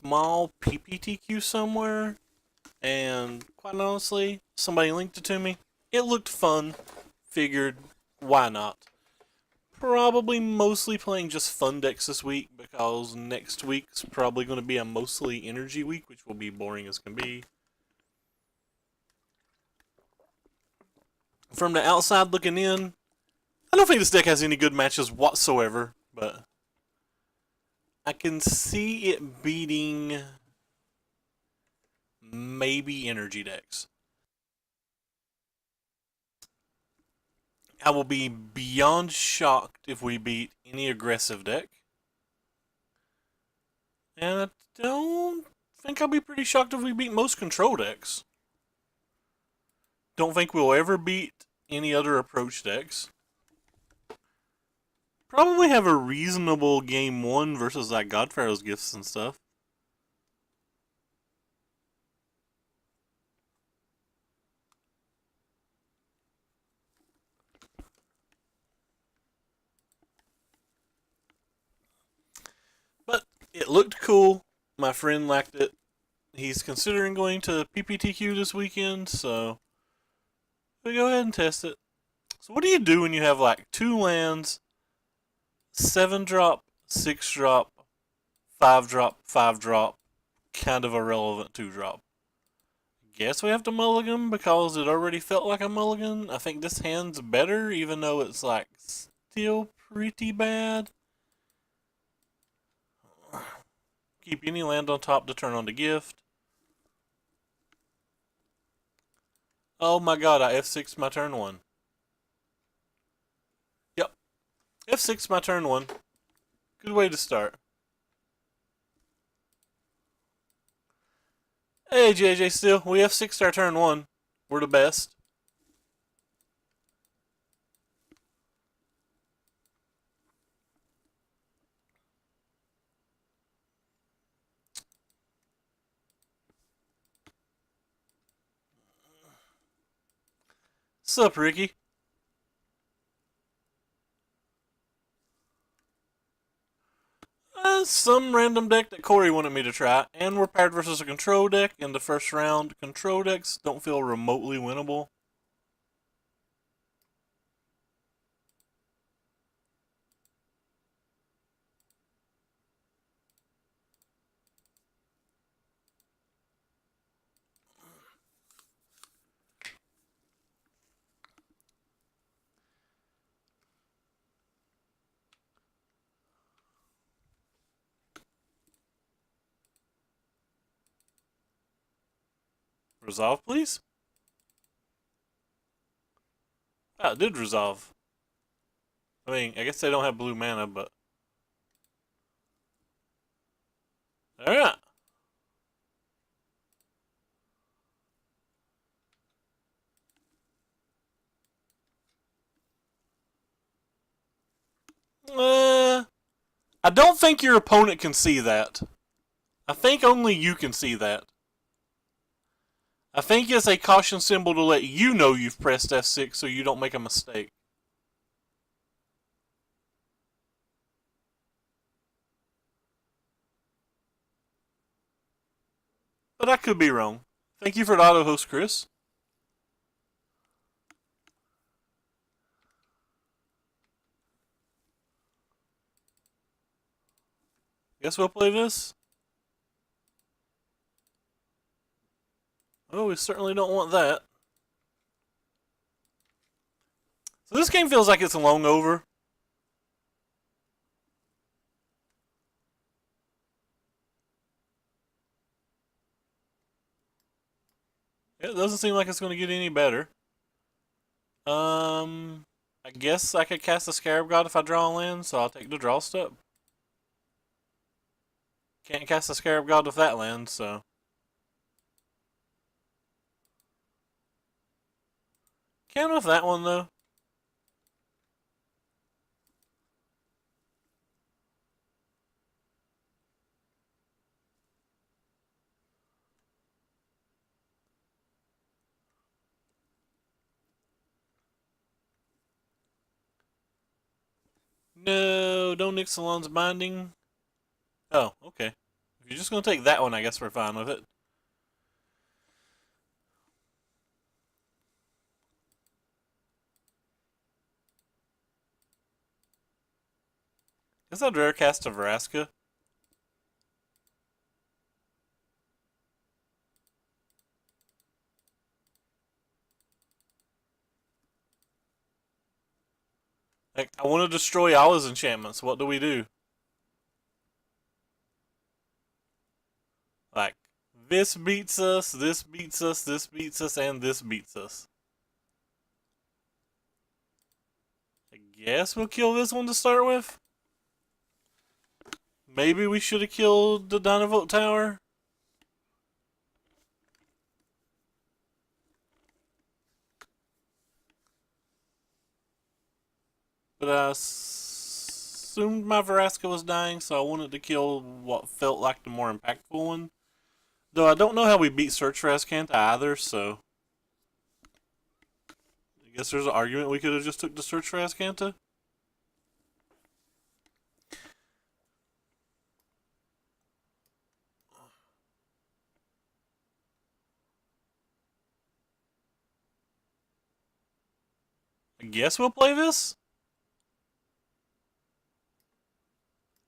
small PPTQ somewhere, and quite honestly, somebody linked it to me. It looked fun. Figured, why not? Probably mostly playing just fun decks this week because next week's probably going to be a mostly energy week, which will be boring as can be. From the outside looking in, I don't think this deck has any good matches whatsoever, but I can see it beating maybe energy decks. I will be beyond shocked if we beat any aggressive deck. And I don't think I'll be pretty shocked if we beat most control decks. Don't think we'll ever beat any other approach decks. Probably have a reasonable game one versus like Godpharaoh's gifts and stuff. But it looked cool. My friend liked it. He's considering going to PPTQ this weekend, so we go ahead and test it. So what do you do when you have like 2 lands, 7 drop, 6 drop, 5 drop, 5 drop, kind of irrelevant 2 drop? Guess we have to mulligan because it already felt like a mulligan. I think this hand's better, even though it's like still pretty bad. Keep any land on top to turn on the gift. Oh my god, I F6 my turn 1. Yep. F6 my turn 1. Good way to start. Hey JJ Steel, we F6'd our turn 1. We're the best. Sup, Ricky? Some random deck that Corey wanted me to try, and we're paired versus a control deck in the first round. Control decks don't feel remotely winnable. Resolve, please? Ah, it did resolve. I mean, I guess they don't have blue mana, but... Alright. I don't think your opponent can see that. I think only you can see that. I think it's a caution symbol to let you know you've pressed F6 so you don't make a mistake. But I could be wrong. Thank you for the auto host, Chris. Guess we'll play this. Oh, we certainly don't want that. So this game feels like it's long over. It doesn't seem like it's going to get any better. I guess I could cast a Scarab God if I draw a land, so I'll take the draw step. Can't cast a Scarab God with that land, so... Can with that one, though. No, don't Ixalan's Binding. Oh, okay. If If you're just going to take that one, I guess we're fine with it. Is that rare cast of Vraska? Like, I want to destroy all his enchantments. What do we do? Like, this beats us, this beats us, this beats us, and this beats us. I guess we'll kill this one to start with. Maybe we should have killed the Dynavolt Tower. But I assumed my Vraska was dying, so I wanted to kill what felt like the more impactful one. Though I don't know how we beat Search for Azcanta either, so I guess there's an argument we could have just took the Search for Azcanta. I guess we'll play this.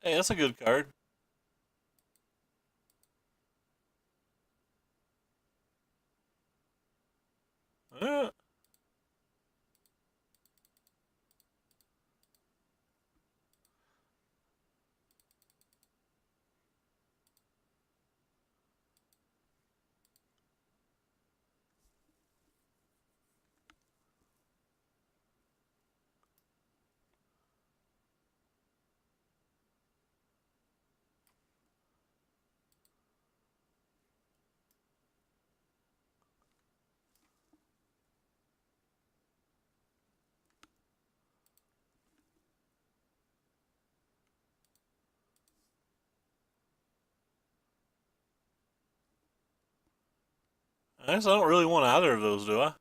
Hey, that's a good card. Uh, I guess I don't really want either of those, do I?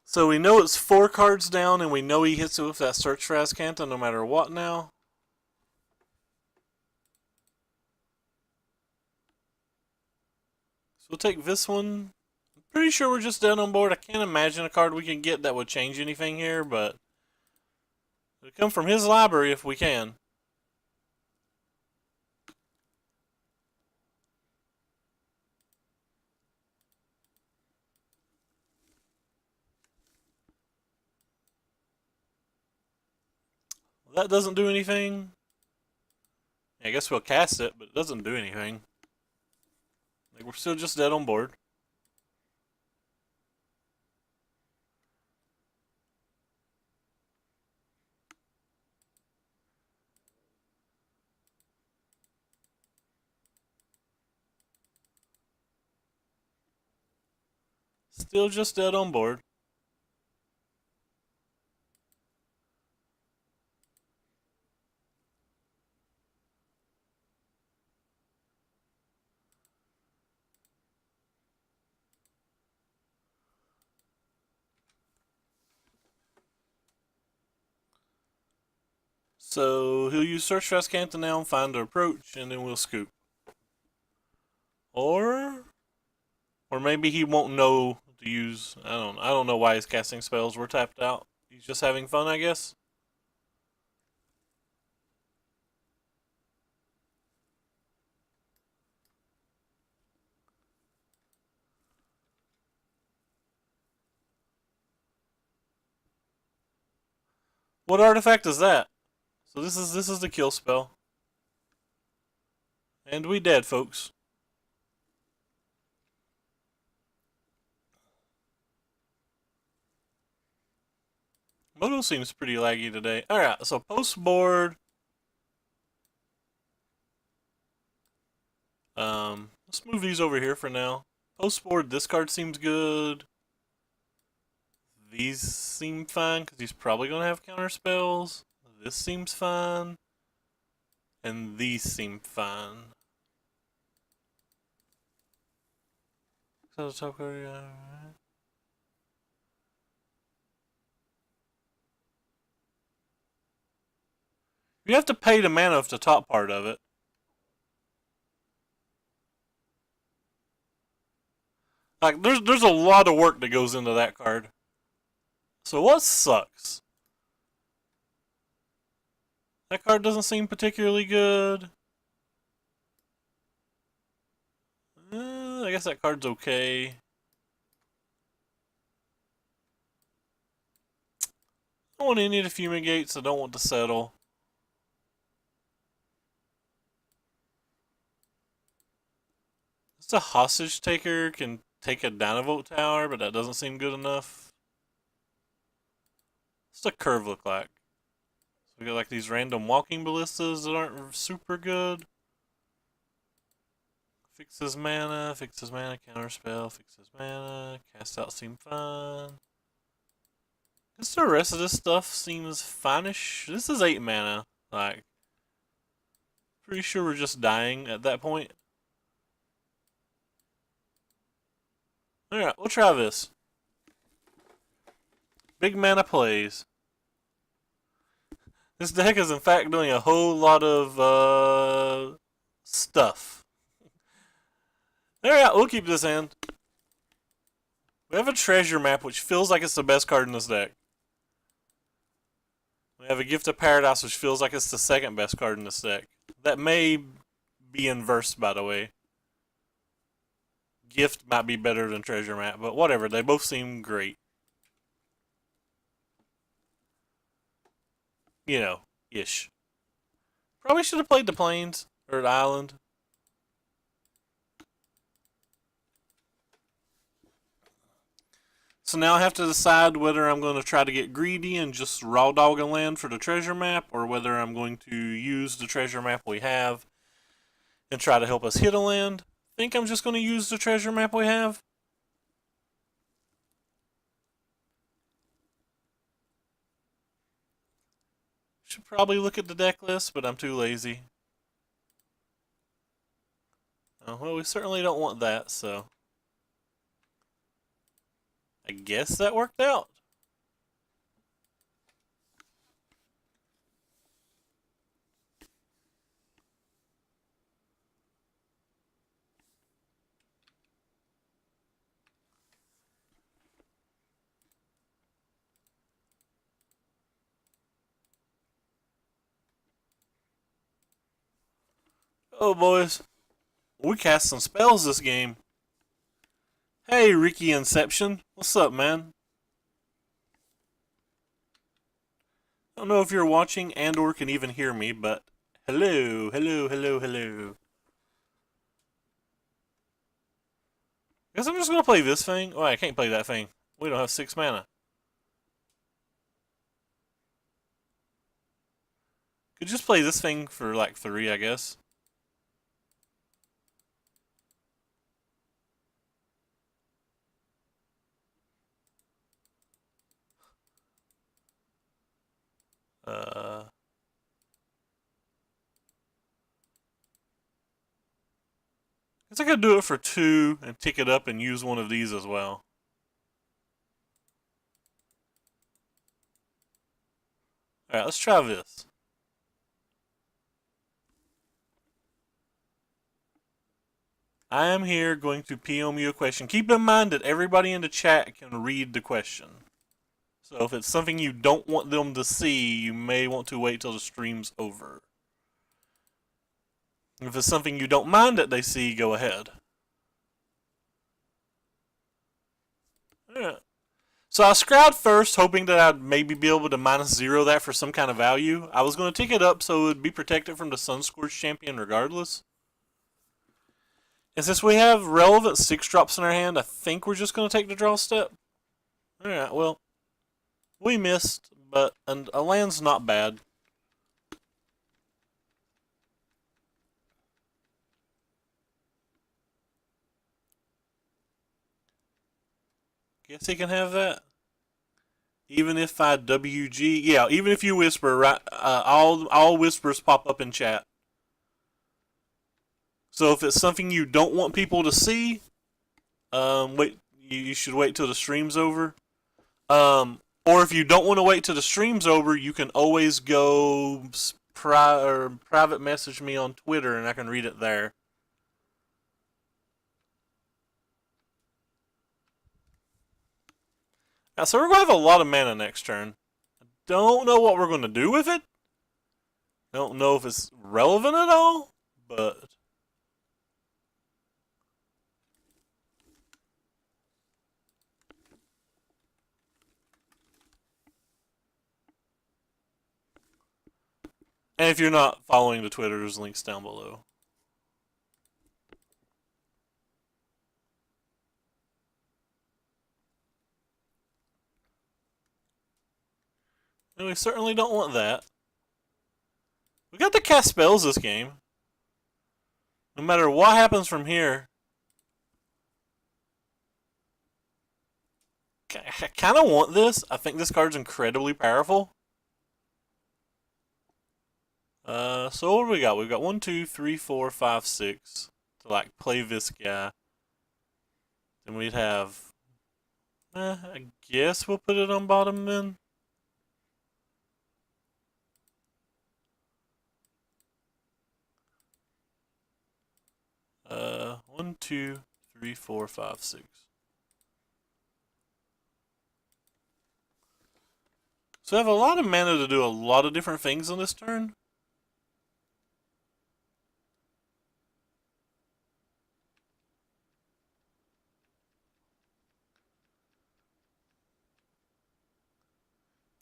So we know it's 4 cards down, and we know he hits it with that Search for Azcanta no matter what now. So we'll take this one. I'm pretty sure we're just dead on board. I can't imagine a card we can get that would change anything here, but it'll come from his library if we can. Well, that doesn't do anything. I guess we'll cast it, but it doesn't do anything. Like, we're still just dead on board. Still just dead on board. So he'll use Search for Azcanta now and find our approach, and then we'll scoop. Or maybe he won't know to use. I don't know why he's casting spells. We're tapped out. He's just having fun, I guess. What artifact is that? So this is the kill spell. And we dead, folks. Moto seems pretty laggy today. Alright, so post board. Let's move these over here for now. Post board, this card seems good. These seem fine because he's probably gonna have counter spells. This seems fine. And these seem fine. So the top card, alright. You have to pay the mana of the top part of it. Like, there's a lot of work that goes into that card. So what sucks? That card doesn't seem particularly good. I guess that card's okay. I don't want any of the Fumigates. I don't want to settle. It's a hostage taker can take a Dynavolt tower, but that doesn't seem good enough. What's the curve look like? So we got like these random walking ballistas that aren't super good. Fixes mana, counterspell, fixes mana, cast out seem fine. Guess the rest of this stuff seems fine-ish. This is 8 mana. Like, pretty sure we're just dying at that point. Alright, we'll try this. Big mana plays. This deck is in fact doing a whole lot of stuff. Alright, we'll keep this hand. We have a treasure map which feels like it's the best card in this deck. We have a Gift of Paradise which feels like it's the second best card in this deck. That may be inverse, by the way. Gift might be better than treasure map, but whatever, they both seem great. You know, ish. Probably should have played the plains, or the island. So now I have to decide whether I'm going to try to get greedy and just raw dog a land for the treasure map, or whether I'm going to use the treasure map we have and try to help us hit a land. I think I'm just going to use the treasure map we have. Should probably look at the deck list, but I'm too lazy. Oh, well, we certainly don't want that, so I guess that worked out. Oh, boys. We cast some spells this game. Hey, Ricky Inception. What's up, man? I don't know if you're watching and or can even hear me, but hello, hello, hello, hello. I guess I'm just going to play this thing. Oh, I can't play that thing. We don't have 6 mana. Could just play this thing for like 3, I guess. Guess I could do it for 2 and tick it up and use one of these as well. Alright, let's try this. I am here going to PM you a question. Keep in mind that everybody in the chat can read the question. So if it's something you don't want them to see, you may want to wait till the stream's over. If it's something you don't mind that they see, go ahead. Alright. So I scryed first, hoping that I'd maybe be able to -0 that for some kind of value. I was going to tick it up so it would be protected from the Sunscorched Champion regardless. And since we have relevant 6-drops in our hand, I think we're just going to take the draw step. Alright, well, we missed, but a land's not bad. Guess he can have that. Even if I WG, yeah, even if you whisper, right, all whispers pop up in chat. So if it's something you don't want people to see, wait, you should wait till the stream's over. Or if you don't want to wait till the stream's over, you can always go private message me on Twitter, and I can read it there. Now, so we're gonna have a lot of mana next turn. Don't know what we're gonna do with it. Don't know if it's relevant at all, but and if you're not following the Twitter, there's links down below. And we certainly don't want that. We got to cast spells this game. No matter what happens from here. I kind of want this. I think this card's incredibly powerful. So what do we got? We've got 1, 2, 3, 4, 5, 6 to like play this guy. Then we'd have. I guess we'll put it on bottom then. One, 2, 3, 4, 5, 6. So I have a lot of mana to do a lot of different things on this turn.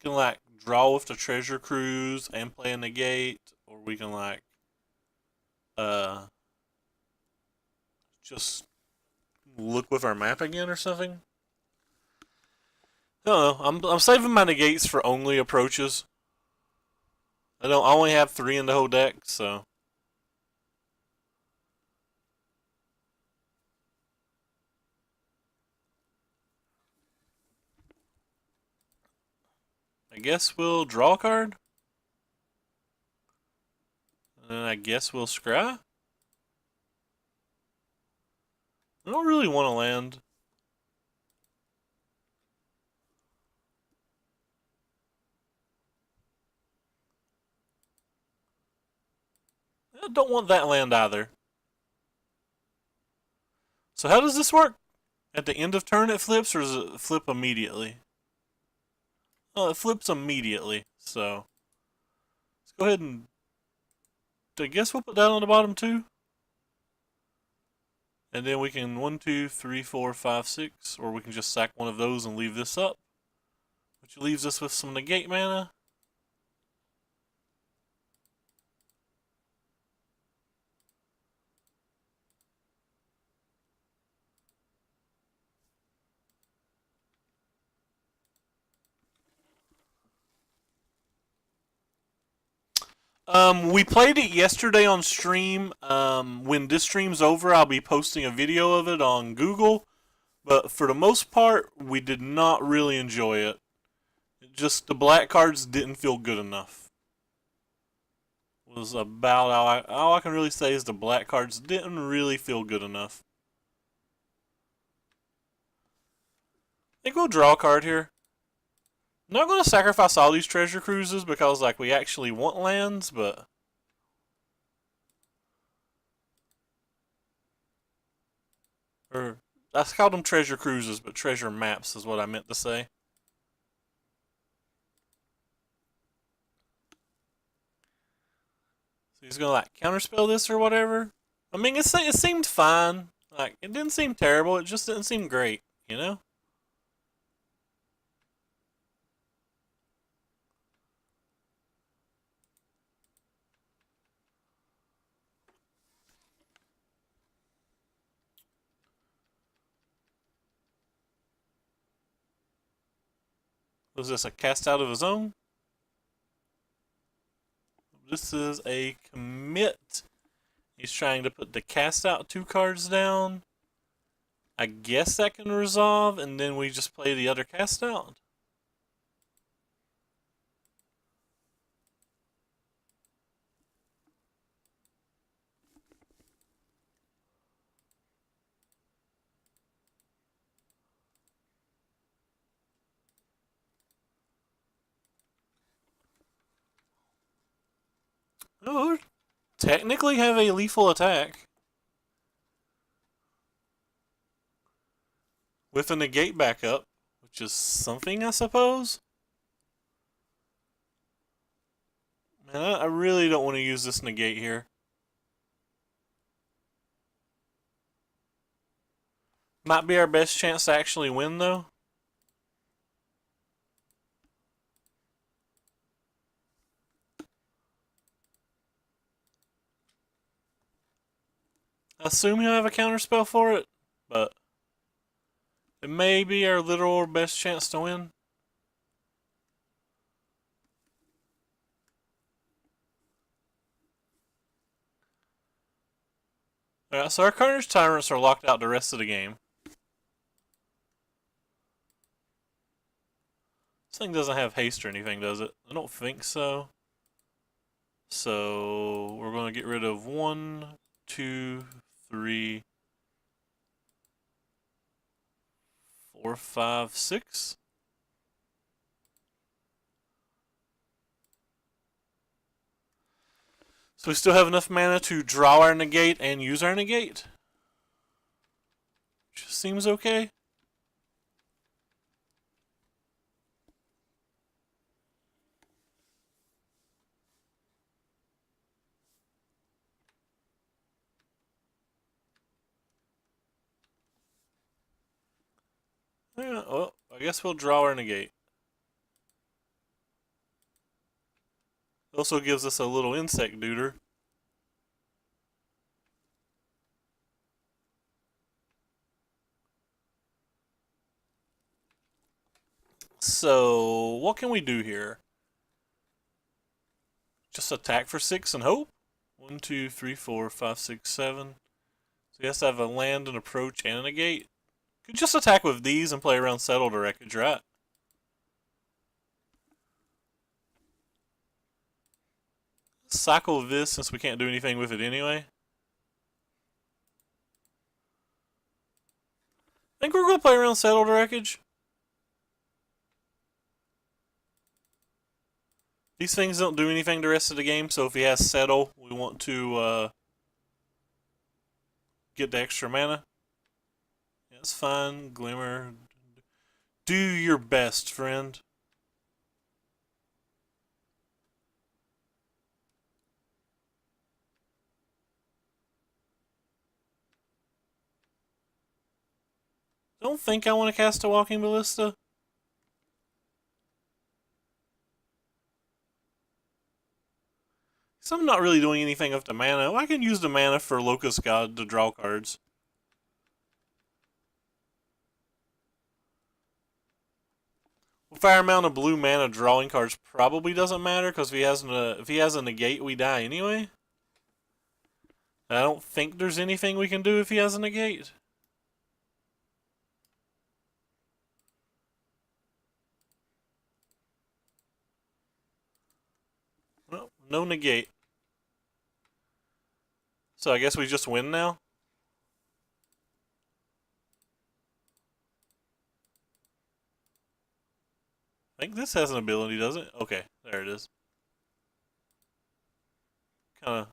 Can like draw with the treasure cruise and play a negate, or we can like just look with our map again or something. I don't know. I'm saving my negates for only approaches. I only have 3 in the whole deck, so I guess we'll draw a card. And then I guess we'll scry. I don't really want to land. I don't want that land either. So how does this work? At the end of turn it flips, or does it flip immediately? Oh, it flips immediately, so let's go ahead and I guess we'll put that on the bottom too. And then we can 1, 2, 3, 4, 5, 6, or we can just sack one of those and leave this up, which leaves us with some negate mana. We played it yesterday on stream. When this stream's over, I'll be posting a video of it on Google. But for the most part, we did not really enjoy it. Just the black cards didn't feel good enough. Was about all I can really say is the black cards didn't really feel good enough. I think we'll draw a card here. I'm not going to sacrifice all these treasure cruises because like we actually want lands, but or I called them treasure cruises, but treasure maps is what I meant to say. So he's gonna like counterspell this or whatever. I mean, it seemed fine. Like it didn't seem terrible. It just didn't seem great, you know. Was this a cast out of his own? This is a commit. He's trying to put the cast out 2 cards down. I guess that can resolve, and then we just play the other cast out. technically have a lethal attack. With a negate backup, which is something, I suppose. Man, I really don't want to use this negate here. Might be our best chance to actually win, though. I assume he'll have a counterspell for it, but it may be our literal best chance to win. Alright, so our Carnage Tyrants are locked out the rest of the game. This thing doesn't have haste or anything, does it? I don't think so. So we're going to get rid of 1, 2, 3, 4, 5, 6. So we still have enough mana to draw our negate and use our negate. Which seems okay. Yeah, well, I guess we'll draw our negate. It also gives us a little insect duder. So, what can we do here? Just attack for 6 and hope? 1, 2, 3, 4, 5, 6, 7. So he has to have a land, an approach, and a negate. Could just attack with these and play around Settled Wreckage, right? Cycle this since we can't do anything with it anyway. I think we're going to play around Settled Wreckage. These things don't do anything the rest of the game, so if he has Settle, we want to get the extra mana. That's fine. Glimmer. Do your best, friend. Don't think I want to cast a Walking Ballista. So I'm not really doing anything with the mana. I can use the mana for Locust God to draw cards. With our amount of blue mana, drawing cards probably doesn't matter because if he has a negate, we die anyway. I don't think there's anything we can do if he has a negate. Well, no negate. So I guess we just win now? I think this has an ability, does it? Okay, there it is. Kinda.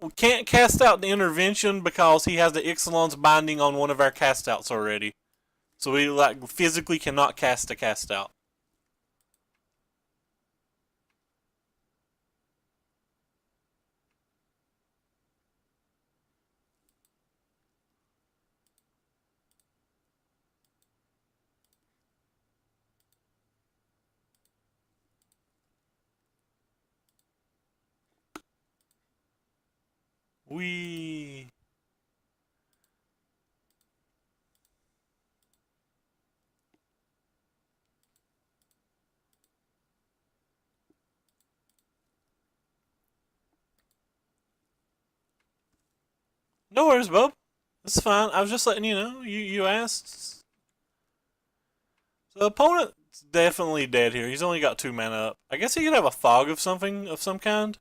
We can't cast out the intervention because he has the Ixalan's binding on one of our cast outs already. So we physically cannot cast a cast out. We No worries, bub. It's fine. I was just letting you know. You asked. So the opponent's definitely dead here. He's only got 2 mana up. I guess he could have a fog of something of some kind.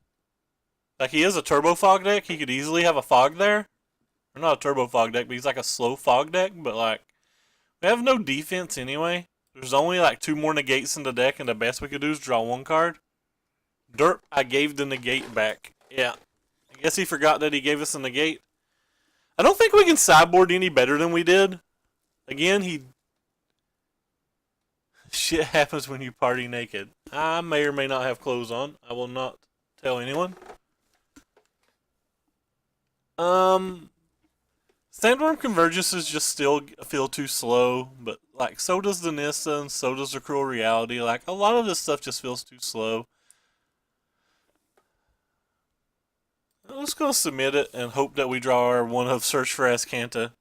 Like he is a turbo fog deck. He could easily have a fog there. Or not a turbo fog deck, but he's like a slow fog deck. But like, we have no defense anyway. There's only like 2 more negates in the deck, and the best we could do is draw 1 card. Derp, I gave the negate back. Yeah. I guess he forgot that he gave us a negate. I don't think we can sideboard any better than we did. Again, shit happens when you party naked. I may or may not have clothes on. I will not tell anyone. Sandworm Convergences just still feel too slow, but like so does the Nissa and so does the Cruel Reality. Like a lot of this stuff just feels too slow. I'm just gonna submit it and hope that we draw our one of Search for Azcanta.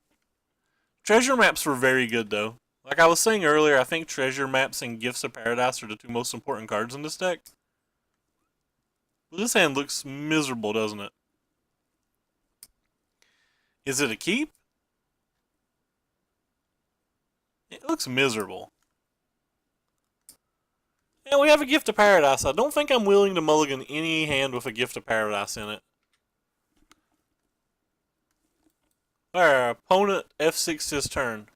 Treasure maps were very good though. Like I was saying earlier, I think treasure maps and Gifts of Paradise are the 2 most important cards in this deck. But this hand looks miserable, doesn't it? Is it a keep? It looks miserable. And we have a Gift of Paradise. I don't think I'm willing to mulligan any hand with a Gift of Paradise in it. Our opponent F6 his turn.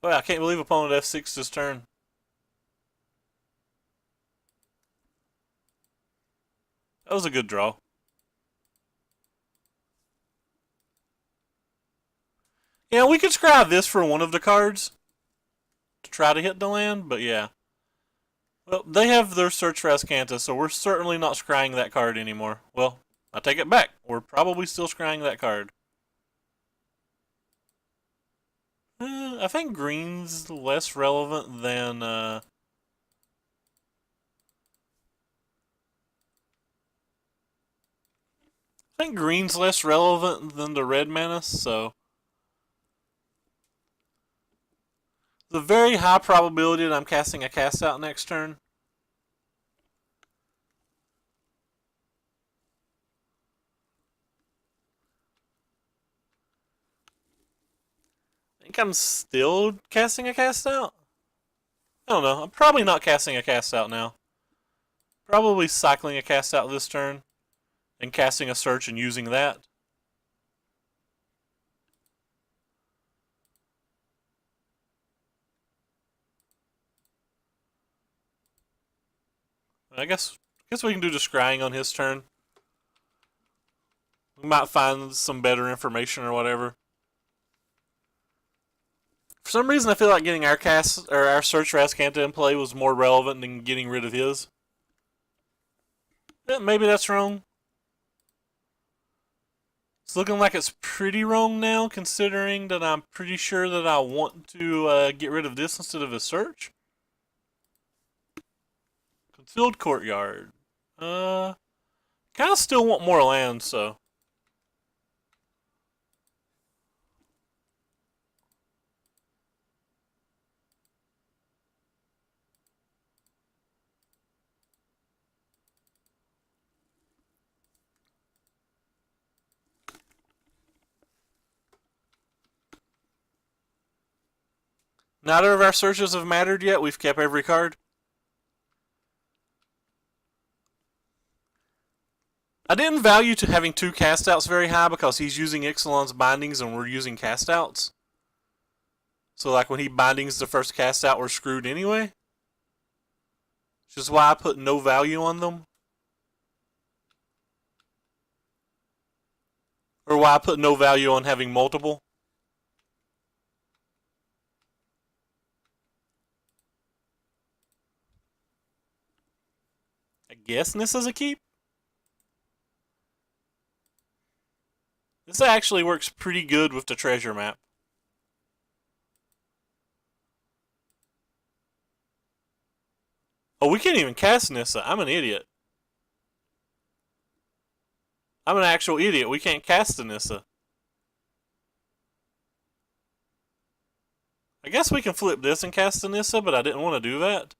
Well, I can't believe opponent F6 his turn. That was a good draw. Yeah, we could scry this for one of the cards to try to hit the land, but yeah. Well, they have their Search for Azcanta, so we're certainly not scrying that card anymore. Well, I take it back. We're probably still scrying that card. I think green's less relevant than... I think green's less relevant than the red mana, so... There's a very high probability that I'm casting a cast out next turn. I think I'm still casting a cast out. I don't know. I'm probably not casting a cast out now. Probably cycling a cast out this turn and casting a search and using that. I guess we can do the scrying on his turn. We might find some better information or whatever. For some reason, I feel like getting our cast or our Search for Azcanta in play was more relevant than getting rid of his. Yeah, maybe that's wrong. It's looking like it's pretty wrong now, considering that I'm pretty sure that I want to get rid of this instead of a search. Concealed Courtyard. Kind of still want more land, so. Neither of our searches have mattered yet. We've kept every card. I didn't value to having 2 castouts very high because he's using Ixalan's bindings and we're using castouts. So like when he bindings the first castout, we're screwed anyway. Which is why I put no value on them. Or why I put no value on having multiple. I guess this is a keep. This actually works pretty good with the treasure map. Oh, we can't even cast Nissa. I'm an idiot. I'm an actual idiot. We can't cast the Nissa. I guess we can flip this and cast the Nissa, but I didn't want to do that.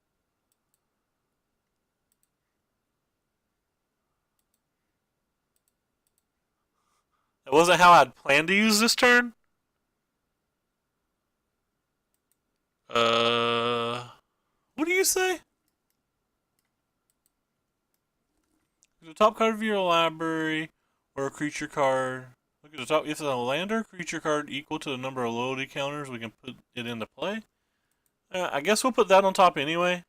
That wasn't how I'd planned to use this turn. What do you say? The top card of your library, or a creature card. Look at the top. If it's a land or creature card equal to the number of loyalty counters, we can put it into play. I guess we'll put that on top anyway.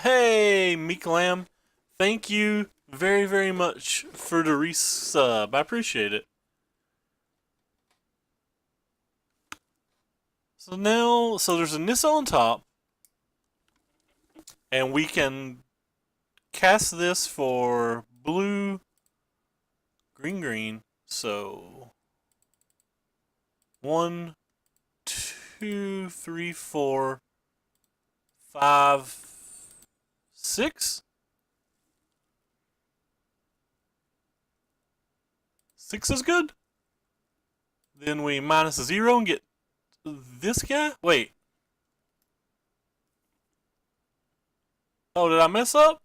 Hey, Meek Lamb. Thank you very, very much for the resub. I appreciate it. So now, there's a Nissa on top. And we can cast this for blue, green, green. So 1, 2, 3, 4, 5, 6. 6 is good. Then we minus a 0 and get this guy. Wait. Oh, did I mess up?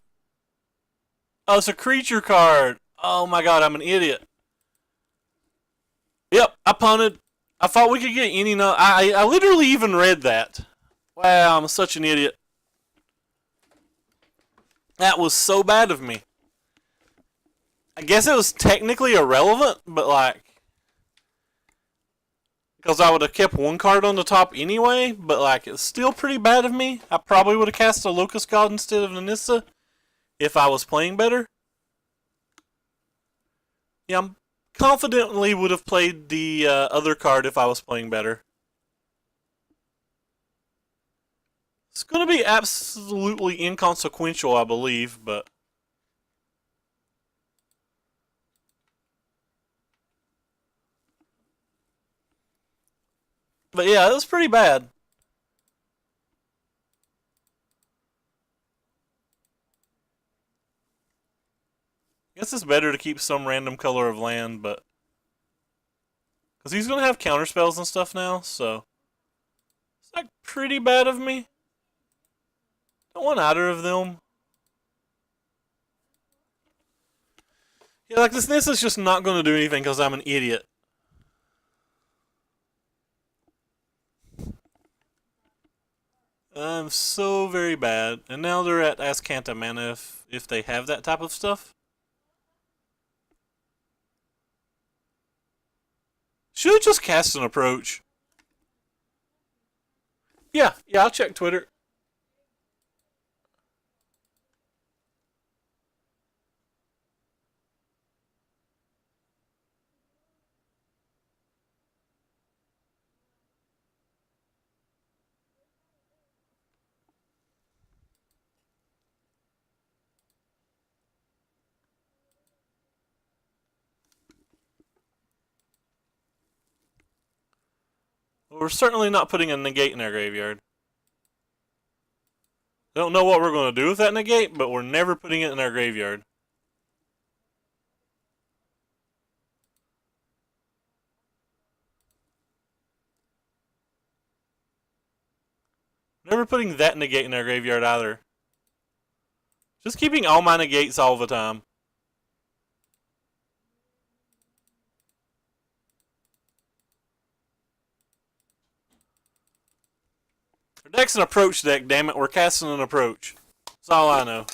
Oh, it's a creature card. Oh my god, I'm an idiot. Yep, I punted. I thought we could get any. No, I literally even read that. Wow, I'm such an idiot. That was so bad of me. I guess it was technically irrelevant, but like, because I would have kept one card on the top anyway, but like, it's still pretty bad of me. I probably would have cast a Locust God instead of the Nissa if I was playing better. Yeah, I confidently would have played the other card if I was playing better. It's going to be absolutely inconsequential, I believe, but... But yeah, it was pretty bad. I guess it's better to keep some random color of land, but... Because he's going to have counter spells and stuff now, so... It's like pretty bad of me. Don't want either of them. Yeah, like this Nissa's just not going to do anything because I'm an idiot. I'm so very bad. And now they're at Azcanta mana if they have that type of stuff. Should have just cast an approach. Yeah, I'll check Twitter. We're certainly not putting a negate in our graveyard. I don't know what we're going to do with that negate, but we're never putting it in our graveyard. Never putting that negate in our graveyard either. Just keeping all my negates all the time. Our deck's an approach deck, damn it. We're casting an approach. That's all I know.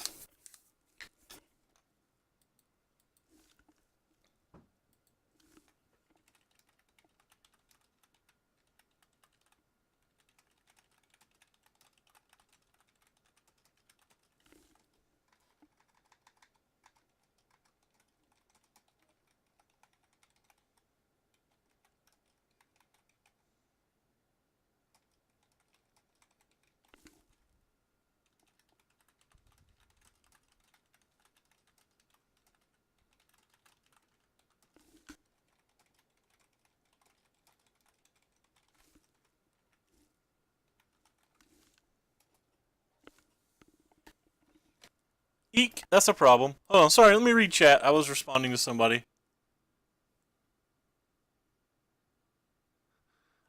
Eek, that's a problem. Oh, sorry, let me read chat. I was responding to somebody.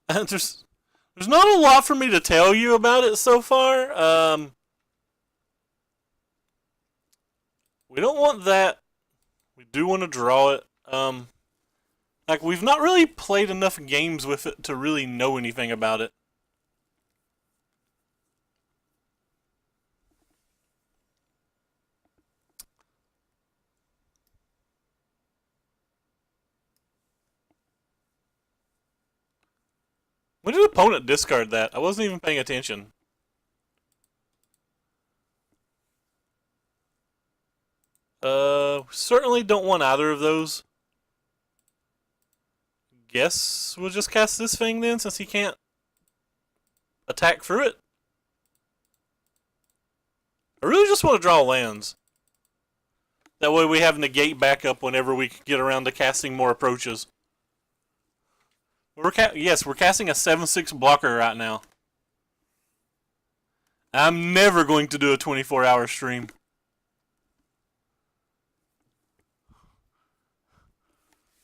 there's not a lot for me to tell you about it so far. We don't want that. We do want to draw it. Like, we've not really played enough games with it to really know anything about it. When did opponent discard that? I wasn't even paying attention. Certainly don't want either of those. Guess we'll just cast this thing then, since he can't attack through it. I really just want to draw lands. That way we have negate backup whenever we get around to casting more approaches. Yes, we're casting a 7/6 blocker right now. I'm never going to do a 24-hour stream.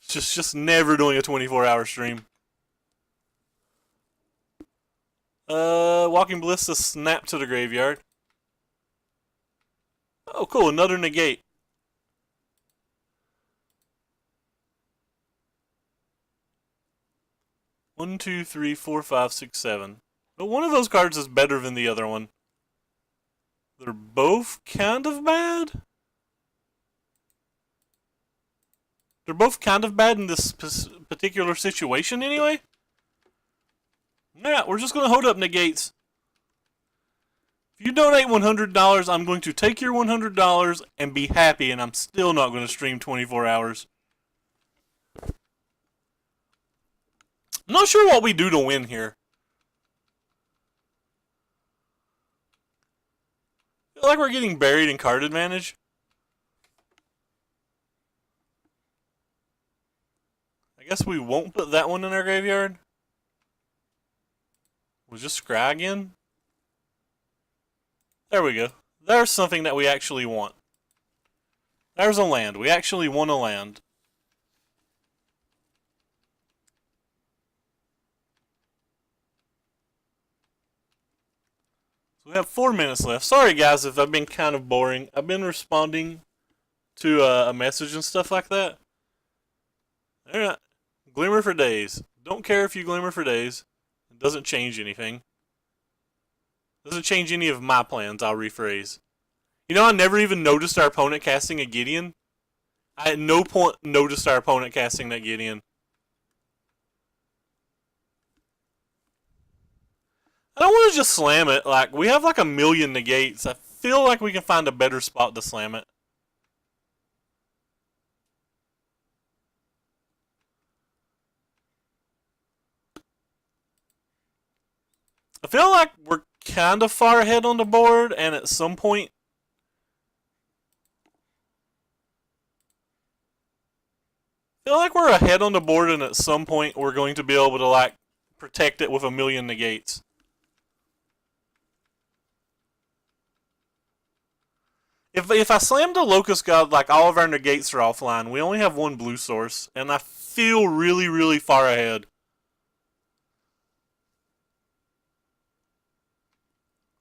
Just never doing a 24-hour stream. Walking Ballista snap to the graveyard. Oh, cool, another negate. One, two, three, four, five, six, seven. But one of those cards is better than the other one. They're both kind of bad. They're both kind of bad in this particular situation anyway. Yeah, we're just going to hold up negates. If you donate $100, I'm going to take your $100 and be happy, and I'm still not going to stream 24 hours. I'm not sure what we do to win here. I feel like we're getting buried in card advantage. I guess we won't put that one in our graveyard. We'll just scry again. There we go. There's something that we actually want. There's a land. We actually want a land. So we have 4 minutes left. Sorry guys if I've been kind of boring. I've been responding to a message and stuff like that. Alright. Glimmer for days. Don't care if you glimmer for days. It doesn't change anything. Doesn't change any of my plans, I'll rephrase. You know, I never even noticed our opponent casting a Gideon. I at no point noticed our opponent casting that Gideon. I don't want to just slam it. Like, we have like a million negates. I feel like we can find a better spot to slam it. I feel like we're kind of far ahead on the board, and at some point I feel like we're ahead on the board, and at some point we're going to be able to like protect it with a million negates. If I slam the Locust God, like all of our negates are offline, we only have one blue source, and I feel really, really far ahead.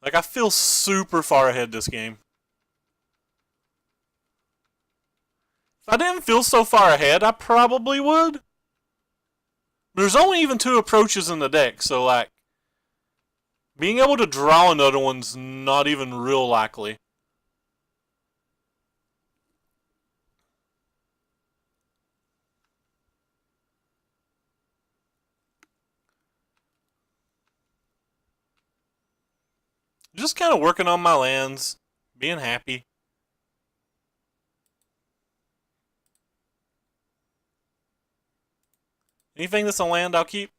Like, I feel super far ahead this game. If I didn't feel so far ahead, I probably would. There's only even 2 approaches in the deck, so like, being able to draw another one's not even real likely. Just kind of working on my lands, being happy. Anything that's a land, I'll keep.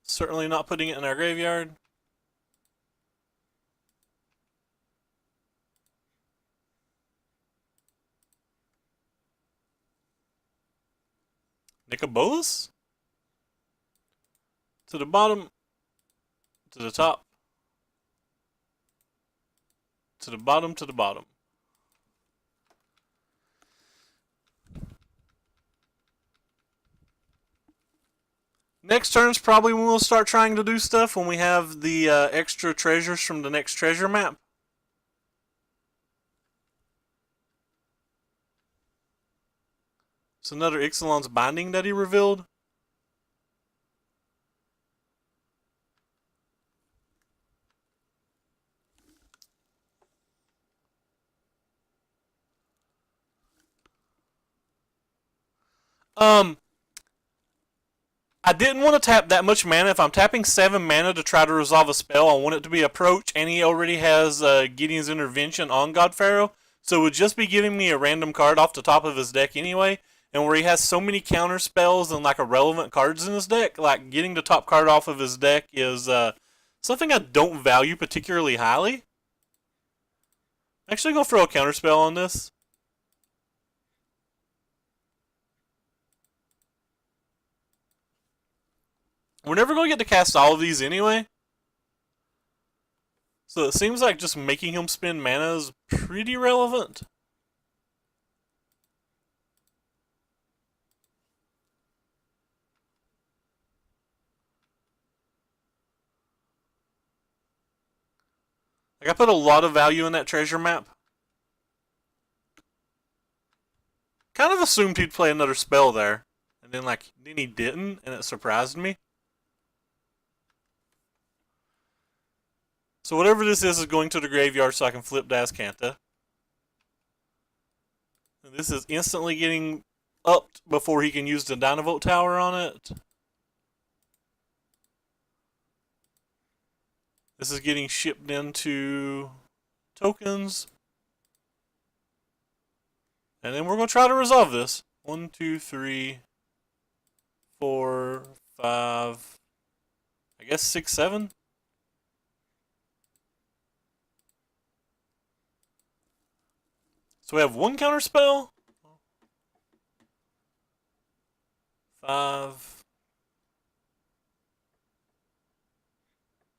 Certainly not putting it in our graveyard. Nicobolus? To the bottom. To the top. To the bottom, to the bottom. Next turn's probably when we'll start trying to do stuff, when we have the extra treasures from the next treasure map. It's another Ixalan's Binding that he revealed. I didn't want to tap that much mana. If I'm tapping 7 mana to try to resolve a spell, I want it to be Approach, and he already has Gideon's Intervention on God Pharaoh, so it would just be giving me a random card off the top of his deck anyway. And where he has so many counter spells and like irrelevant cards in his deck, like getting the top card off of his deck is something I don't value particularly highly. I'm actually gonna throw a counter spell on this. We're never going to get to cast all of these anyway. So it seems like just making him spend mana is pretty relevant. Like, I put a lot of value in that treasure map. Kind of assumed he'd play another spell there. And then he didn't, and it surprised me. So whatever this is going to the graveyard so I can flip Dascanta. And this is instantly getting upped before he can use the Dynavolt Tower on it. This is getting shipped into tokens. And then we're going to try to resolve this. 1, 2, 3, 4, 5, I guess 6, 7. So we have 1 counter spell. 5.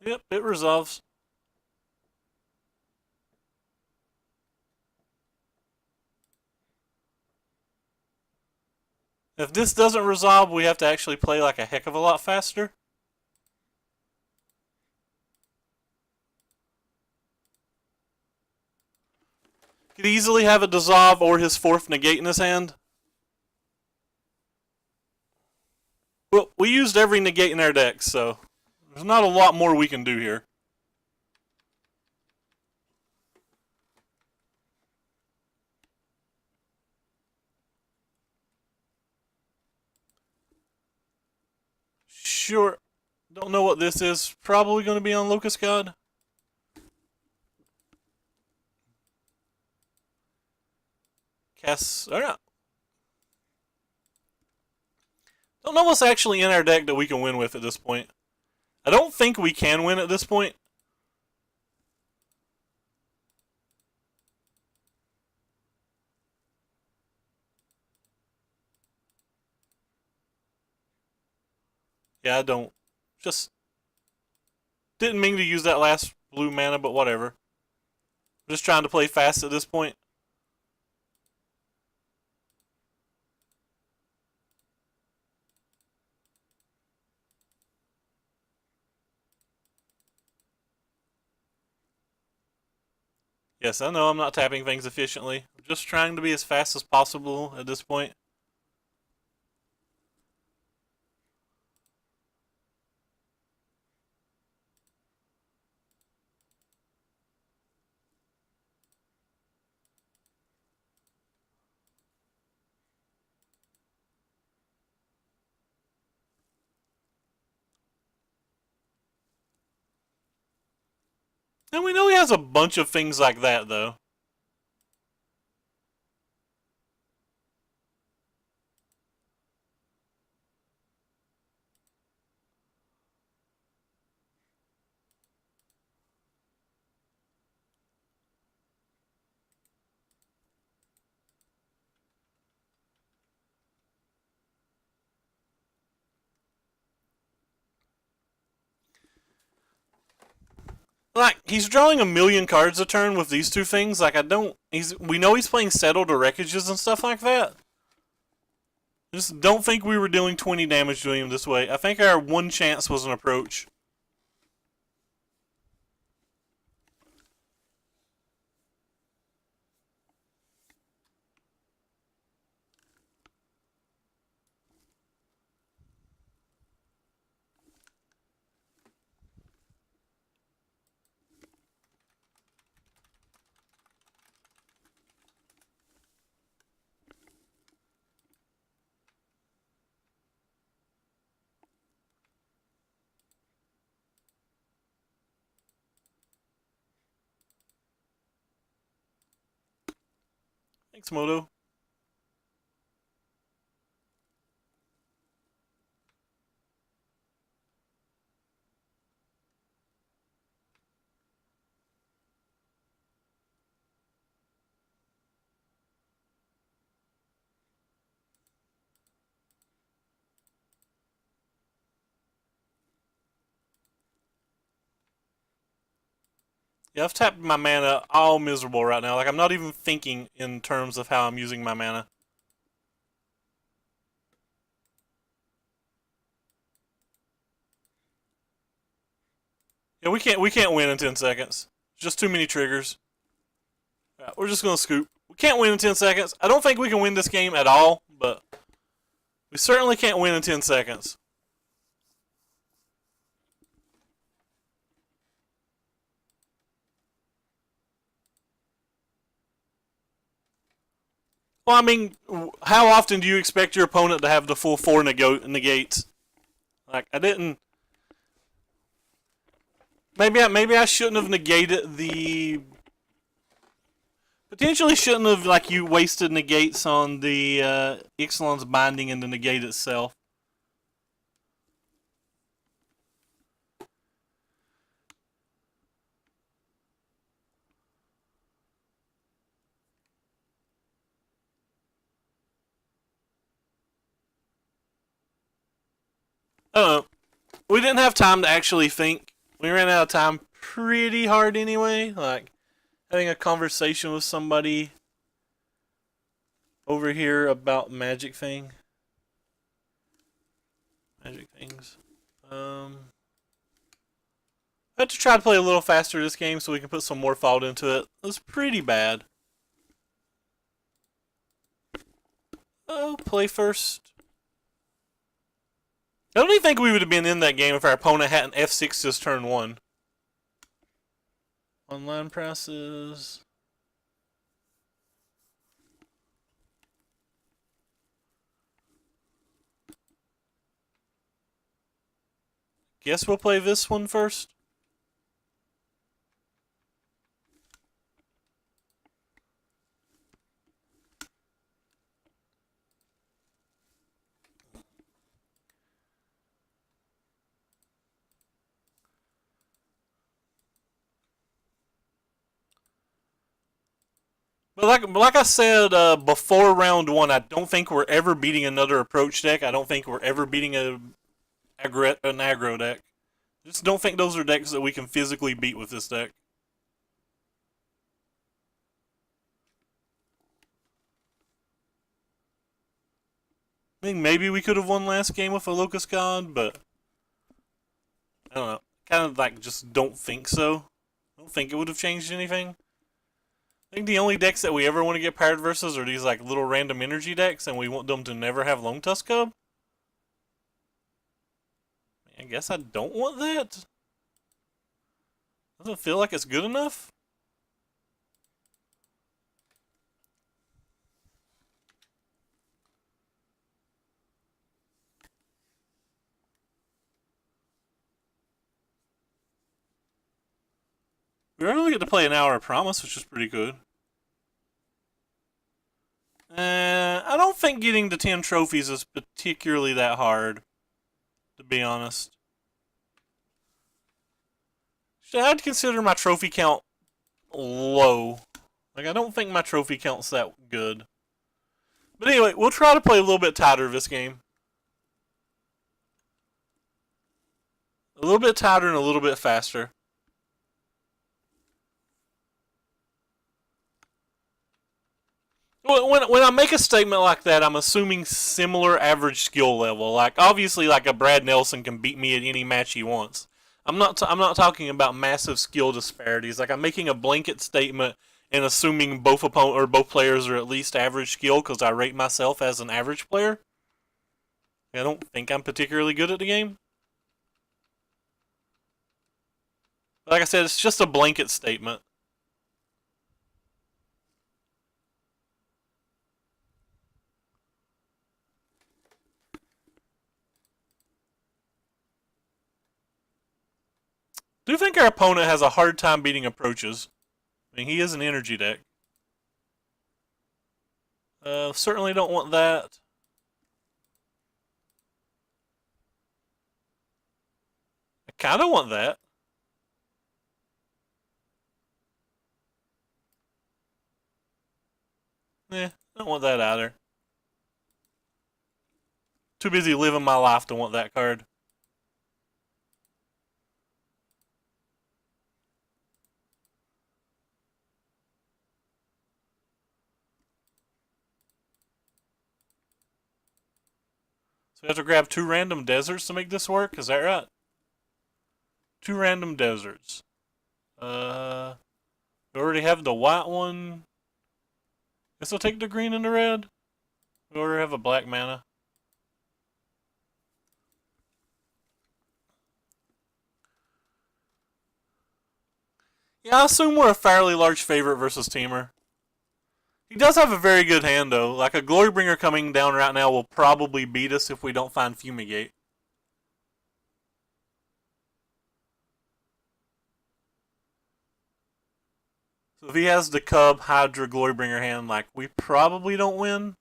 Yep, it resolves. If this doesn't resolve, we have to actually play like a heck of a lot faster. Could easily have a dissolve or his 4th negate in his hand. Well, we used every negate in our deck, so there's not a lot more we can do here. Sure. Don't know what this is. Probably going to be on Locust God. Cast. Alright. Don't know what's actually in our deck that we can win with at this point. I don't think we can win at this point. Yeah, I don't. Just didn't mean to use that last blue mana, but whatever. I'm just trying to play fast at this point. Yes, I know I'm not tapping things efficiently. I'm just trying to be as fast as possible at this point. And we know he has a bunch of things like that, though. Like, he's drawing a million cards a turn with these two things. Like, we know he's playing Settled or Wreckages and stuff like that. Just don't think we were dealing 20 damage to him this way. I think our one chance was an Approach. Thanks, Moto. Yeah, I've tapped my mana all miserable right now. Like, I'm not even thinking in terms of how I'm using my mana. Yeah, we can't win in 10 seconds. Just too many triggers. Yeah, we're just gonna scoop. We can't win in 10 seconds. I don't think we can win this game at all, but we certainly can't win in 10 seconds. Well, I mean, how often do you expect your opponent to have the full 4 negates? Like, I didn't. Maybe I shouldn't have negated the. Potentially shouldn't have, like, you wasted negates on the Ixalan's binding and the negate itself. I don't know. We didn't have time to actually think. We ran out of time pretty hard anyway. Like, having a conversation with somebody over here about magic things. I had to try to play a little faster this game so we can put some more thought into it. It was pretty bad. Oh, play first. I don't even think we would have been in that game if our opponent hadn't F6 this turn 1. Online presses. Guess we'll play this one first. But like I said before round 1, I don't think we're ever beating another approach deck. I don't think we're ever beating an aggro deck. Just don't think those are decks that we can physically beat with this deck. I mean, maybe we could have won last game with a Locust God, but I don't know. Kind of like just don't think so. I don't think it would have changed anything. I think the only decks that we ever want to get paired versus are these like little random energy decks, and we want them to never have Longtusk Cub. I guess I don't want that. Doesn't feel like it's good enough. We only get to play an hour of Promise, which is pretty good. I don't think getting to 10 trophies is particularly that hard, to be honest. I'd consider my trophy count low. Like, I don't think my trophy count's that good. But anyway, we'll try to play a little bit tighter this game. A little bit tighter and a little bit faster. When I make a statement like that, I'm assuming similar average skill level. Like, obviously, like a Brad Nelson can beat me at any match he wants. I'm not talking about massive skill disparities. Like, I'm making a blanket statement and assuming both players are at least average skill because I rate myself as an average player. I don't think I'm particularly good at the game. But like I said, it's just a blanket statement. Do you think our opponent has a hard time beating approaches? I mean, he is an energy deck. Certainly don't want that. I kind of want that. Don't want that either. Too busy living my life to want that card. So we have to grab 2 random deserts to make this work? Is that right? 2 random deserts. We already have the white one. Guess I'll take the green and the red. We already have a black mana. Yeah, I assume we're a fairly large favorite versus Teamer. He does have a very good hand, though. Like, a Glorybringer coming down right now will probably beat us if we don't find Fumigate. So if he has the Cub, Hydra, Glorybringer hand, like, we probably don't win.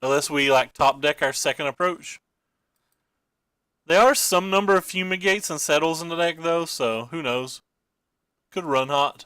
Unless we, like, top deck our second approach. There are some number of Fumigates and Settles in the deck, though, so who knows. Could run hot.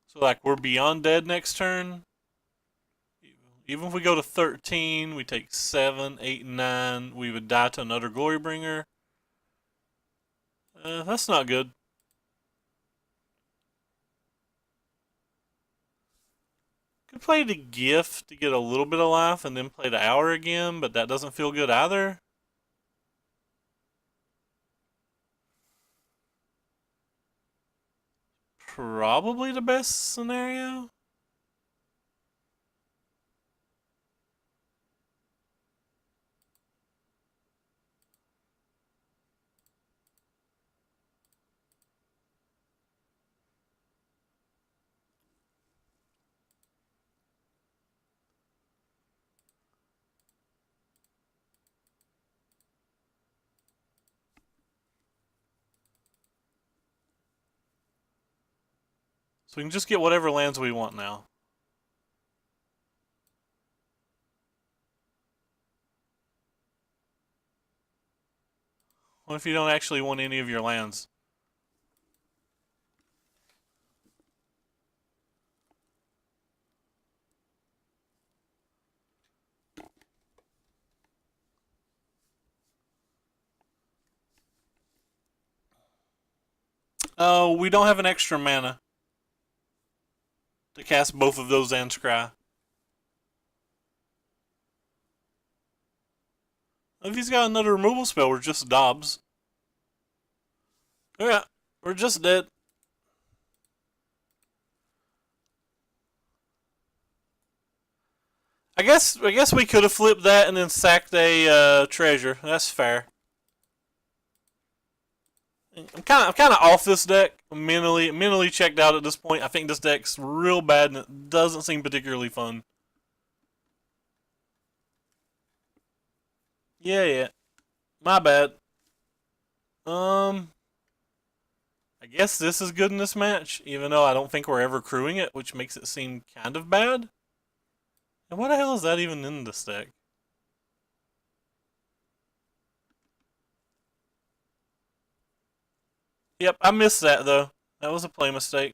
So, like, we're beyond dead next turn. Even if we go to 13, we take 7, 8, 9. We would die to another Glorybringer. That's not good. Could play the Gift to get a little bit of life and then play the Hour again, but that doesn't feel good either. Probably the best scenario. So we can just get whatever lands we want now. What if you don't actually want any of your lands? Oh, we don't have an extra mana to cast both of those and Scry. If he's got another removal spell, we're just Dobbs. Yeah, we're just dead. I guess we could have flipped that and then sacked a treasure. That's fair. I'm kind of off this deck. Mentally checked out at this point. I think this deck's real bad and it doesn't seem particularly fun. Yeah. My bad. I guess this is good in this match, even though I don't think we're ever crewing it, which makes it seem kind of bad. And what the hell is that even in this deck? Yep, I missed that though. That was a play mistake.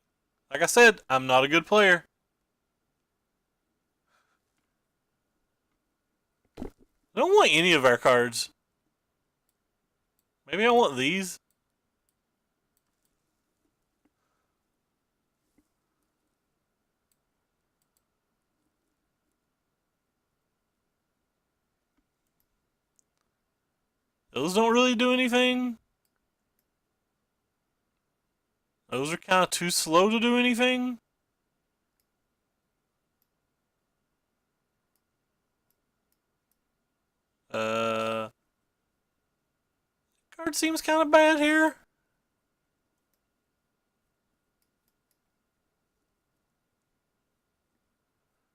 Like I said, I'm not a good player. I don't want any of our cards. Maybe I want these. Those don't really do anything. Those are kind of too slow to do anything. Uh, seems kind of bad here.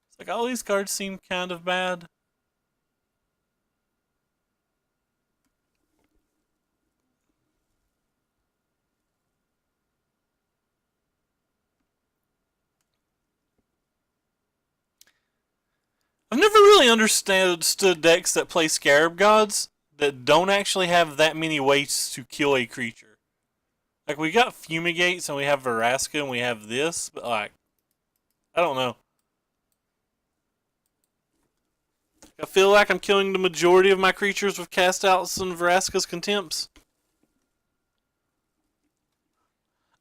It's like all these cards seem kind of bad. I've never really understood decks that play Scarab Gods that don't actually have that many ways to kill a creature. Like, we got Fumigates and we have Vraska and we have this, but like, I don't know. I feel like I'm killing the majority of my creatures with Cast Outs and Vraska's Contempts.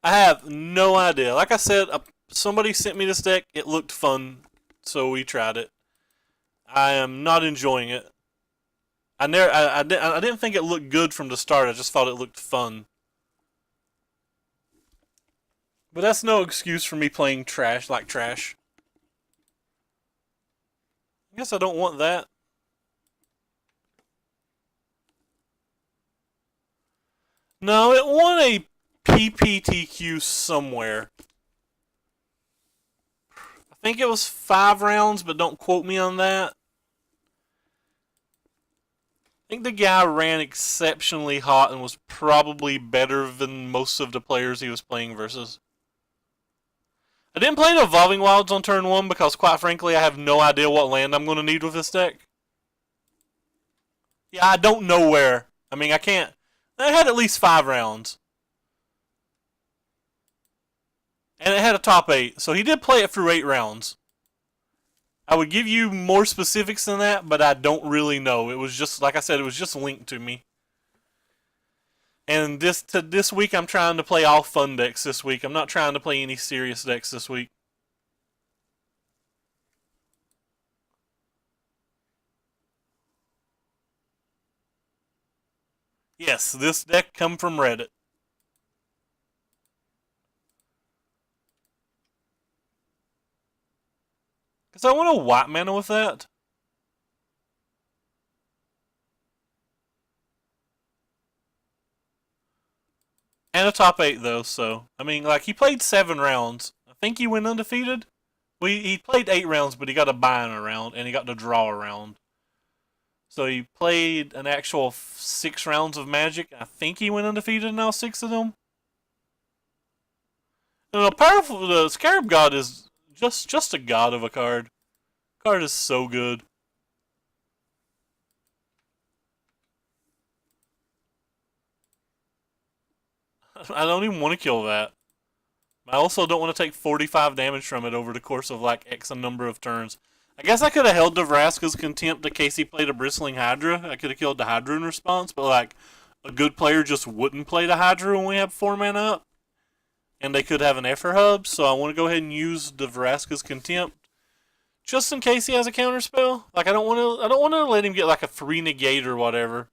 I have no idea. Like I said, somebody sent me this deck. It looked fun, so we tried it. I am not enjoying it. I didn't think it looked good from the start. I just thought it looked fun. But that's no excuse for me playing trash like trash. I guess I don't want that. No, it won a PPTQ somewhere. I think it was 5 rounds, but don't quote me on that. I think the guy ran exceptionally hot and was probably better than most of the players he was playing versus. I didn't play the Evolving Wilds on turn 1 because, quite frankly, I have no idea what land I'm going to need with this deck. Yeah, I don't know where. I mean, I can't. I had at least 5 rounds. And it had a top 8, so he did play it through 8 rounds. I would give you more specifics than that, but I don't really know. It was just, like I said, it was just linked to me. And this week, I'm trying to play all fun decks this week. I'm not trying to play any serious decks this week. Yes, this deck come from Reddit. Because I want a white mana with that. And a top 8, though, so. I mean, like, he played 7 rounds. I think he went undefeated. Well, he played 8 rounds, but he got a bye in a round, and he got to draw a round. So he played an actual 6 rounds of Magic. I think he went undefeated in all 6 of them. And the Scarab God is just a god of a card. Card is so good. I don't even want to kill that. I also don't want to take 45 damage from it over the course of like X number of turns. I guess I could have held the Vraska's Contempt in case he played a Bristling Hydra. I could have killed the Hydra in response, but like a good player just wouldn't play the Hydra when we have 4 mana up. And they could have an Ether Hub, so I want to go ahead and use the Vraska's Contempt just in case he has a counter spell. Like I don't want to let him get like a 3 negate or whatever.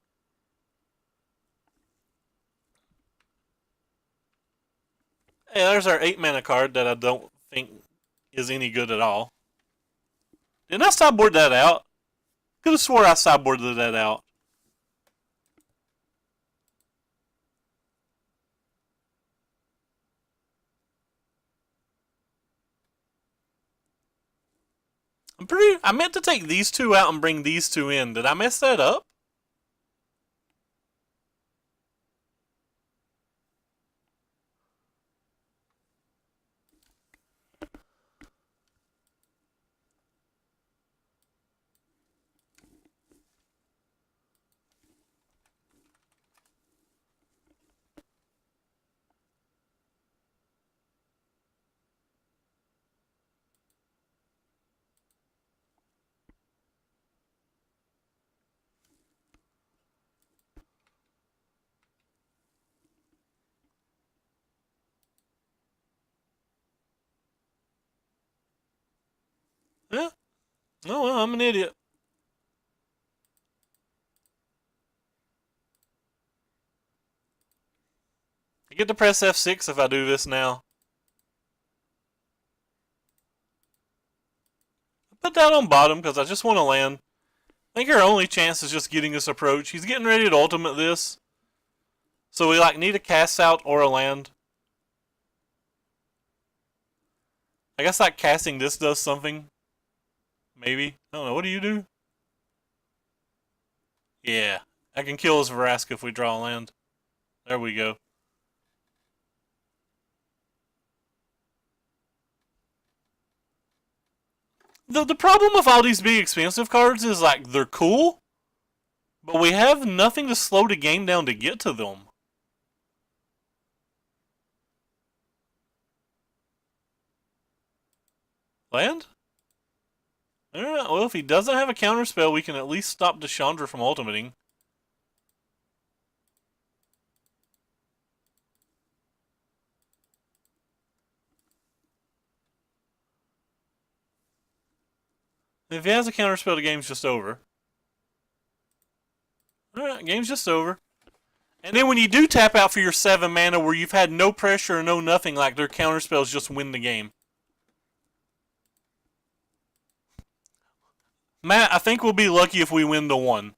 Hey, there's our 8 mana card that I don't think is any good at all. Didn't I sideboard that out? Could have swore I sideboarded that out. I meant to take these 2 out and bring these 2 in. Did I mess that up? Yeah. Oh, well, I'm an idiot. I get to press F6 if I do this now. Put that on bottom because I just want to land. I think our only chance is just getting this approach. He's getting ready to ultimate this. So we like need a cast out or a land. I guess like casting this does something. Maybe. I don't know. What do you do? Yeah. I can kill this Vraska if we draw a land. There we go. The problem with all these big expensive cards is like they're cool, but we have nothing to slow the game down to get to them. Land? Alright, well if he doesn't have a counterspell, we can at least stop Deshandra from ultimating. If he has a counterspell, the game's just over. Alright, game's just over. And then when you do tap out for your 7 mana where you've had no pressure or no nothing, like their counterspells just win the game. Matt, I think we'll be lucky if we win the 1.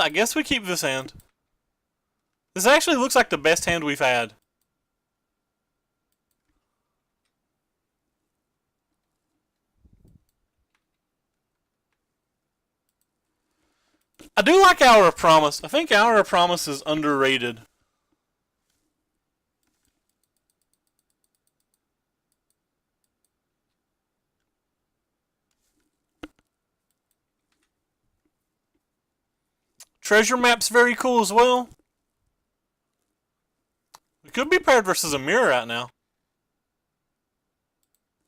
I guess we keep this hand. This actually looks like the best hand we've had. I do like Hour of Promise. I think Hour of Promise is underrated. Treasure Map's very cool as well. We could be paired versus a mirror right now.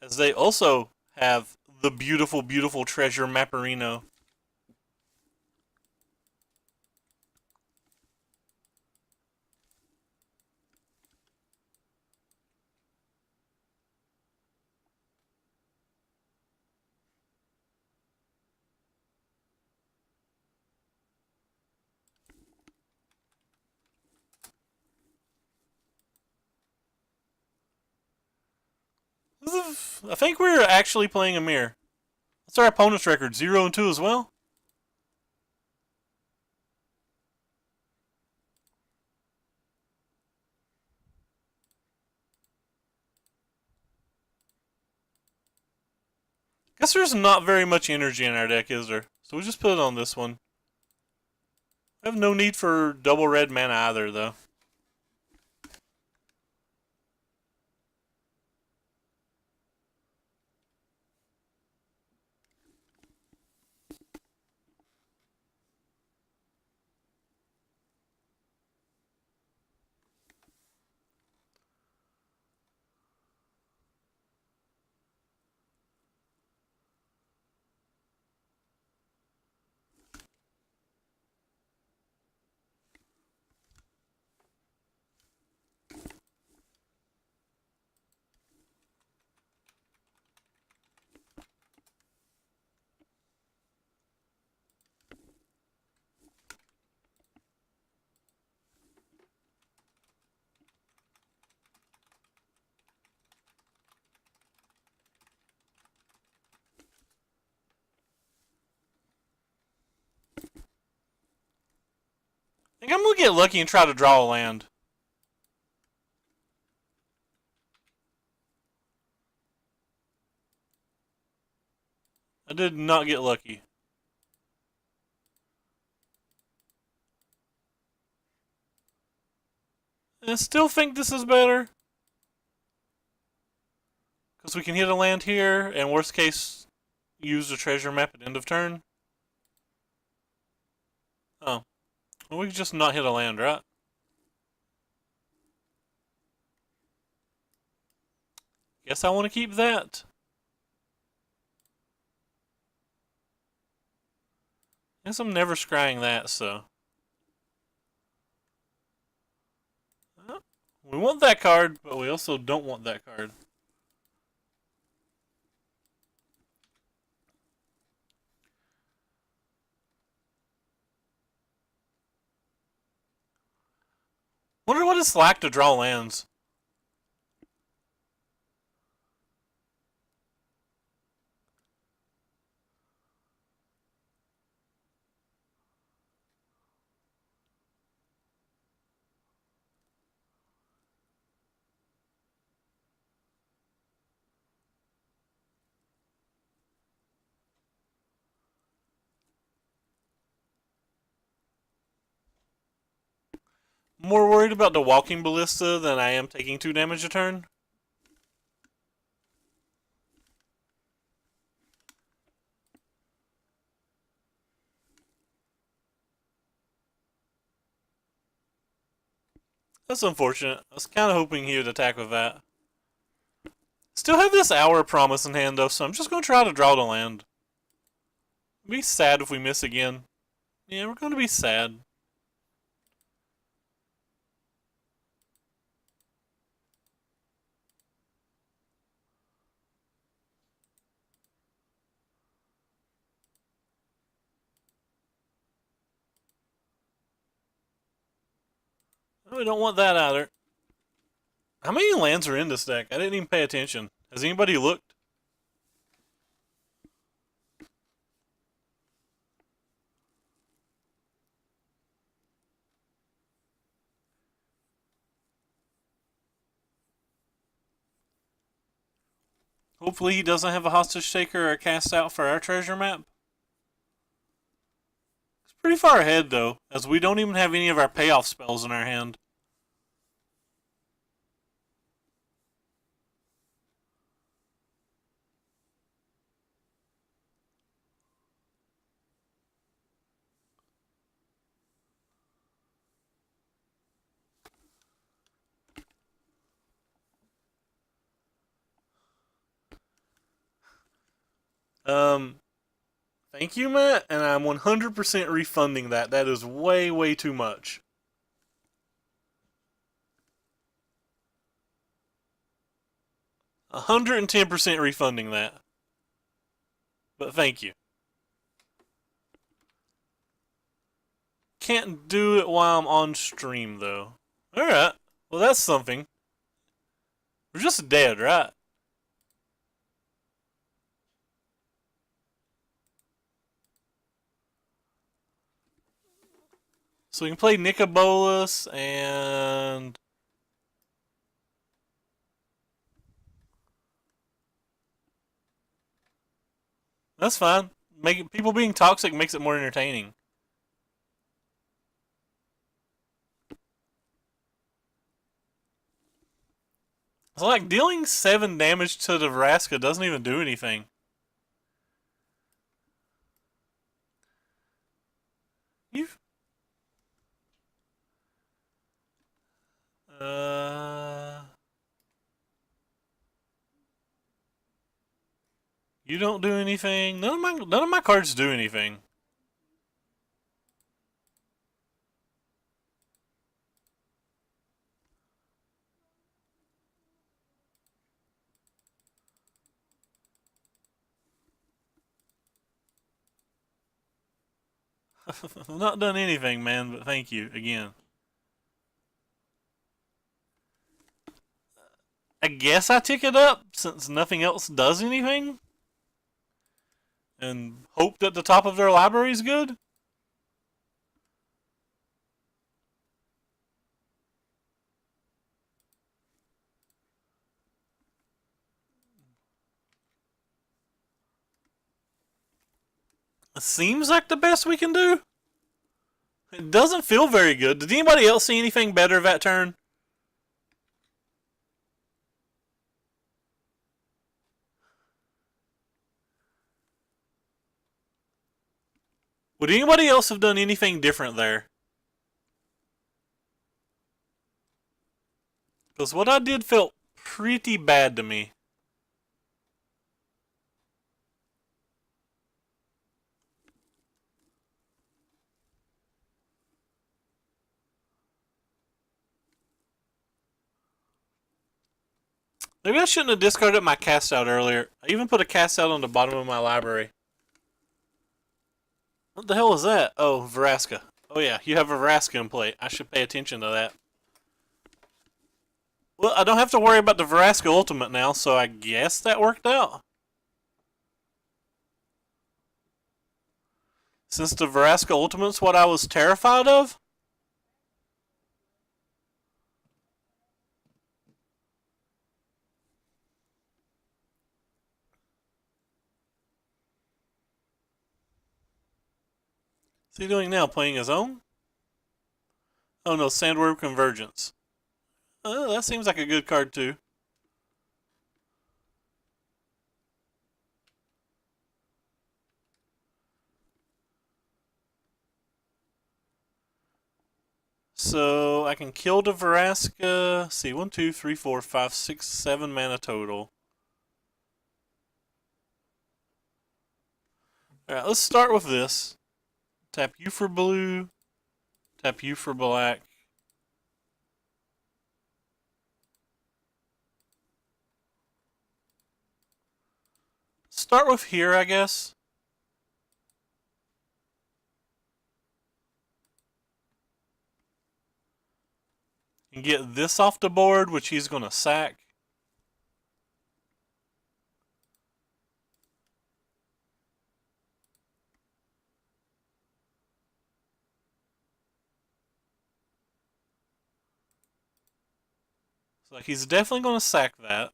As they also have the beautiful, beautiful Treasure Mapperino. I think we're actually playing a mirror. What's our opponent's record? 0-2 as well? Guess there's not very much energy in our deck, is there? So we just put it on this one. I have no need for double red mana either, though. I think I'm gonna get lucky and try to draw a land. I did not get lucky. I still think this is better. Because we can hit a land here, and worst case, use the treasure map at end of turn. Oh. Well, we can just not hit a land, right? Guess I want to keep that. Guess I'm never scrying that, so. We want that card, but we also don't want that card. Wonder what it's like to draw lands. More worried about the walking ballista than I am taking 2 damage a turn. That's unfortunate. I was kind of hoping he would attack with that. Still have this hour promise in hand though, so I'm just going to try to draw the land. Be sad if we miss again. Yeah, we're going to be sad. We don't want that either. How many lands are in this deck? I didn't even pay attention. Has anybody looked? Hopefully he doesn't have a hostage taker or a cast out for our treasure map. It's pretty far ahead though, as we don't even have any of our payoff spells in our hand. Thank you, Matt, and I'm 100% refunding that. That is way, way too much. 110% refunding that. But thank you. Can't do it while I'm on stream, though. Alright. Well, that's something. We're just dead, right? So we can play Nicobolus and... That's fine. People being toxic makes it more entertaining. It's like dealing 7 damage to the Vraska doesn't even do anything. You You don't do anything. None of my cards do anything. I've not done anything, man, but thank you again. I guess I tick it up since nothing else does anything. And hope that the top of their library is good. seems like the best we can do. It doesn't feel very good. Did anybody else see anything better that turn? Would anybody else have done anything different there? Because what I did felt pretty bad to me. Maybe I shouldn't have discarded my cast out earlier. I even put a cast out on the bottom of my library. What the hell is that? Oh, Vraska. Oh yeah, you have a Vraska in play. I should pay attention to that. Well, I don't have to worry about the Vraska Ultimate now, so I guess that worked out. Since the Vraska Ultimate's what I was terrified of? What's he doing now? Playing his own? Oh no, Sandworm Convergence. That seems like a good card too. So I can kill the Vraska. See, 1, 2, 3, 4, 5, 6, 7 mana total. Alright, let's start with this. Tap you for blue. Tap you for black. Start with here, I guess. And get this off the board, which he's going to sack. So he's definitely going to sack that.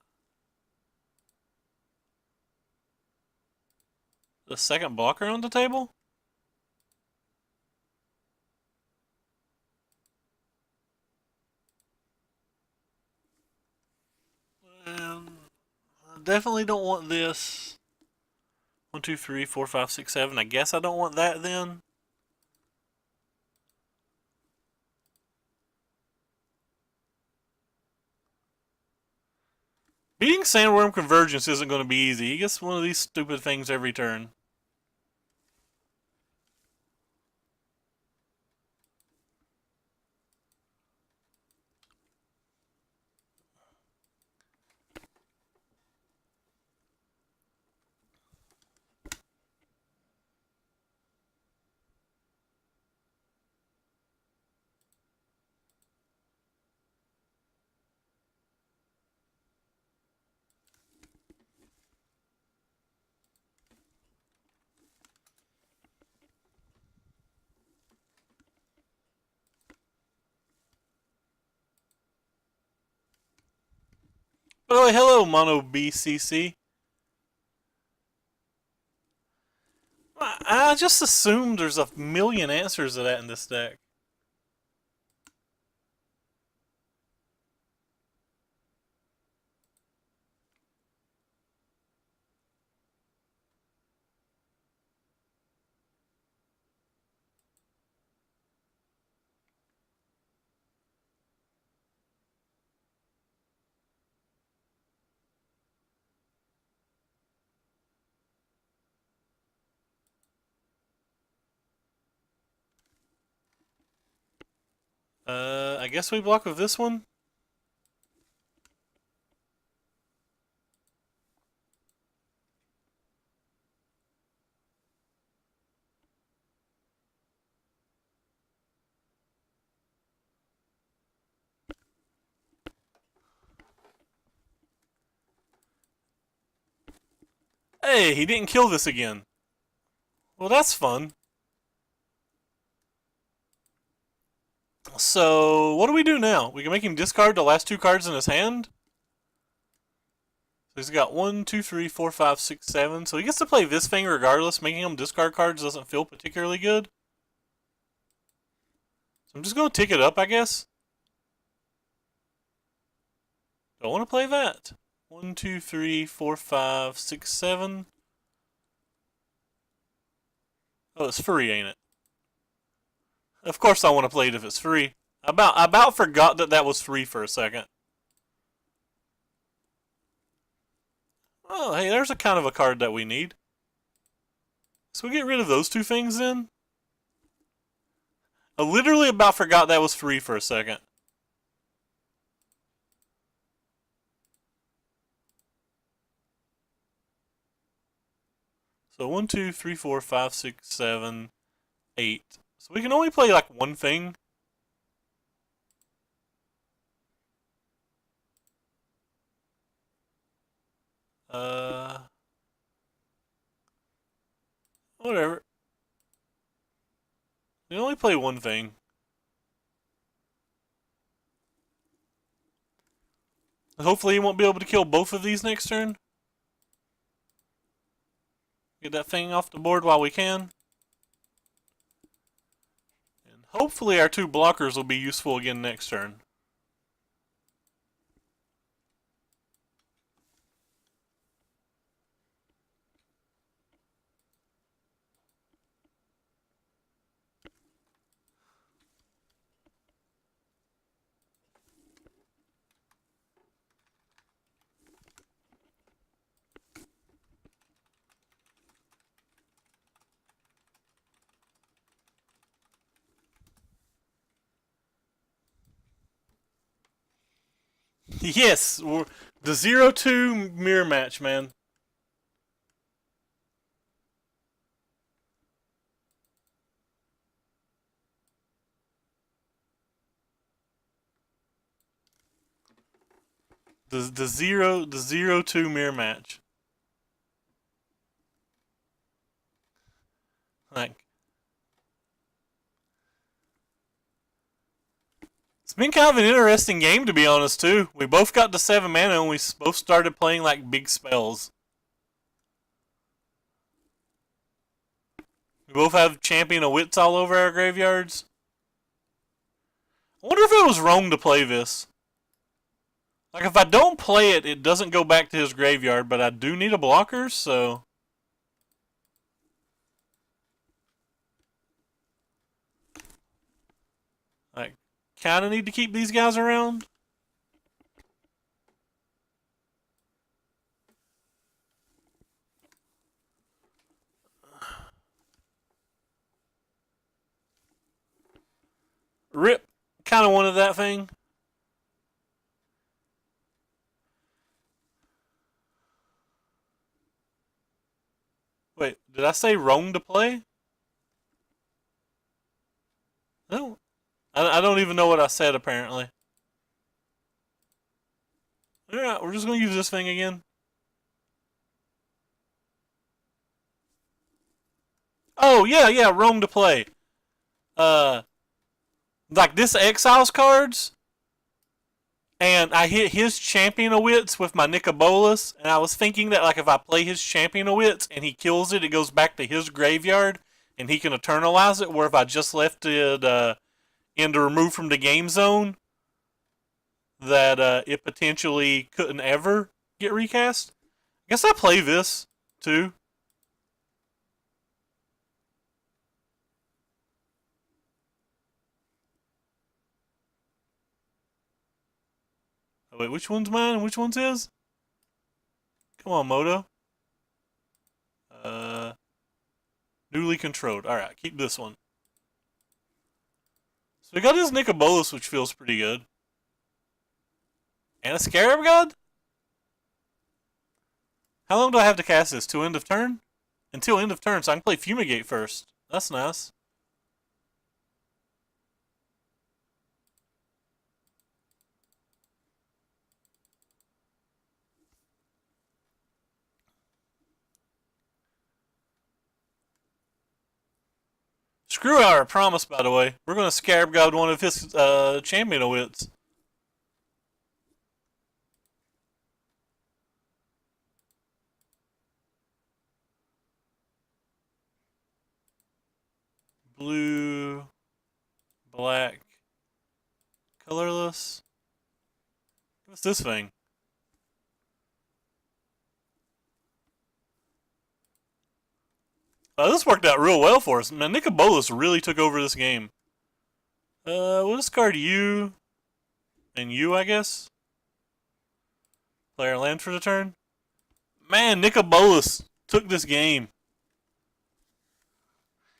The second blocker on the table? I definitely don't want this. 1, 2, 3, 4, 5, 6, 7. I guess I don't want that then. Beating Sandworm Convergence isn't going to be easy. He gets one of these stupid things every turn. By the way, hello, Mono BCC. I just assumed there's a million answers to that in this deck. I guess we block with this one. Hey, he didn't kill this again. Well, that's fun. So, what do we do now? We can make him discard the last 2 cards in his hand? he's got 1, 2, 3, 4, 5, 6, 7. So he gets to play this thing regardless. Making him discard cards doesn't feel particularly good. So I'm just going to tick it up, I guess. Don't want to play that. 1, 2, 3, 4, 5, 6, 7. Oh, it's free, ain't it? Of course I want to play it if it's free. I about forgot that was free for a second. Oh, hey, there's a kind of a card that we need. So we get rid of those two things then? I literally about forgot that was free for a second. So 1, 2, 3, 4, 5, 6, 7, 8. So we can only play like one thing. Whatever. We only play one thing. Hopefully he won't be able to kill both of these next turn. Get that thing off the board while we can. And hopefully our two blockers will be useful again next turn. Yes, the 0-2 mirror match, man. The 0-2 mirror match. Like, it's been kind of an interesting game, to be honest, too. We both got to 7 mana and we both started playing like big spells. We both have Champion of Wits all over our graveyards. I wonder if it was wrong to play this. Like, if I don't play it, it doesn't go back to his graveyard, but I do need a blocker, so... Like, kind of need to keep these guys around. Rip kind of wanted that thing. Wait, did I say wrong to play? No. I don't even know what I said, apparently. Alright, we're just going to use this thing again. Oh, yeah, wrong to play. Like this Exiles cards, and I hit his Champion of Wits with my Nicobolas, and I was thinking that like if I play his Champion of Wits and he kills it, it goes back to his graveyard, and he can eternalize it, where if I just left it in to remove from the game zone, that it potentially couldn't ever get recast. I guess I play this, too. Oh, wait, which one's mine and which one's his? Come on, Moto. Newly controlled. Alright, keep this one. So we got his Nicobolas, which feels pretty good. And a Scarab God? How long do I have to cast this? Till end of turn? Until end of turn, so I can play Fumigate first. That's nice. Screw our promise, by the way. We're going to Scarab God one of his Champion of Wits. blue, black, colorless. What's this thing? This worked out real well for us. Man, Nicol Bolas really took over this game. We'll discard you and you, I guess. Player land for the turn. Man, Nicol Bolas took this game.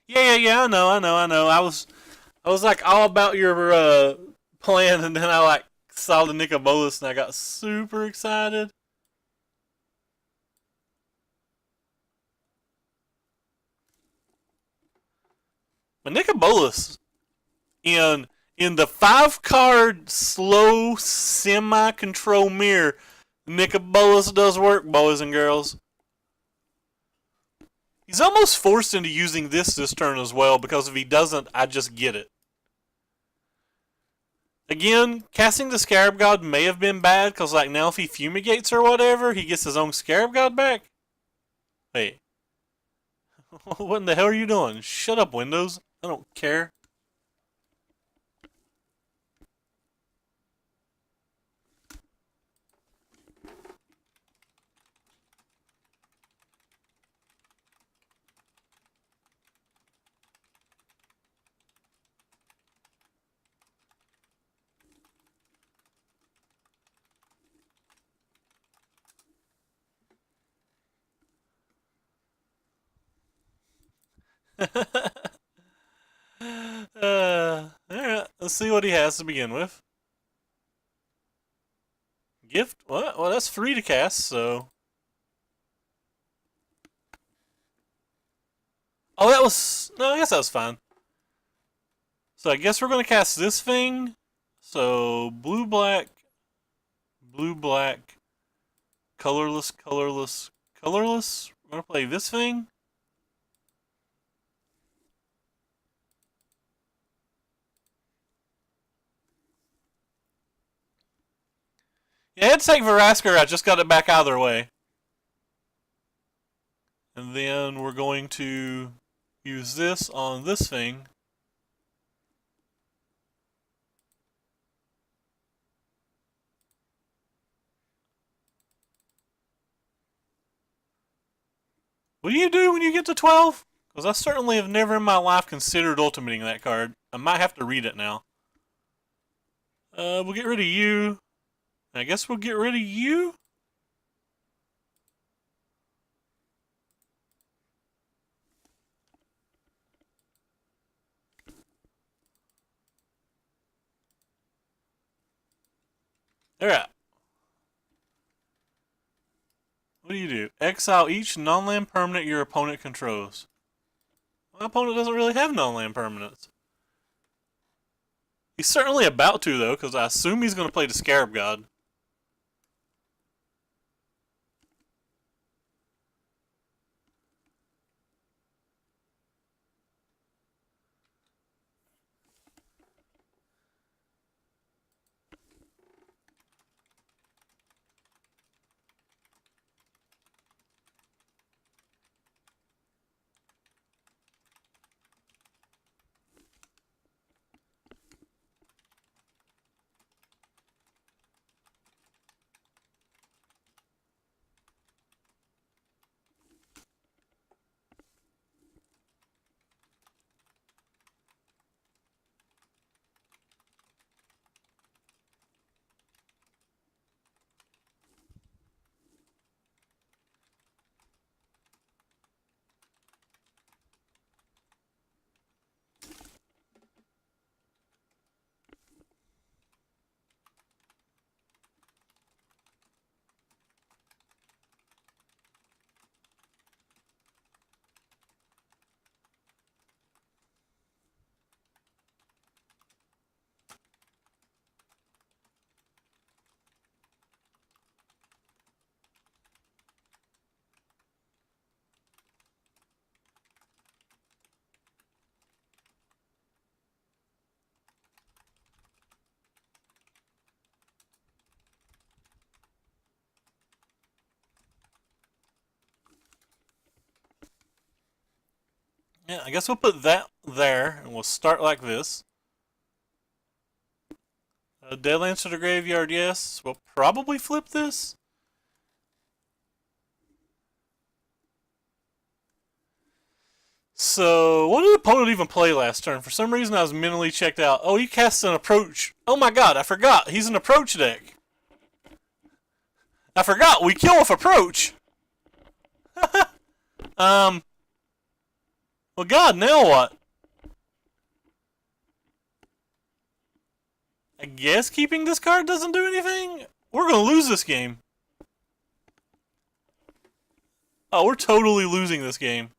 Yeah. I know. I was like all about your plan, and then I like saw the Nicol Bolas, and I got super excited. But Nicol Bolas in the 5-card slow semi-control mirror, Nicol Bolas does work, boys and girls. He's almost forced into using this turn as well, because if he doesn't, I just get it. Again, casting the Scarab God may have been bad, because like now if he fumigates or whatever, he gets his own Scarab God back. Wait. What in the hell are you doing? Shut up, Windows. I don't care. Alright, let's see what he has to begin with. Gift? What? Well, that's free to cast, so. Oh, that was. No, I guess that was fine. So I guess we're going to cast this thing. So, blue, black, colorless. We're going to play this thing. Yeah, I had to take Vraskar, I just got it back out of their way. And then we're going to use this on this thing. What do you do when you get to 12? Because I certainly have never in my life considered ultimating that card. I might have to read it now. We'll get rid of you. I guess we'll get rid of you. Alright. What do? Exile each non-land permanent your opponent controls. My opponent doesn't really have non-land permanents. He's certainly about to, though, because I assume he's going to play the Scarab God. Yeah, I guess we'll put that there, and we'll start like this. Deadlands to the graveyard, yes. We'll probably flip this. So, what did the opponent even play last turn? For some reason, I was mentally checked out. Oh, he casts an approach. Oh my god, I forgot. He's an approach deck. I forgot. We kill with approach. Well, god, now what? I guess keeping this card doesn't do anything? We're going to lose this game. Oh, we're totally losing this game.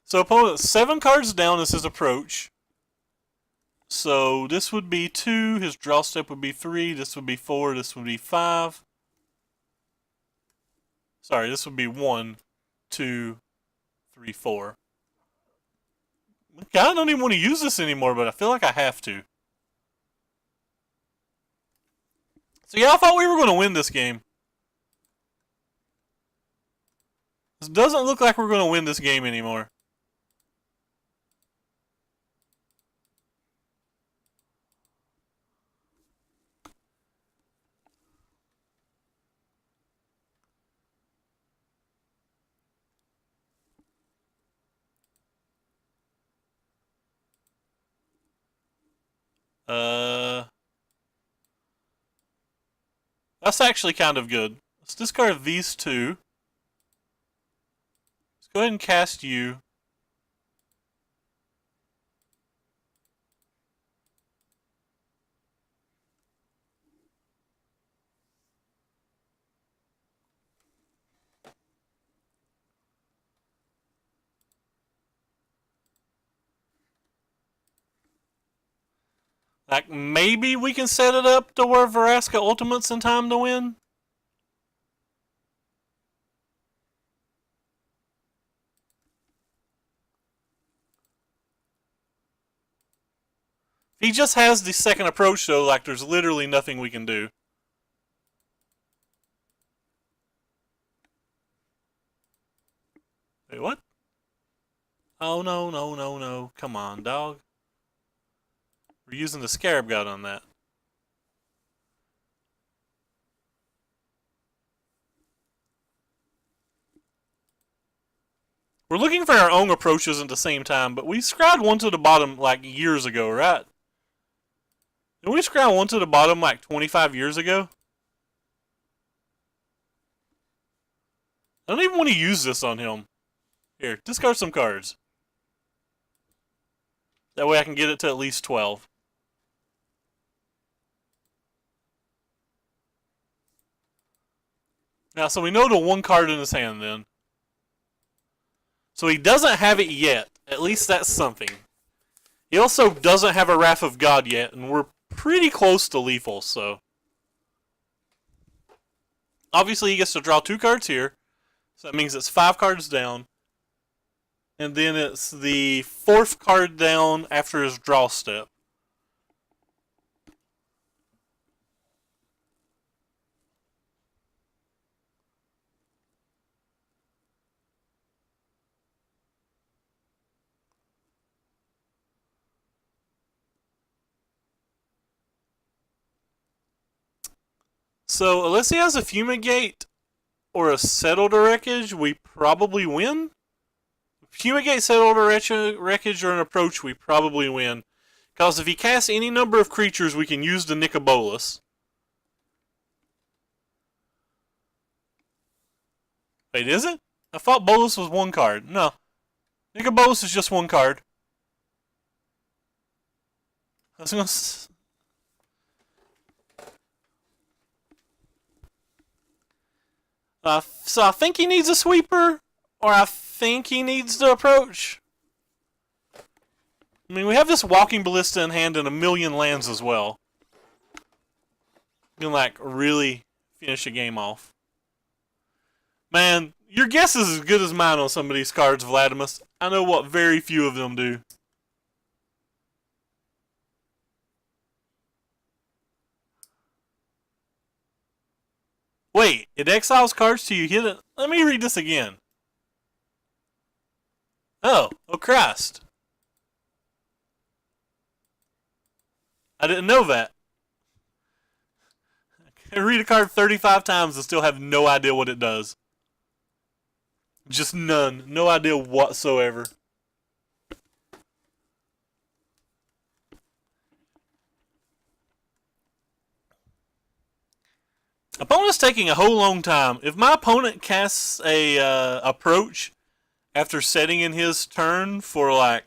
So opponent 7 cards down is his approach. So this would be 2, his draw step would be 3, this would be 4, this would be 5. Sorry, this would be 1, 2, 3, 4. I don't even want to use this anymore, but I feel like I have to. So yeah, I thought we were going to win this game. This doesn't look like we're going to win this game anymore. That's actually kind of good. Let's discard these 2. Let's go ahead and cast you. Like, maybe we can set it up to where Vraska ultimates in time to win? If he just has the second approach, though, like, there's literally nothing we can do. Wait, what? Oh, no, no, no, no. Come on, dog. We're using the Scarab God on that. We're looking for our own approaches at the same time, but we scryed one to the bottom like years ago, right? Did we scry one to the bottom like 25 years ago? I don't even want to use this on him. Here, discard some cards. That way I can get it to at least 12. Now, so we know the one card in his hand then. So he doesn't have it yet. At least that's something. He also doesn't have a Wrath of God yet, and we're pretty close to lethal, so. Obviously, he gets to draw 2 cards here. So that means it's 5 cards down. And then it's the 4th card down after his draw step. So, unless he has a Fumigate or a Settled Wreckage, we probably win. Fumigate, Settled Wreckage, or an Approach, we probably win. Because if he casts any number of creatures, we can use the Nicol Bolas. Wait, is it? I thought Bolas was 1 card. No. Nicol Bolas is just 1 card. I was gonna... So I think he needs a sweeper, or I think he needs to approach. I mean, we have this Walking Ballista in hand and a million lands as well. You can, like, really finish a game off. Man, your guess is as good as mine on some of these cards, Vladimus. I know what very few of them do. Wait, it exiles cards till you hit it? Let me read this again. Oh Christ. I didn't know that. I read a card 35 times and still have no idea what it does. Just none. No idea whatsoever. Opponent's taking a whole long time. If my opponent casts a approach after setting in his turn for like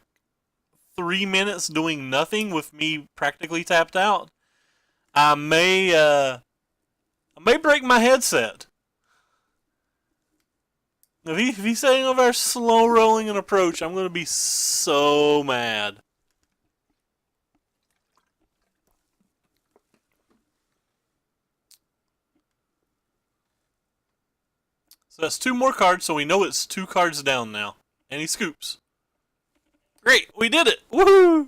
3 minutes doing nothing with me practically tapped out, I may break my headset. If he's setting over slow rolling an approach, I'm going to be so mad. So that's 2 more cards, so we know it's 2 cards down now. And he scoops. Great, we did it! Woohoo!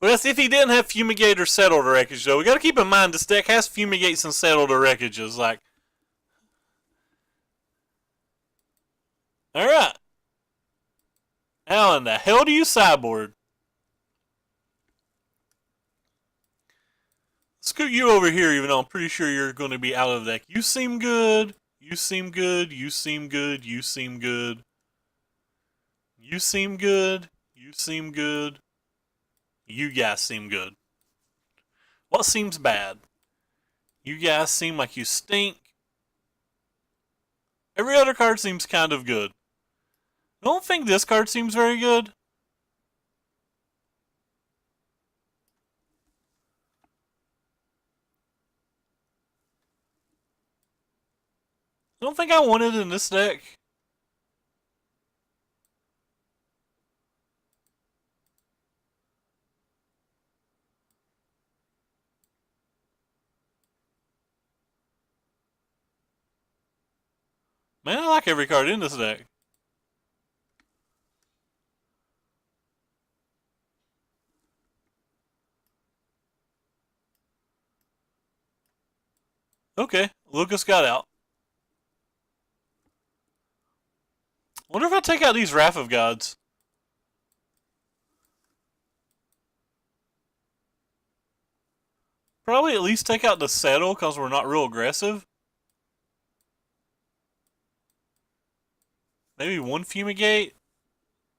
Well, that's if he didn't have Fumigate or Settle the Wreckage, though. We gotta keep in mind this deck has Fumigates and Settle the Wreckages. Like, alright. How in the hell do you sideboard? Scoot you over here, even though I'm pretty sure you're going to be out of the deck. You seem good. You seem good. You seem good. You seem good. You seem good. You seem good. You guys seem good. What seems bad? You guys seem like you stink. Every other card seems kind of good. I don't think this card seems very good. I don't think I want it in this deck. Man, I like every card in this deck. Okay, Lucas got out. Wonder if I take out these Wrath of Gods. Probably at least take out the Settle, because we're not real aggressive. Maybe 1 Fumigate.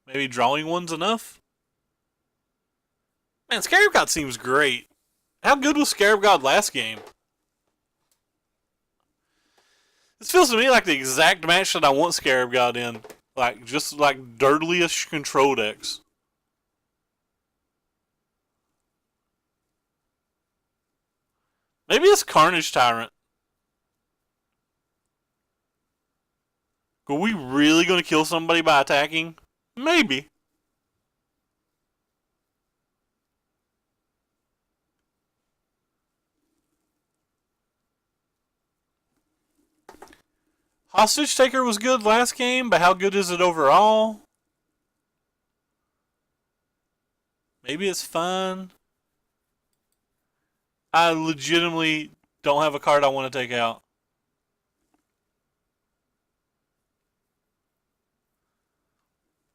Maybe drawing 1's enough. Man, Scarab God seems great. How good was Scarab God last game? This feels to me like the exact match that I want Scarab God in. Like, just like dirtly-ish control decks. Maybe it's Carnage Tyrant. Are we really going to kill somebody by attacking? Maybe. Hostage Taker was good last game, but how good is it overall? Maybe it's fine. I legitimately don't have a card I want to take out.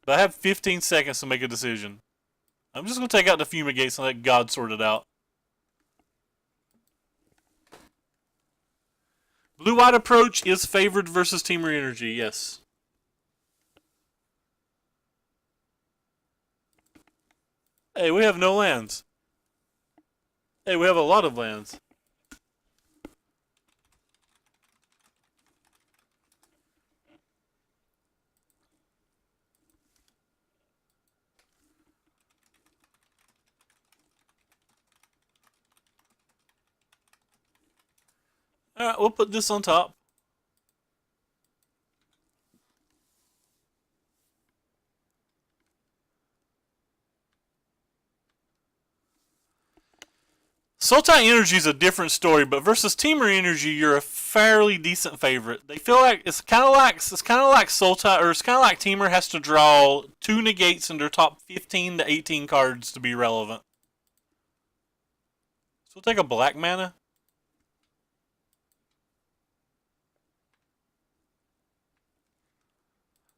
But I have 15 seconds to make a decision. I'm just going to take out the Fumigates and let God sort it out. Blue-White Approach is favored versus Temur Energy, yes. Hey, we have no lands. Hey, we have a lot of lands. Alright, we'll put this on top. Sultai Energy is a different story, but versus Temur Energy, you're a fairly decent favorite. They feel like it's kind of like Sultai, or it's kind of like Temur has to draw 2 negates in their top 15 to 18 cards to be relevant. So we'll take a black mana.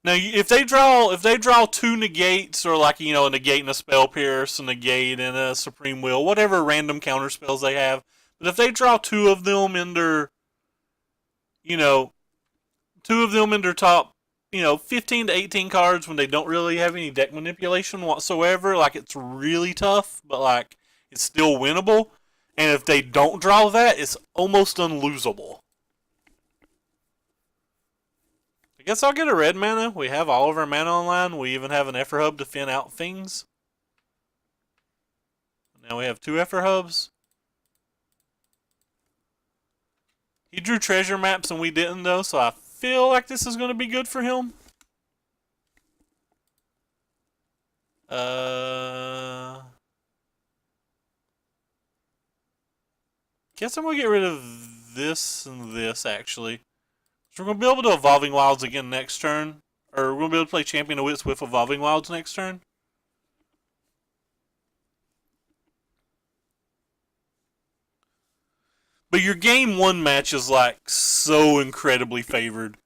Now, if they draw two negates, or like a negate and a spell pierce, a negate and a supreme will, whatever random counter spells they have, but if they draw two of them in their, you know, two of them in their top, 15 to 18 cards when they don't really have any deck manipulation whatsoever, like it's really tough, but like it's still winnable. And if they don't draw that, it's almost unlosable. I guess I'll get a red mana. We have all of our mana online. We even have an Effer Hub to thin out things. Now we have two Effer Hubs. He drew treasure maps and we didn't, though, so I feel like this is going to be good for him. Guess I'm going to get rid of this and this, actually. So we're going to be able to Evolving Wilds again next turn. Or we're going to be able to play Champion of Wits with Evolving Wilds next turn. But your game one match is like so incredibly favored.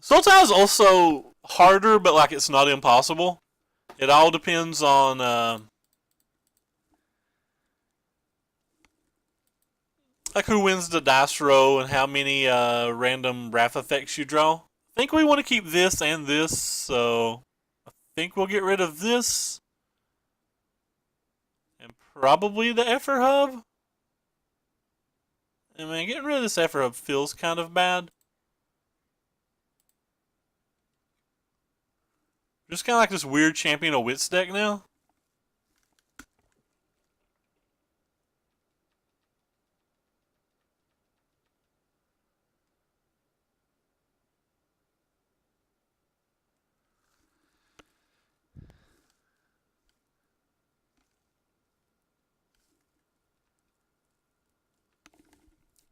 Sultai is also harder, but like it's not impossible. It all depends on like who wins the dice roll and how many random wrath effects you draw. I think we want to keep this and this, so I think we'll get rid of this. And probably the Effer Hub. I mean, getting rid of this Effer Hub feels kind of bad. Just kind of like this weird Champion of Wits deck now.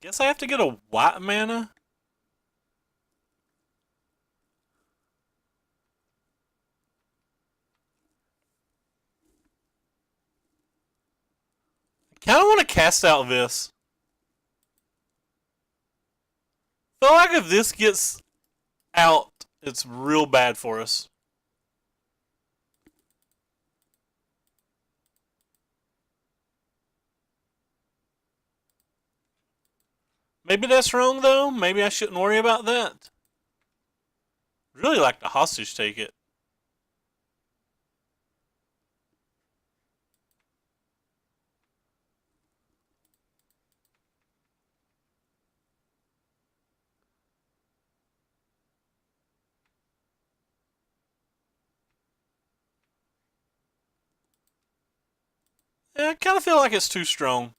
Guess I have to get a white mana. I kind of want to cast out this. Feel like if this gets out, it's real bad for us. Maybe that's wrong, though. Maybe I shouldn't worry about that. Really like to hostage take it. Yeah, I kind of feel like it's too strong.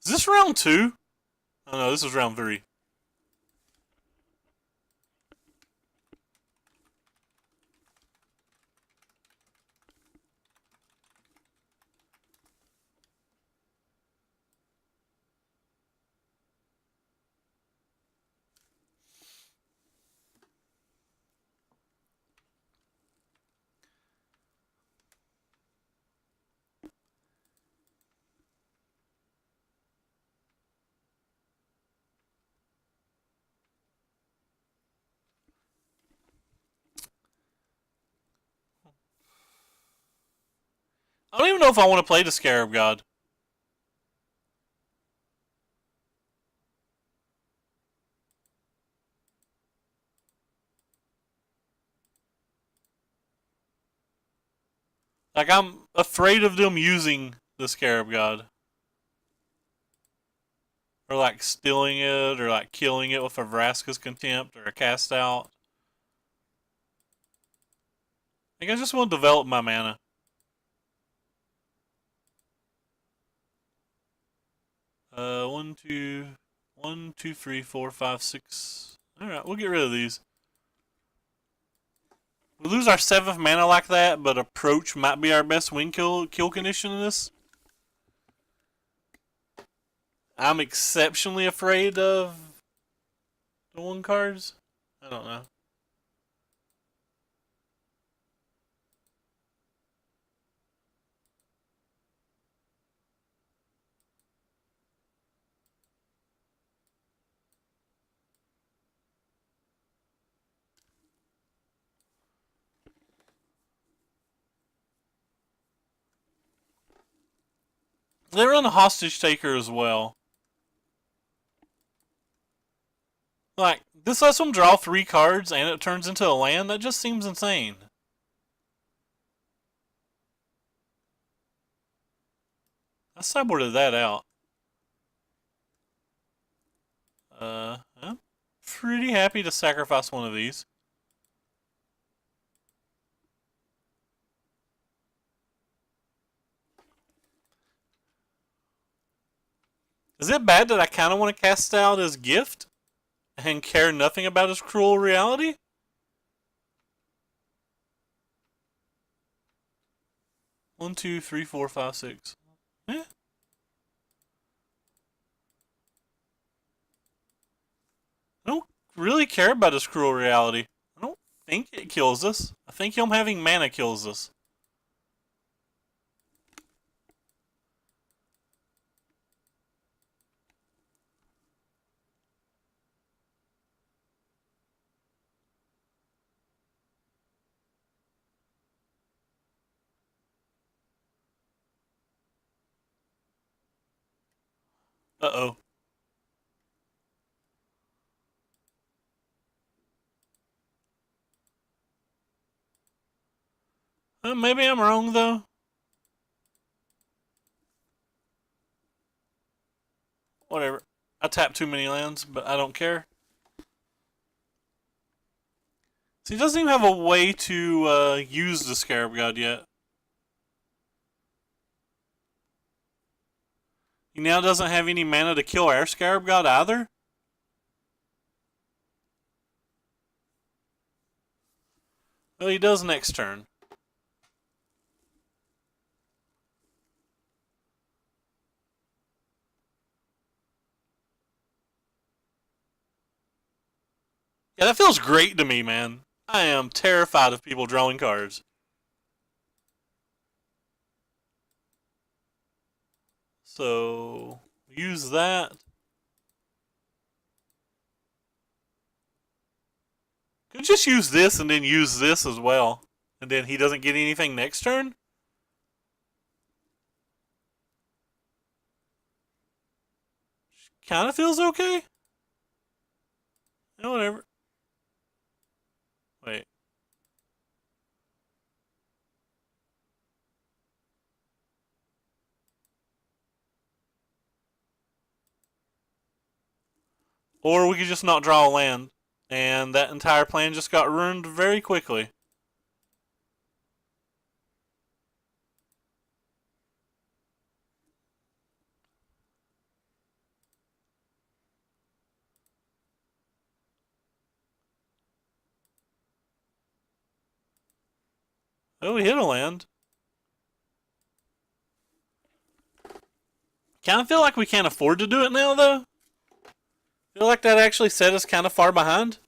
Is this round 2? Oh no, this is round 3. I don't even know if I want to play the Scarab God. Like, I'm afraid of them using the Scarab God. Or like stealing it, or like killing it with a Vraska's Contempt or a Cast Out. I think I just want to develop my mana. One, two, 1, 2, 3, 4, 5, 6. Alright, we'll get rid of these. We lose our 7th mana like that, but approach might be our best win kill condition in this. I'm exceptionally afraid of the 1 cards. I don't know. They run a hostage taker as well. Like, this lets them draw 3 cards and it turns into a land? That just seems insane. I sideboarded that out. I'm pretty happy to sacrifice one of these. Is it bad that I kind of want to cast out his gift and care nothing about his cruel reality? One, two, three, four, five, six. Eh. I don't really care about his cruel reality. I don't think it kills us. I think him having mana kills us. Uh-oh. Maybe I'm wrong, though. Whatever. I tapped too many lands, but I don't care. So he doesn't even have a way to use the Scarab God yet. He now doesn't have any mana to kill our Scarab God either? Well, he does next turn. Yeah, that feels great to me, man. I am terrified of people drawing cards. So, use that. Could just use this and then use this as well. And then he doesn't get anything next turn? Kind of feels okay. Whatever. Wait. Or we could just not draw a land. And that entire plan just got ruined very quickly. Oh, we hit a land. Kind of feel like we can't afford to do it now, though. Feel like that actually set us kind of far behind.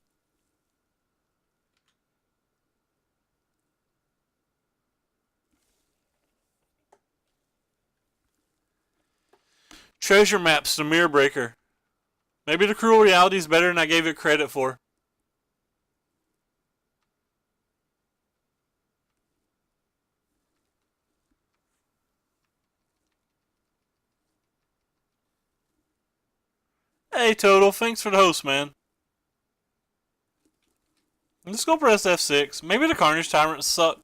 Treasure maps, the Mirror Breaker. Maybe the cruel reality is better than I gave it credit for. Hey, Total, thanks for the host, man. Let's go press F6. Maybe the Carnage Tyrants suck.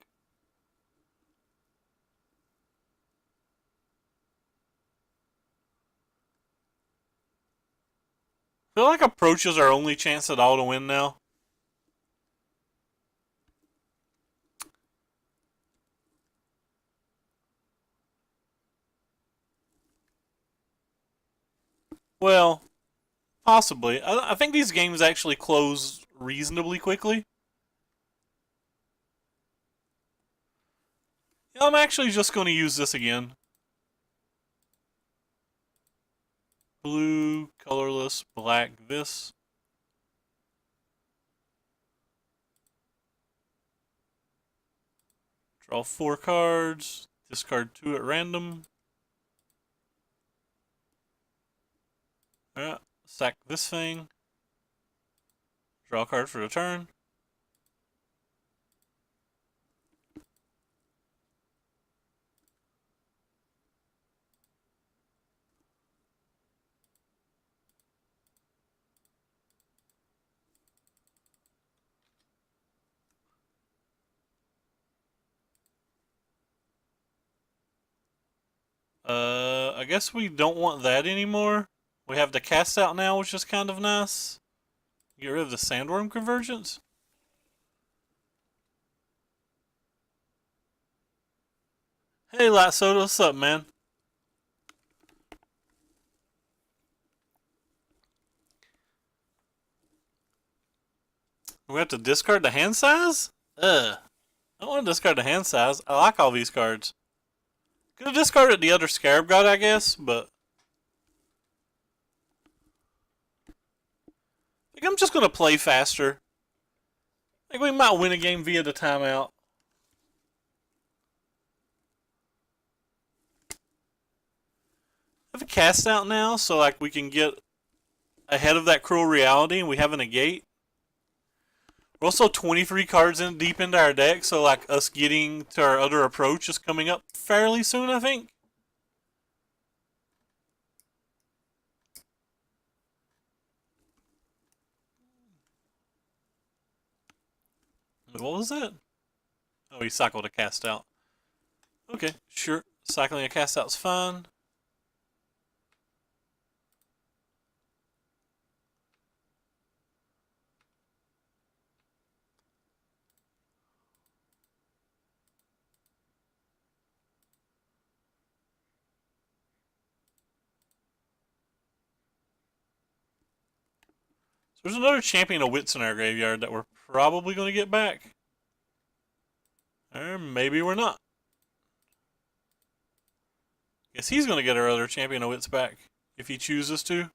I feel like approach is our only chance at all to win now. Well, Possibly. I think these games actually close reasonably quickly. I'm actually just going to use this again. Blue, colorless, black, this. Draw 4 cards. Discard 2 at random. Alright, sack this thing. Draw a card for the turn. I guess we don't want that anymore. We have the cast out now, which is kind of nice. Get rid of the Sandworm Convergence. Hey, Light Soda, what's up, man? We have to discard the hand size? Ugh. I don't want to discard the hand size. I like all these cards. Could have discarded the other Scarab God, I guess, but I think I'm just going to play faster. I think we might win a game via the timeout. I have a cast out now, so like we can get ahead of that cruel reality and we have a negate. We're also 23 cards in deep into our deck, so like us getting to our other approach is coming up fairly soon, I think. What was that? Oh, he cycled a cast out. Okay, sure. Cycling a cast out's fine. So there's another Champion of Wits in our graveyard that we're probably going to get back. Or maybe we're not. Guess he's going to get our other Champion of Wits back if he chooses to.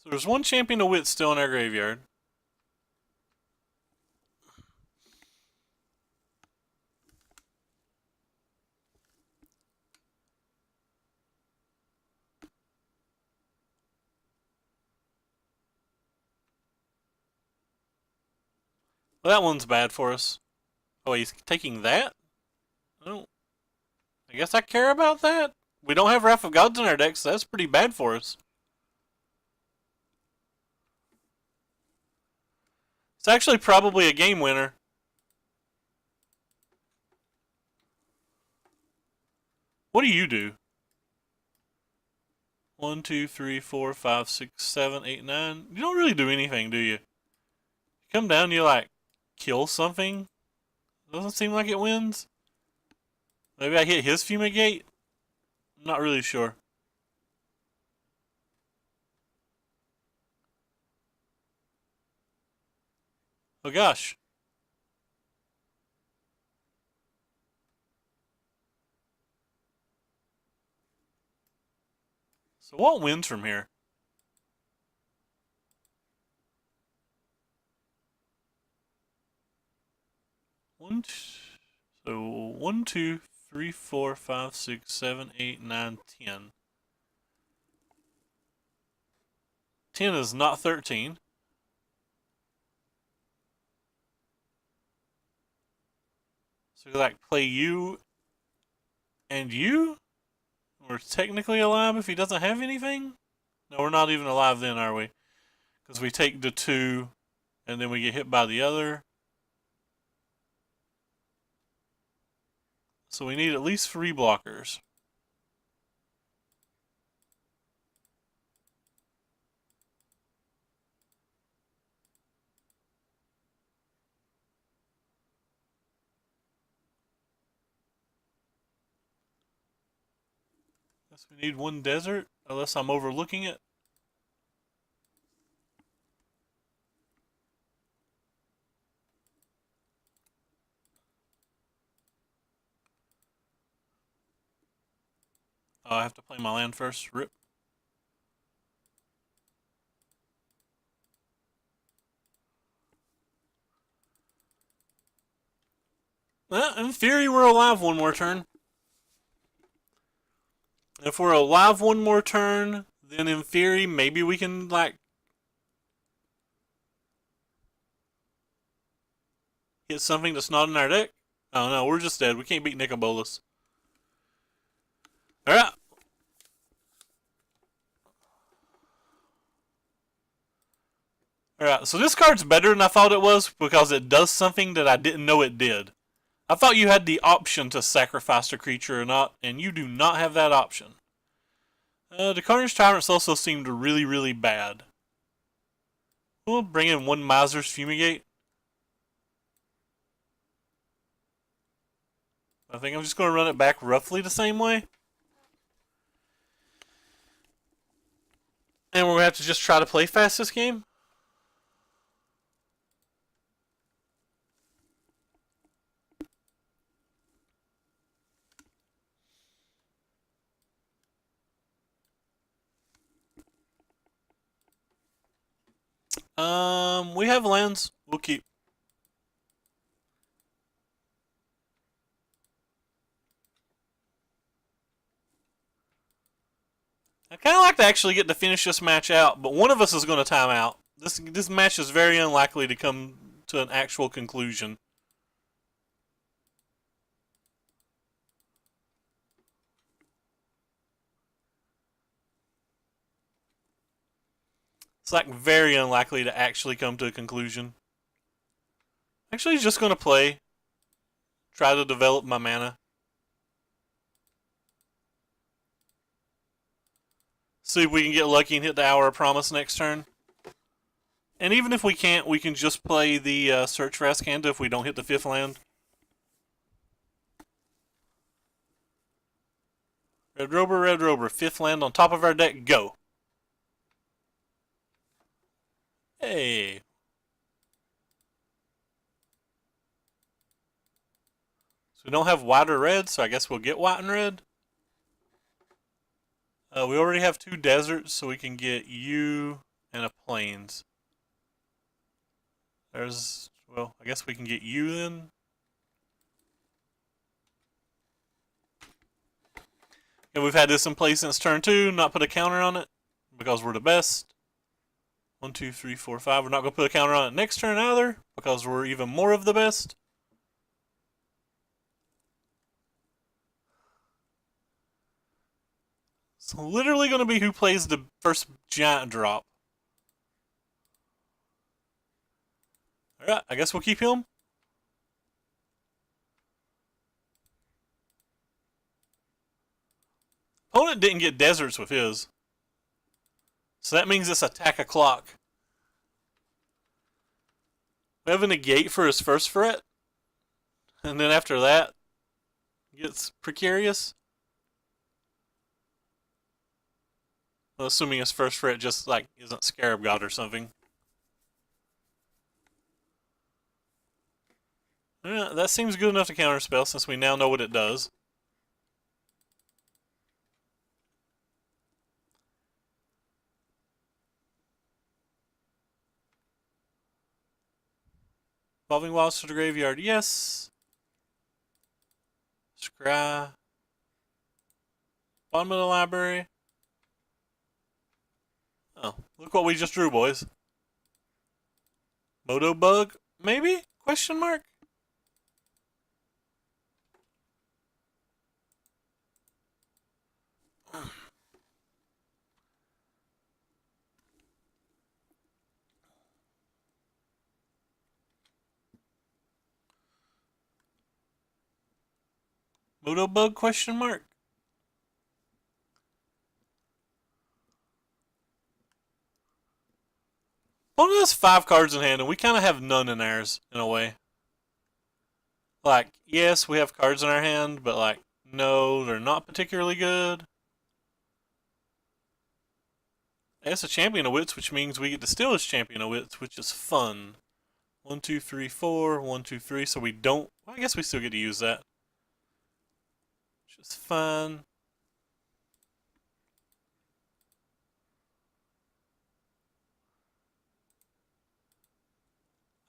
So there's one Champion of Wits still in our graveyard. Well, that one's bad for us. Oh, he's taking that? I guess I care about that. We don't have Wrath of Gods in our deck, so that's pretty bad for us. It's actually probably a game winner. What do you do? 1, 2, 3, 4, 5, 6, 7, 8, 9. You don't really do anything, do you? You come down, you like kill something. Doesn't seem like it wins. Maybe I hit his Fumigate? I'm not really sure. Oh gosh. So what wins from here? So 1, 2, 3, 4, 5, 6, 7, 8, 9, 10. 10 is not 13. So like play you and you? We're technically alive if he doesn't have anything? No, we're not even alive then, are we? Because we take the 2 and then we get hit by the other. So we need at least 3 blockers. Guess we need 1 desert, unless I'm overlooking it. Oh, I have to play my land first. Rip. Well, in theory, we're alive 1 more turn. If we're alive 1 more turn, then in theory, maybe we can, like, hit something that's not in our deck. Oh no, we're just dead. We can't beat Nicobolas. Alright. Alright, so this card's better than I thought it was because it does something that I didn't know it did. I thought you had the option to sacrifice a creature or not, and you do not have that option. The Carnage Tyrants also seemed really, really bad. We'll bring in 1 Miser's Fumigate. I think I'm just going to run it back roughly the same way. And we're going to have to just try to play fast this game. We have lands. We'll keep. I kind of like to actually get to finish this match out, but one of us is going to time out. This match is very unlikely to come to an actual conclusion. It's like very unlikely to actually come to a conclusion. Actually, just going to play. Try to develop my mana. See if we can get lucky and hit the Hour of Promise next turn. And even if we can't, we can just play the Search for Azcanta if we don't hit the 5th land. Red Rober, 5th land on top of our deck, go. Hey. So we don't have white or red, so I guess we'll get white and red. We already have 2 deserts, so we can get you and a plains. Well, I guess we can get you then. And we've had this in play since turn 2, not put a counter on it, because we're the best. 1, 2, 3, 4, 5. We're not going to put a counter on it next turn either, because we're even more of the best. It's literally going to be who plays the first giant drop. Alright, I guess we'll keep him. Opponent didn't get deserts with his. So that means it's attack o'clock. We have a negate for his first threat. And then after that, it gets precarious. Well, assuming his first threat just like isn't Scarab God or something. Yeah, that seems good enough to counterspell since we now know what it does. Evolving Wilds to the graveyard, yes. Scry. Bottom of the library. Oh, look what we just drew, boys. Moto Bug, maybe? Question mark? Photobug question mark? Opponent has 5 cards in hand, and we kind of have none in ours, in a way. Like, yes, we have cards in our hand, but like, no, they're not particularly good. It's a Champion of Wits, which means we get to steal his Champion of Wits, which is fun. 1, 2, 3, 4, 1, 2, 3, so we don't, well, I guess we still get to use that. Which is fun.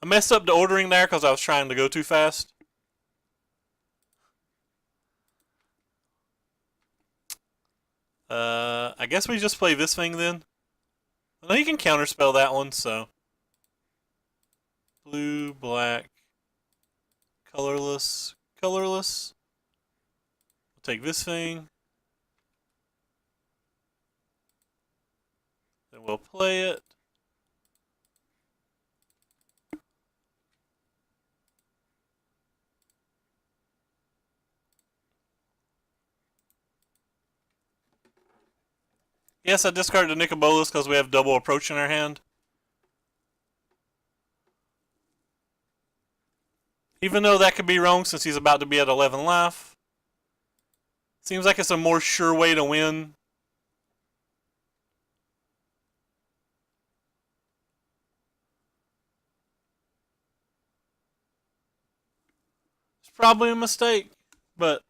I messed up the ordering there because I was trying to go too fast. I guess we just play this thing then. I know you can counterspell that one, so. Blue, black, colorless, colorless. We'll take this thing. Then we'll play it. Yes, I discarded the Nicobolus because we have double approach in our hand. Even though that could be wrong since he's about to be at 11 life. Seems like it's a more sure way to win. It's probably a mistake, but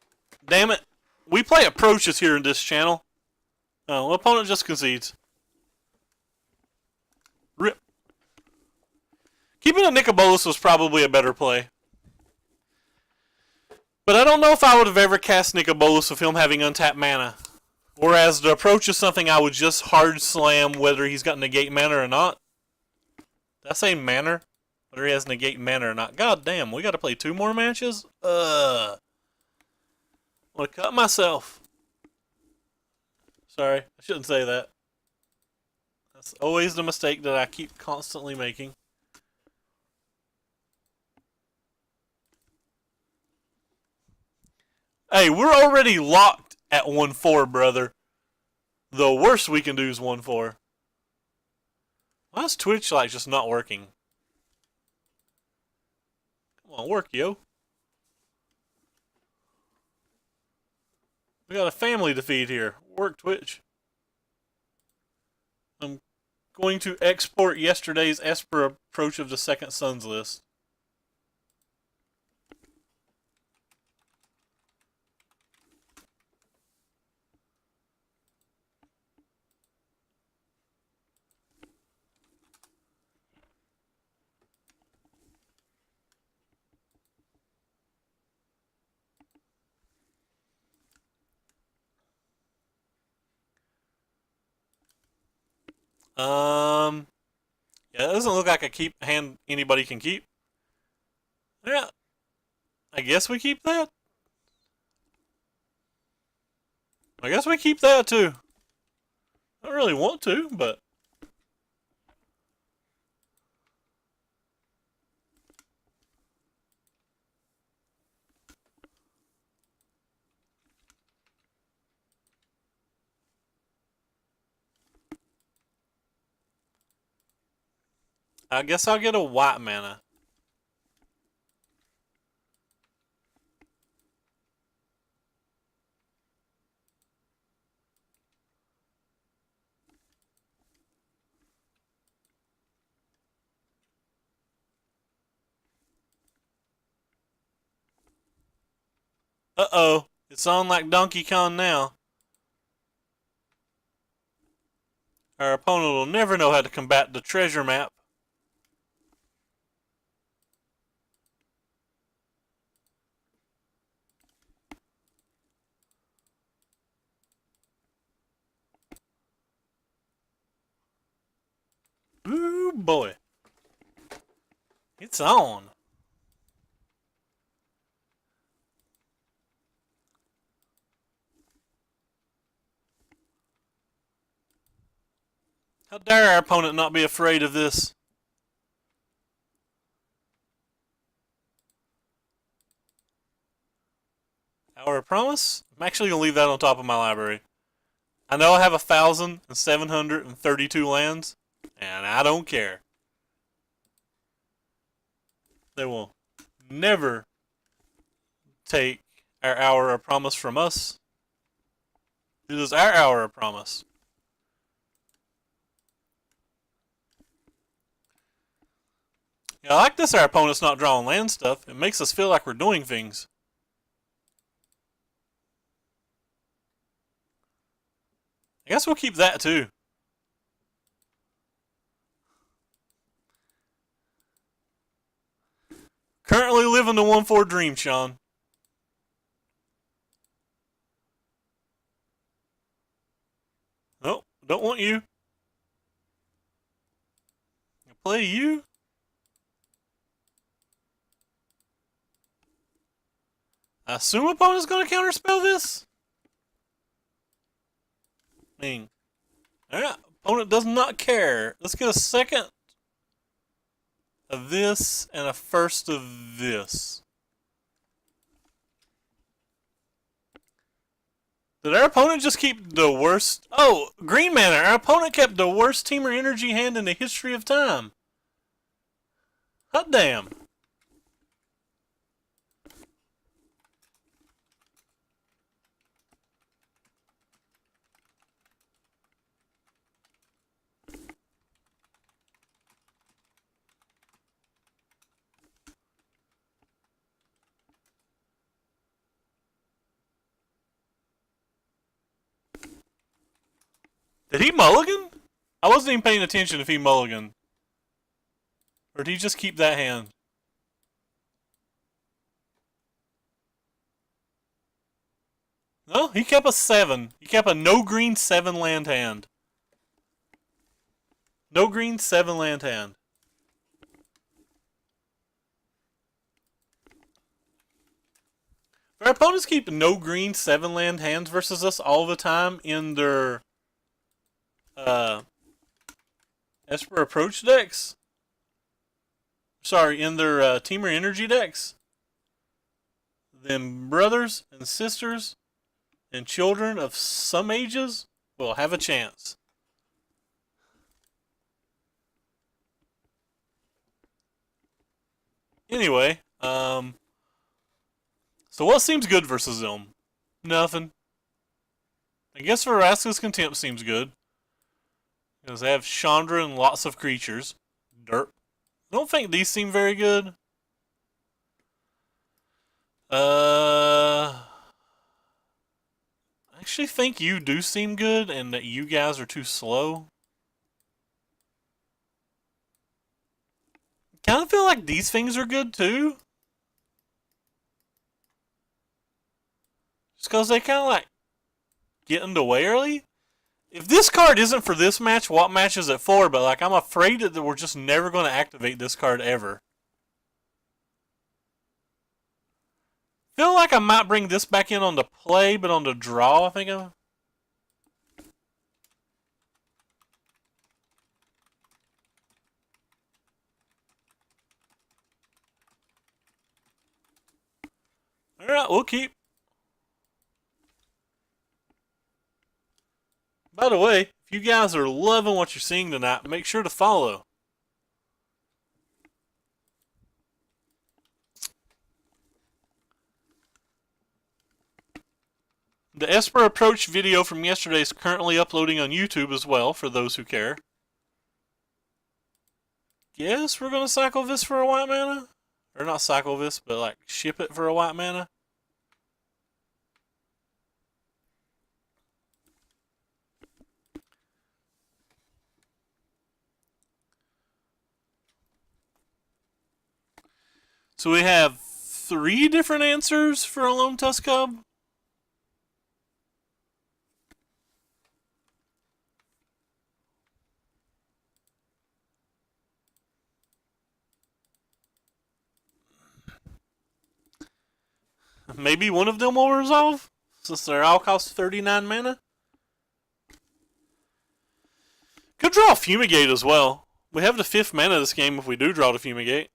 damn it. We play approaches here in this channel. Oh, opponent just concedes. Rip. Keeping a Nicobolus was probably a better play. But I don't know if I would have ever cast Nicobolus with him having untapped mana. Whereas the approach is something I would just hard slam whether he's got negate mana or not. Did I say mana? Whether he has negate mana or not. God damn, we gotta play 2 more matches? I'm gonna cut myself. Sorry, I shouldn't say that. That's always the mistake that I keep constantly making. Hey, we're already locked at 1-4, brother. The worst we can do is 1-4. Why is Twitch like just not working? Come on, work, yo. We got a family to feed here. Work, Twitch. I'm going to export yesterday's Esper approach of the Second Sons list. Yeah, it doesn't look like a hand anybody can keep. Yeah, I guess we keep that. I guess we keep that too. I don't really want to, but I guess I'll get a white mana. Uh-oh. It's on like Donkey Kong now. Our opponent will never know how to combat the treasure map. Ooh, boy. It's on. How dare our opponent not be afraid of this? Hour of Promise? I'm actually going to leave that on top of my library. I know I have 1,732 lands, and I don't care. They will never take our Hour of Promise from us. It is our Hour of Promise. Yeah, I like this our opponent's not drawing land stuff. It makes us feel like we're doing things. I guess we'll keep that too. Currently living the 1-4 dream, Sean. Nope, don't want you. Play you? I assume opponent's going to counterspell this? I mean, alright, opponent does not care. Let's get a second of this and a first of this. Did our opponent just keep the worst? Oh, green mana. Our opponent kept the worst Teamer Energy hand in the history of time. Hot damn. Did he mulligan? I wasn't even paying attention if he mulliganed. Or did he just keep that hand? No, he kept a 7. He kept a no green 7 land hand. No green 7 land hand. Our opponents keep no green 7 land hands versus us all the time in their Esper Approach decks. Sorry, in their Teamer Energy decks. Then brothers and sisters and children of some ages will have a chance. Anyway, so what seems good versus them? Nothing. I guess Vraska's Contempt seems good. Because they have Chandra and lots of creatures. Derp. I don't think these seem very good. I actually think you do seem good and that you guys are too slow. Kind of feel like these things are good too. Just because they kind of like get in the way early. If this card isn't for this match, what match is it for? But like, I'm afraid that we're just never going to activate this card ever. Feel like I might bring this back in on the play, but on the draw, I think of. Alright, we'll keep. By the way, if you guys are loving what you're seeing tonight, make sure to follow. The Esper Approach video from yesterday is currently uploading on YouTube as well, for those who care. Guess we're going to cycle this for a white mana? Or not cycle this, but like ship it for a white mana. So we have 3 different answers for a Lone Tusk Cub. Maybe one of them will resolve, since they all cost 39 mana. Could draw a Fumigate as well. We have the 5th mana this game if we do draw the Fumigate.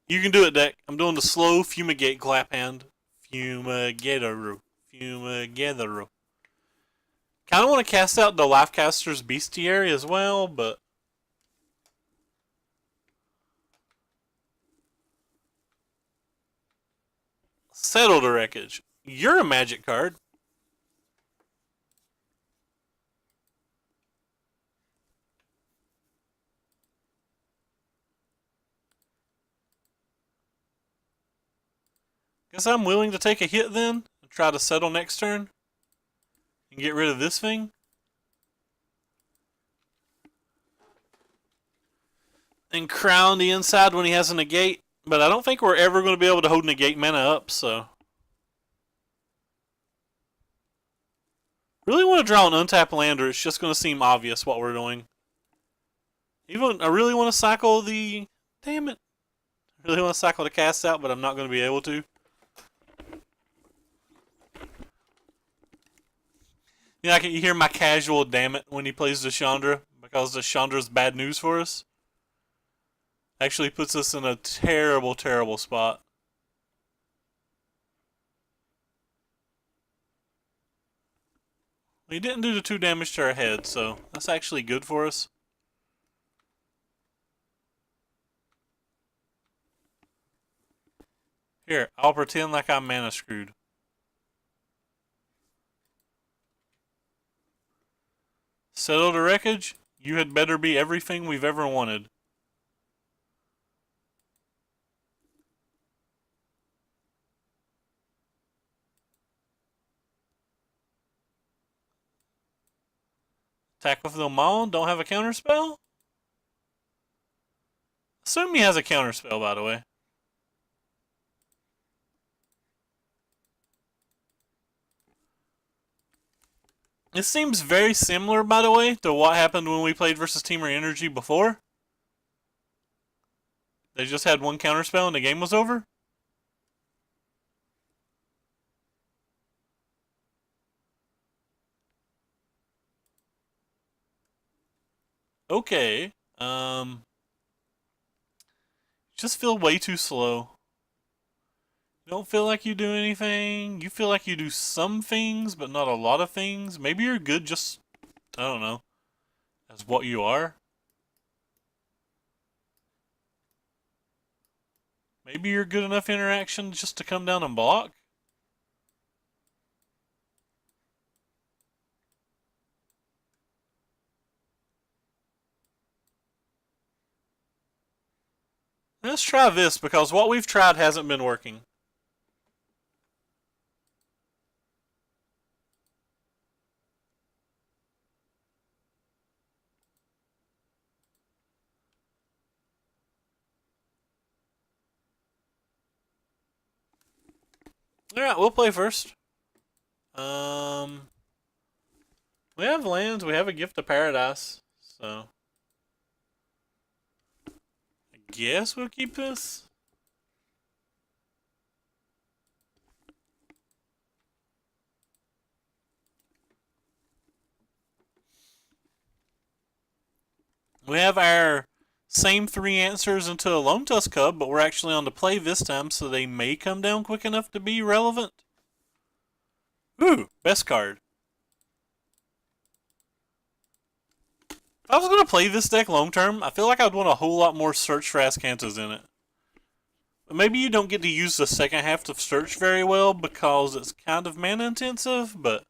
You can do it, Deck. I'm doing the slow fumigate clap hand. Fumigator. Fumigator. Kind of want to cast out the Lifecaster's Bestiary as well, but... Settle the Wreckage. You're a magic card. Guess I'm willing to take a hit then. And try to settle next turn. And get rid of this thing. And crown the inside when he has a negate. But I don't think we're ever going to be able to hold negate mana up, so... Really want to draw an untap land, or it's just going to seem obvious what we're doing. Even I really want to cycle the... Damn it. I really want to cycle the cast out, but I'm not going to be able to. Yeah, I can hear my casual damn it when he plays the Chandra, because the Chandra's bad news for us. Actually puts us in a terrible, terrible spot. He didn't do the 2 damage to our head, so that's actually good for us. Here, I'll pretend like I'm mana screwed. Settle the Wreckage? You had better be everything we've ever wanted. Attack with the Maul, don't have a counterspell? Assume he has a counterspell, by the way. It seems very similar, by the way, to what happened when we played versus Temur Energy before. They just had one counterspell and the game was over. Okay. Just feel way too slow. You don't feel like you do anything. You feel like you do some things, but not a lot of things. Maybe you're good just, I don't know, as what you are. Maybe you're good enough interaction just to come down and block. Let's try this, because what we've tried hasn't been working. Alright, we'll play first. We have lands, we have a Gift of Paradise, so... I guess we'll keep this. We have our same 3 answers into a Lone Tusk Cub, but we're actually on the play this time, so they may come down quick enough to be relevant. Ooh, best card. If I was going to play this deck long term, I feel like I'd want a whole lot more Search for Azcantaz in it. But maybe you don't get to use the second half of Search very well because it's kind of mana intensive, but...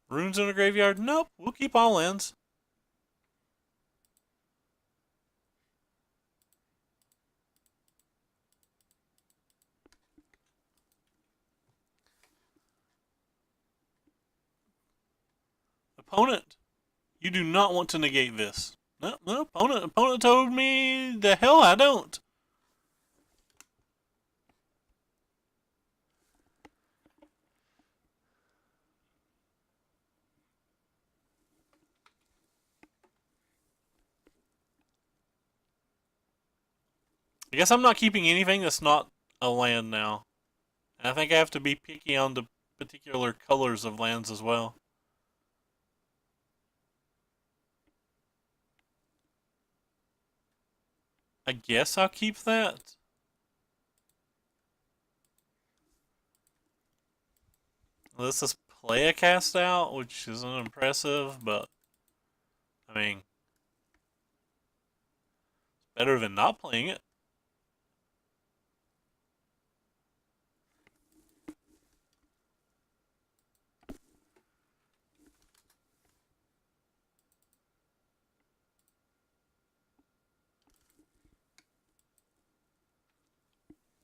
Runes in the graveyard? Nope, we'll keep all lands. Opponent, you do not want to negate this. No, opponent told me the hell I don't. I guess I'm not keeping anything that's not a land now. And I think I have to be picky on the particular colors of lands as well. I guess I'll keep that. Let's just play a cast out, which isn't impressive, but I mean, better than not playing it.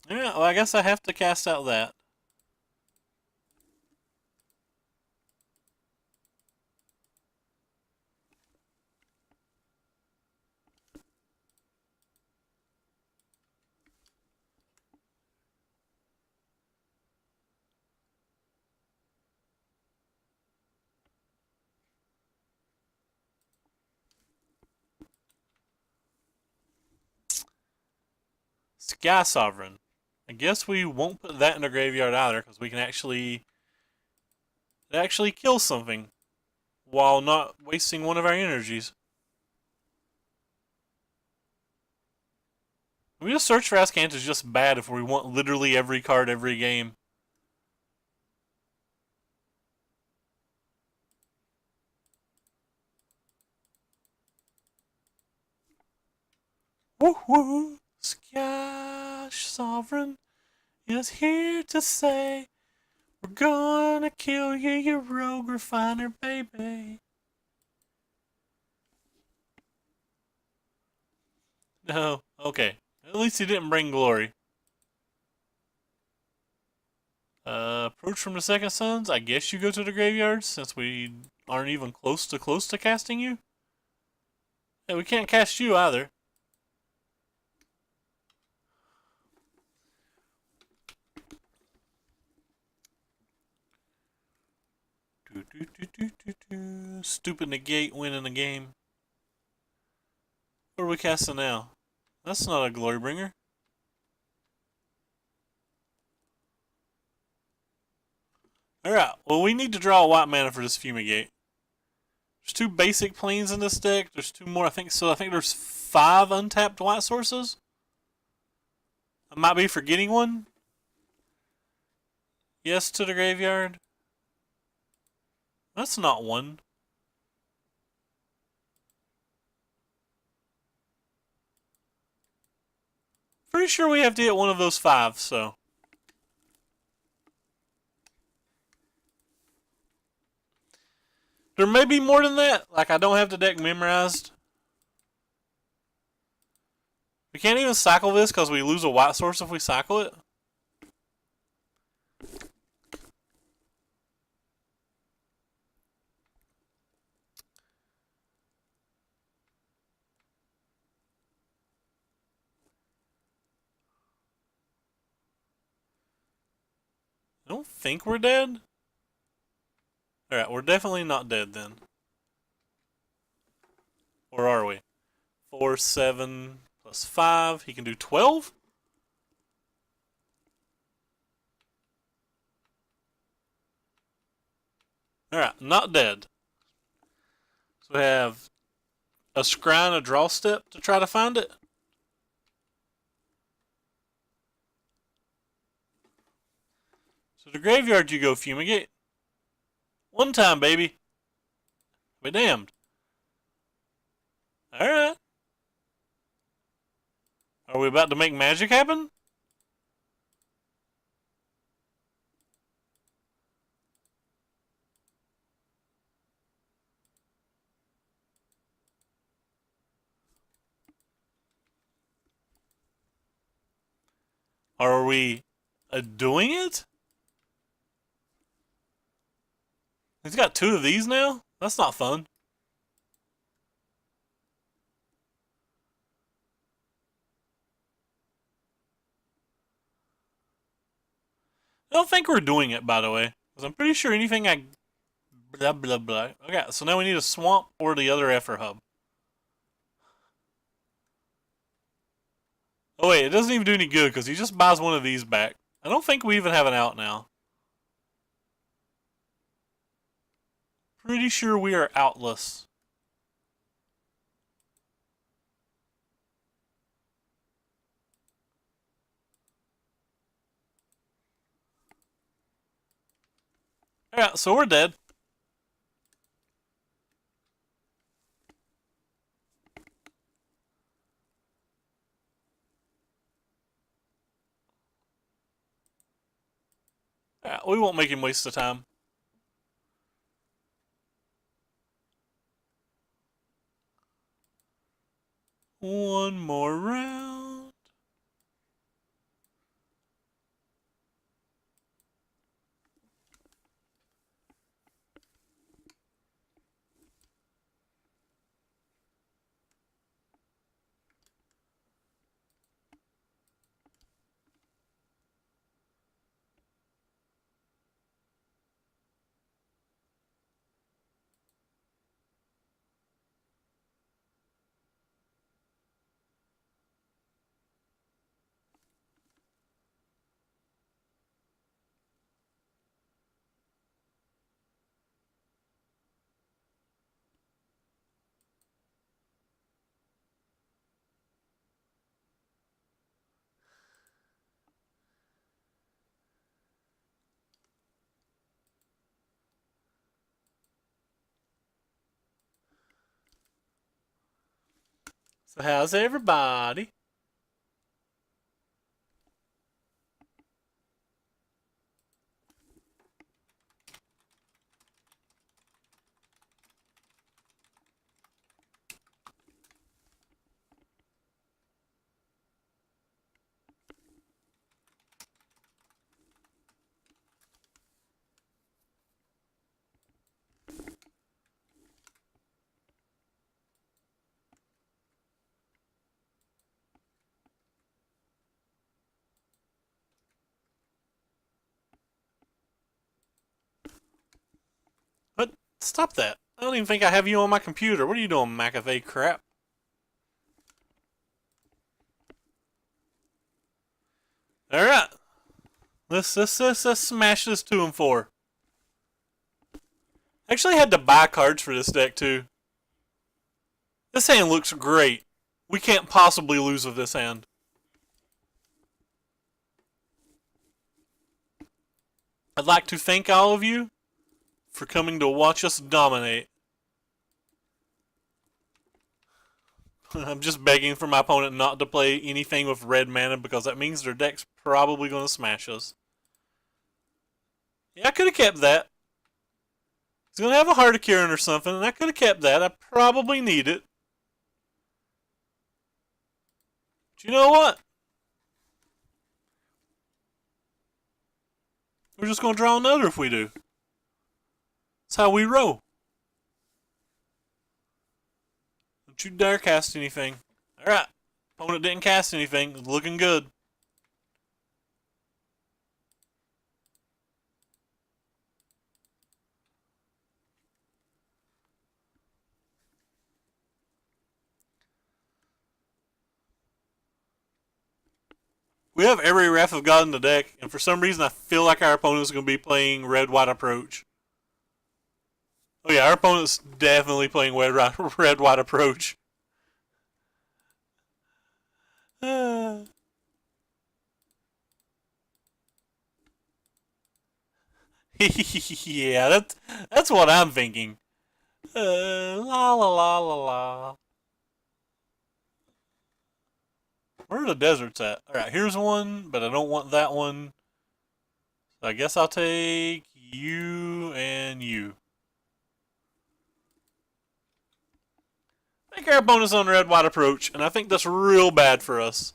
Yeah, well, I guess I have to cast out that. Sky Sovereign. I guess we won't put that in the graveyard either, because we can actually kill something while not wasting one of our energies. We just search for Azcanta is just bad if we want literally every card every game. Woo woo! Sky Sovereign is here to say, we're gonna kill you, you rogue refiner, baby. No, okay. At least he didn't bring glory. Approach from the Second Sons. I guess you go to the graveyard since we aren't even close to casting you. Yeah, we can't cast you either. Stupid negate winning the game. What are we casting now? That's not a glory bringer. Alright, well we need to draw a white mana for this Fumigate. There's 2 basic planes in this deck. There's 2 more, I think. So I think there's 5 untapped white sources. I might be forgetting one. Yes to the graveyard. That's not one. Pretty sure we have to hit one of those 5, so. There may be more than that. Like, I don't have the deck memorized. We can't even cycle this because we lose a white source if we cycle it. I don't think we're dead. Alright, we're definitely not dead then. Or are we? 4, 7, plus 5. He can do 12? Alright, not dead. So we have a scry and a draw step to try to find it. So the graveyard you go, Fumigate. One time, baby. Be damned. Alright. Are we about to make magic happen? Are we doing it? He's got 2 of these now? That's not fun. I don't think we're doing it, by the way. Because I'm pretty sure anything I... Blah, blah, blah. Okay, so now we need a swamp or the other Effer hub. Oh wait, it doesn't even do any good because he just buys one of these back. I don't think we even have an out now. Pretty sure we are outless. Alright, so we're dead. Alright, we won't make him waste the time. One more round. So how's everybody? What? Stop that. I don't even think I have you on my computer. What are you doing, McAfee crap? Alright. Let's smash this 2 and 4. Actually had to buy cards for this deck too. This hand looks great. We can't possibly lose with this hand. I'd like to thank all of you for coming to watch us dominate. I'm just begging for my opponent not to play anything with red mana because that means their deck's probably going to smash us. Yeah, I could have kept that. He's going to have a Heart of Kiran or something, and I could have kept that. I probably need it. But you know what? We're just going to draw another if we do. That's how we roll. Don't you dare cast anything. Alright. Opponent didn't cast anything. It's looking good. We have every Wrath of God in the deck, and for some reason I feel like our opponent is going to be playing Red-White Approach. Oh yeah, our opponent's definitely playing Red-White Approach. Yeah, that's what I'm thinking. La la la la la. Where are the deserts at? Alright, here's one, but I don't want that one. So I guess I'll take you and you. I think our bonus on Red-White Approach, and I think that's real bad for us.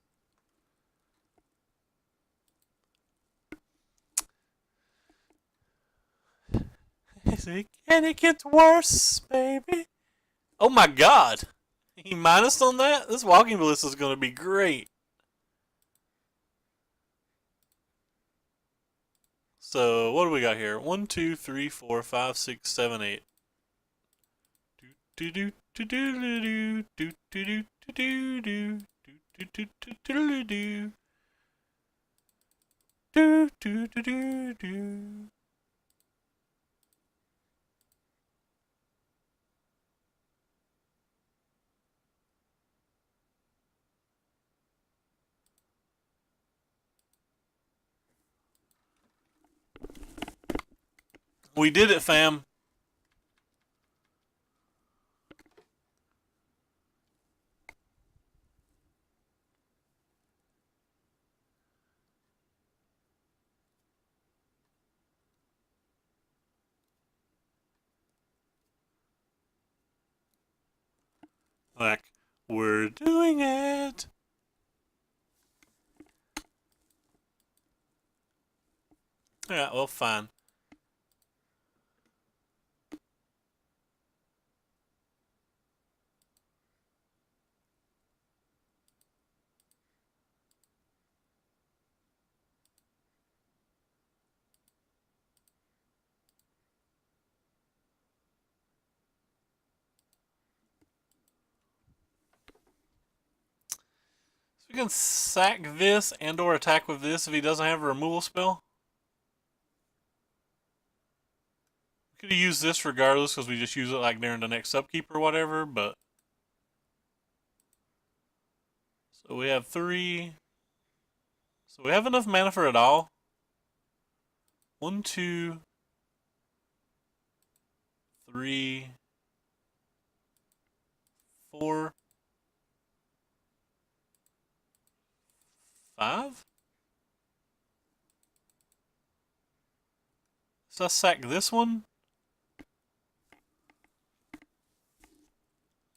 And it gets worse, baby. Oh my god. He minus on that? This Walking Ballista is going to be great. So, what do we got here? 1, 2, 3, 4, 5, 6, 7, 8. Do do do do do do do do do do do do do do do do do do. We did it, fam. Like, we're doing it. Yeah, well, fine. So we can sack this and or attack with this if he doesn't have a removal spell. We could have used this regardless because we just use it like during the next upkeep or whatever, but... So we have 3. So we have enough mana for it all. 1, 2, 3, 4, 5. So let's sack this one.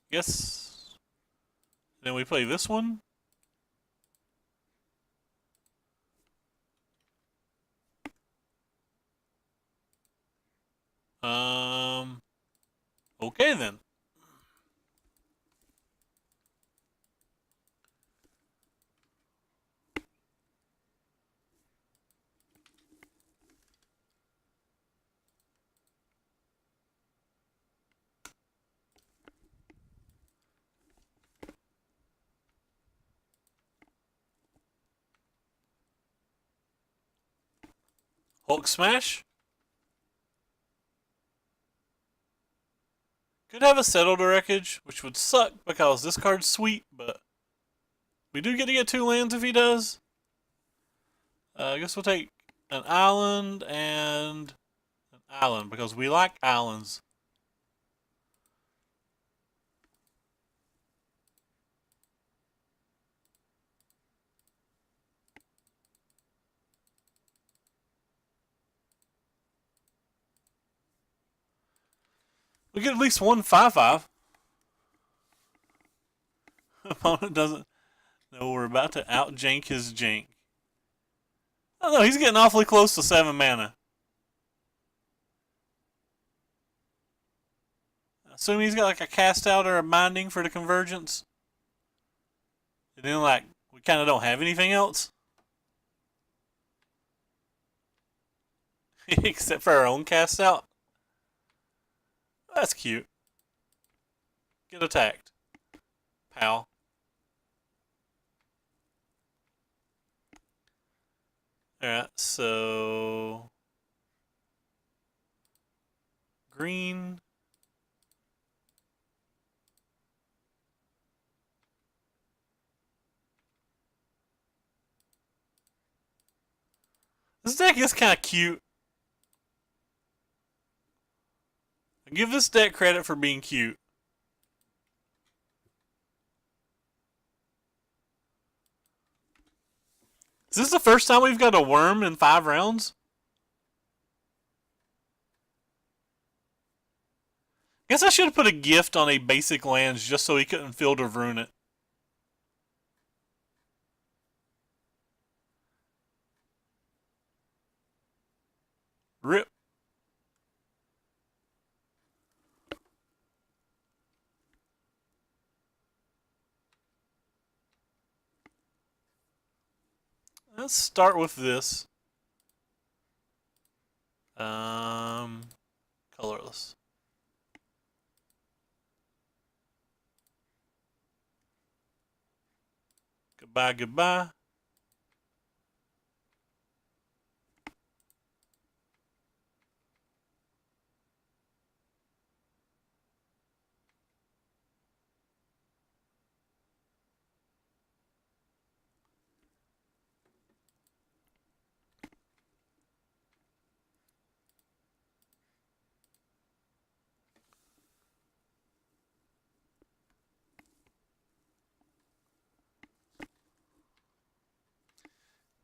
Yes. Then we play this one. Okay then. Hulk Smash. Could have a Settled Wreckage, which would suck because this card's sweet, but we do get to get 2 lands if he does. I guess we'll take an island and an island because we like islands. We get at least one 5/5. Opponent doesn't know we're about to out jank his jank. Oh no, he's getting awfully close to 7 mana. Assuming he's got like a cast out or a binding for the convergence. And then like we kinda don't have anything else. Except for our own cast out. That's cute. Get attacked, pal. Alright, so... green. This deck is kind of cute. I give this deck credit for being cute. Is this the first time we've got a worm in 5 rounds? Guess I should have put a gift on a basic lands just so he couldn't field or ruin it. Rip. Let's start with this. Colorless. Goodbye, goodbye.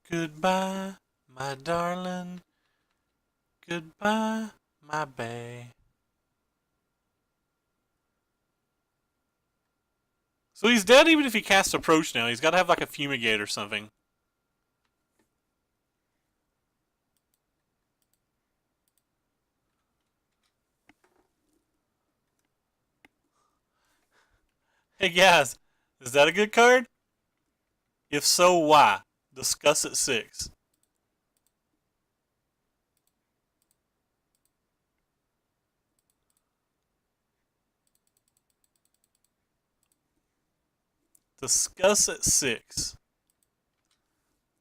Goodbye, my darling. Goodbye, my bae. So he's dead even if he casts Approach now. He's got to have like a Fumigate or something. Hey guys, is that a good card? If so, why? Discuss at 6. Discuss at 6.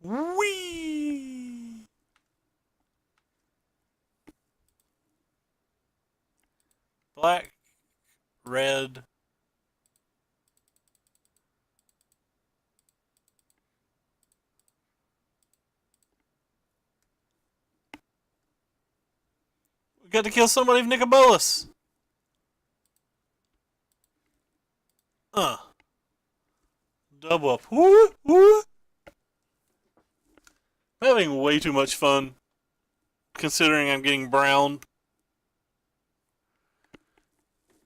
Whee! Black, red. We got to kill somebody with Nicobolus. Double up. Woo! Woo! I'm having way too much fun, considering I'm getting browned.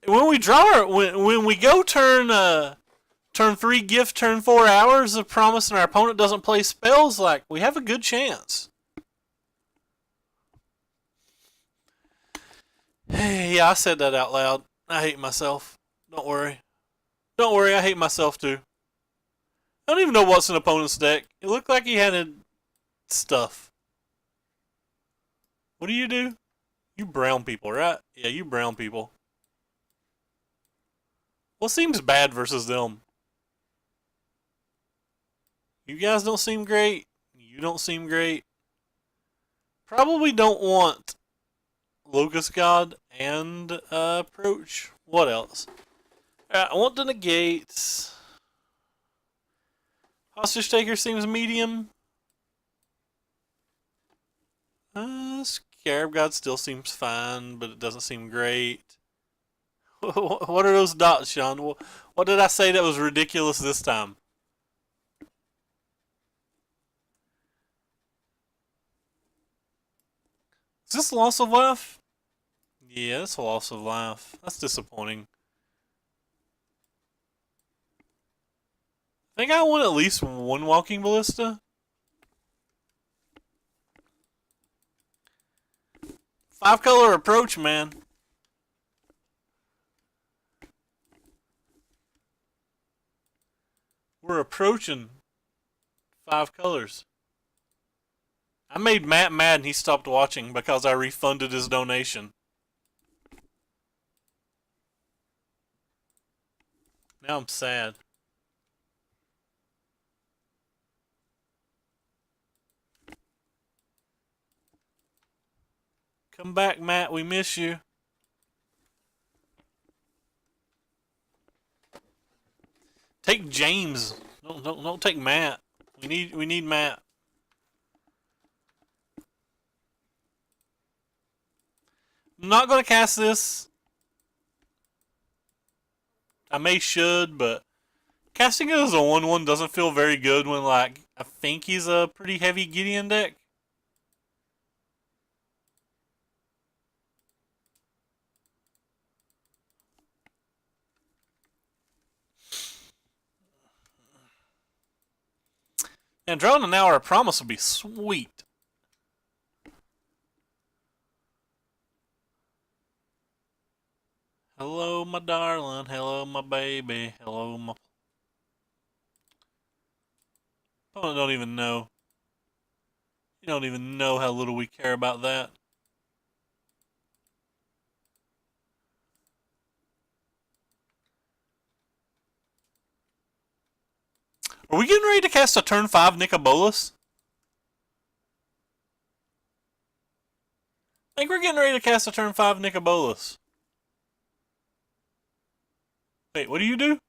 When we draw, when we go turn 3 gift, turn 4 hours of promise, and our opponent doesn't play spells, like we have a good chance. Hey, yeah, I said that out loud. I hate myself. Don't worry. Don't worry, I hate myself too. I don't even know what's in opponent's deck. It looked like he had stuff. What do? You brown people, right? Yeah, you brown people. What seems bad versus them? You guys don't seem great. You don't seem great. Probably don't want Locust God and Approach. What else? I want the negates. Hostage Taker seems medium. Scarab God still seems fine, but it doesn't seem great. What are those dots, Sean? What did I say that was ridiculous this time? Is this loss of life? Yeah, it's a loss of life. That's disappointing. I think I want at least one Walking Ballista. 5-color Approach, man. We're approaching 5 colors. I made Matt mad and he stopped watching because I refunded his donation. Now I'm sad. Come back, Matt. We miss you. Take James. Don't take Matt. We need Matt. I'm not gonna cast this. I should, but casting it as a 1/1 doesn't feel very good when like I think he's a pretty heavy Gideon deck. And drawing an hour of promise would be sweet. Hello, my darling. Hello, my baby. Hello, my... Opponent don't even know. You don't even know how little we care about that. Are we getting ready to cast a turn 5 Nicobolus? I think we're getting ready to cast a turn 5 Nicobolus. Wait, what do you do?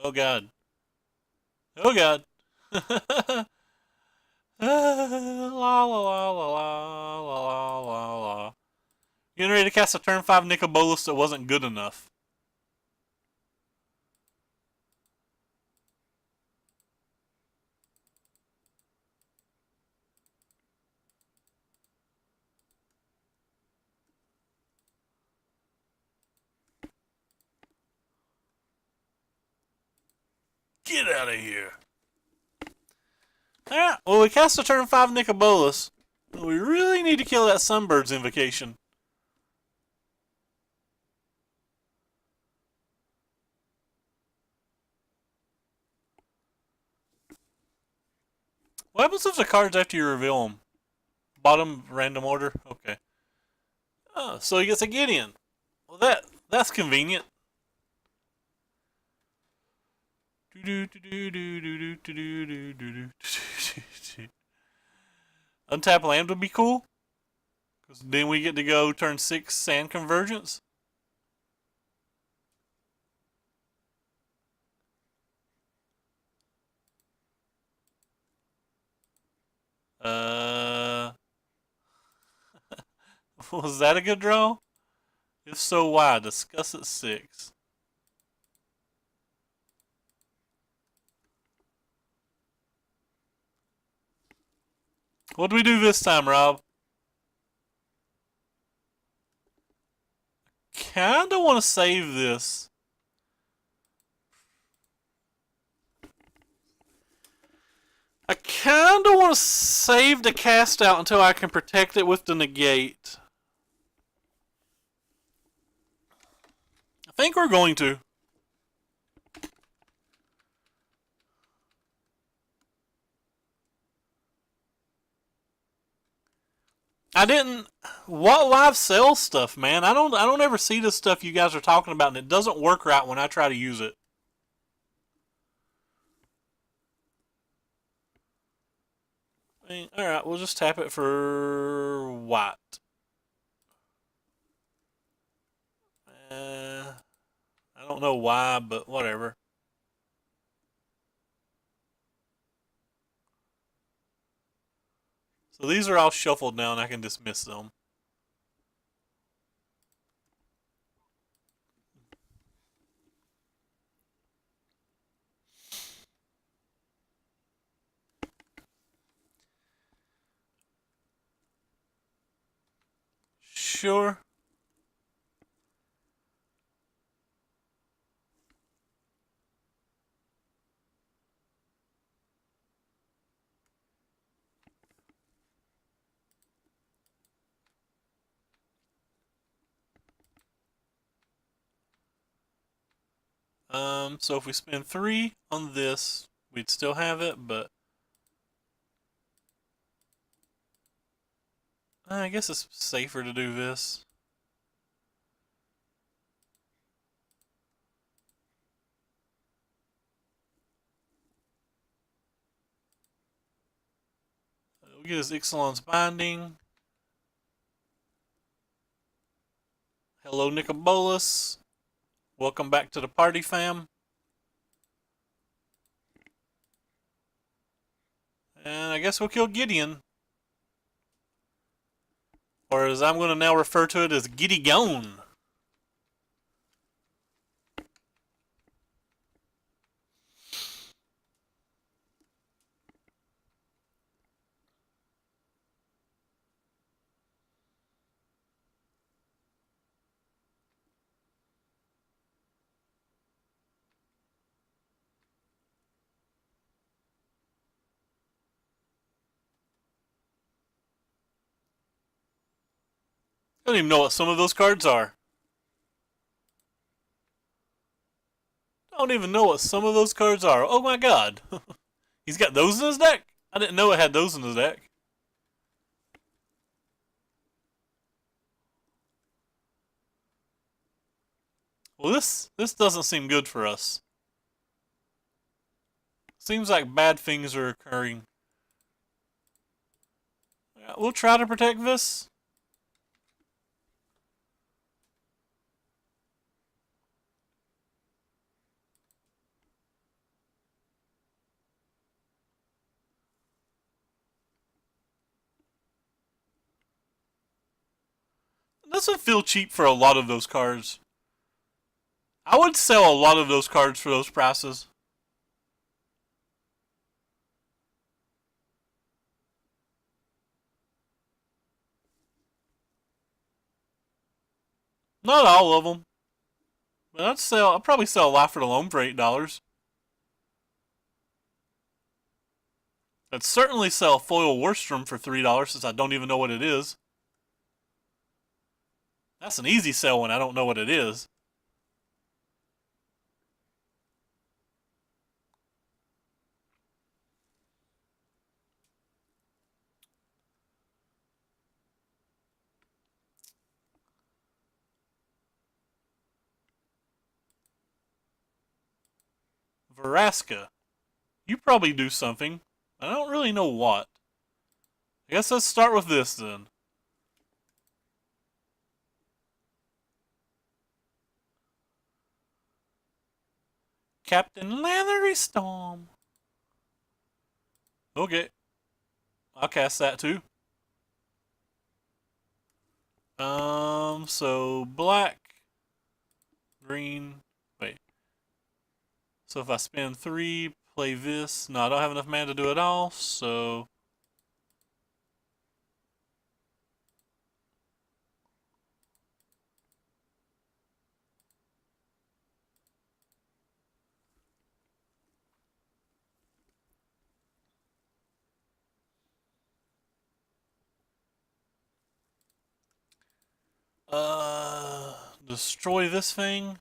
Oh god. Oh god. La la la la la la la la. Getting ready to cast a turn 5 Nicobolus that wasn't good enough. Get out of here. Alright, well, we cast a turn 5 Nicobolus. We really need to kill that Sunbird's Invocation. What happens if the cards after you reveal them? Bottom random order? Okay. Oh, so he gets a Gideon. Well, that's convenient. Untap land would be cool. Because then we get to go turn 6 Sand Convergence. Was that a good draw? If so, why? Discuss at 6. What do we do this time, Rob? Kinda want to save this. I kinda want to save the cast out until I can protect it with the negate. I think we're going to. I didn't. What live sells stuff, man? I don't ever see this stuff you guys are talking about, and it doesn't work right when I try to use it. All right, we'll just tap it for white. I don't know why, but whatever. So these are all shuffled now, and I can dismiss them. Sure. So if we spend 3 on this, we'd still have it, but I guess it's safer to do this. We'll get his Ixalan's Binding. Hello, Nicobolus. Welcome back to the party, fam. And I guess we'll kill Gideon. Or as I'm going to now refer to it as Giddy Gone. I don't even know what some of those cards are. I don't even know what some of those cards are. Oh my god. He's got those in his deck? I didn't know it had those in his deck. Well, this doesn't seem good for us. Seems like bad things are occurring. Yeah, we'll try to protect this. It doesn't feel cheap for a lot of those cards. I would sell a lot of those cards for those prices. Not all of them. But I'd probably sell Life for the Loan for $8. I'd certainly sell foil Worstrom for $3 since I don't even know what it is. That's an easy sell when I don't know what it is. Vraska. You probably do something. I don't really know what. I guess let's start with this then. Captain Lathery Storm. Okay. I'll cast that too. So black, green, wait. So if I spend 3, play this. No, I don't have enough mana to do it all, so... Destroy this thing.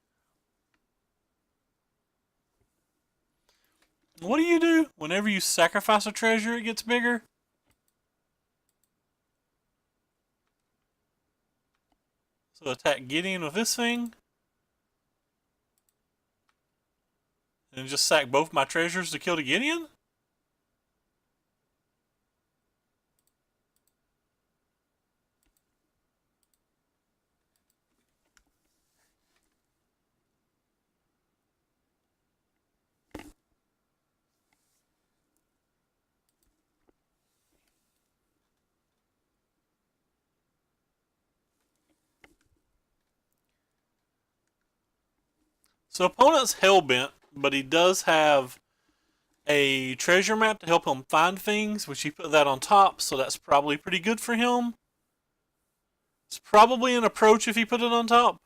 What do you do? Whenever you sacrifice a treasure, it gets bigger? So attack Gideon with this thing. And just sack both my treasures to kill the Gideon? So opponent's hellbent, but he does have a treasure map to help him find things, which he put that on top, so that's probably pretty good for him. It's probably an approach if he put it on top.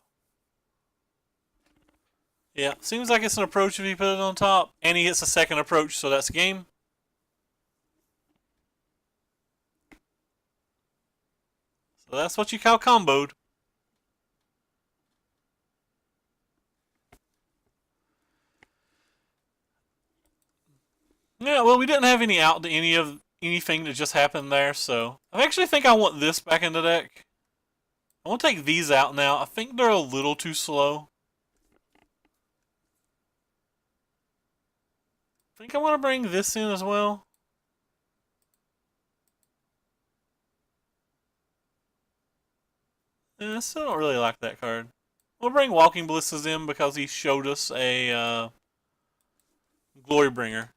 Yeah, seems like it's an approach if he put it on top. And he hits a second approach, so that's game. So that's what you call comboed. Yeah, well, we didn't have any out to anything that just happened there, so I actually think I want this back in the deck. I want to take these out now. I think they're a little too slow. I think I want to bring this in as well. I still don't really like that card. We'll bring Walking Ballistas in because he showed us a Glorybringer.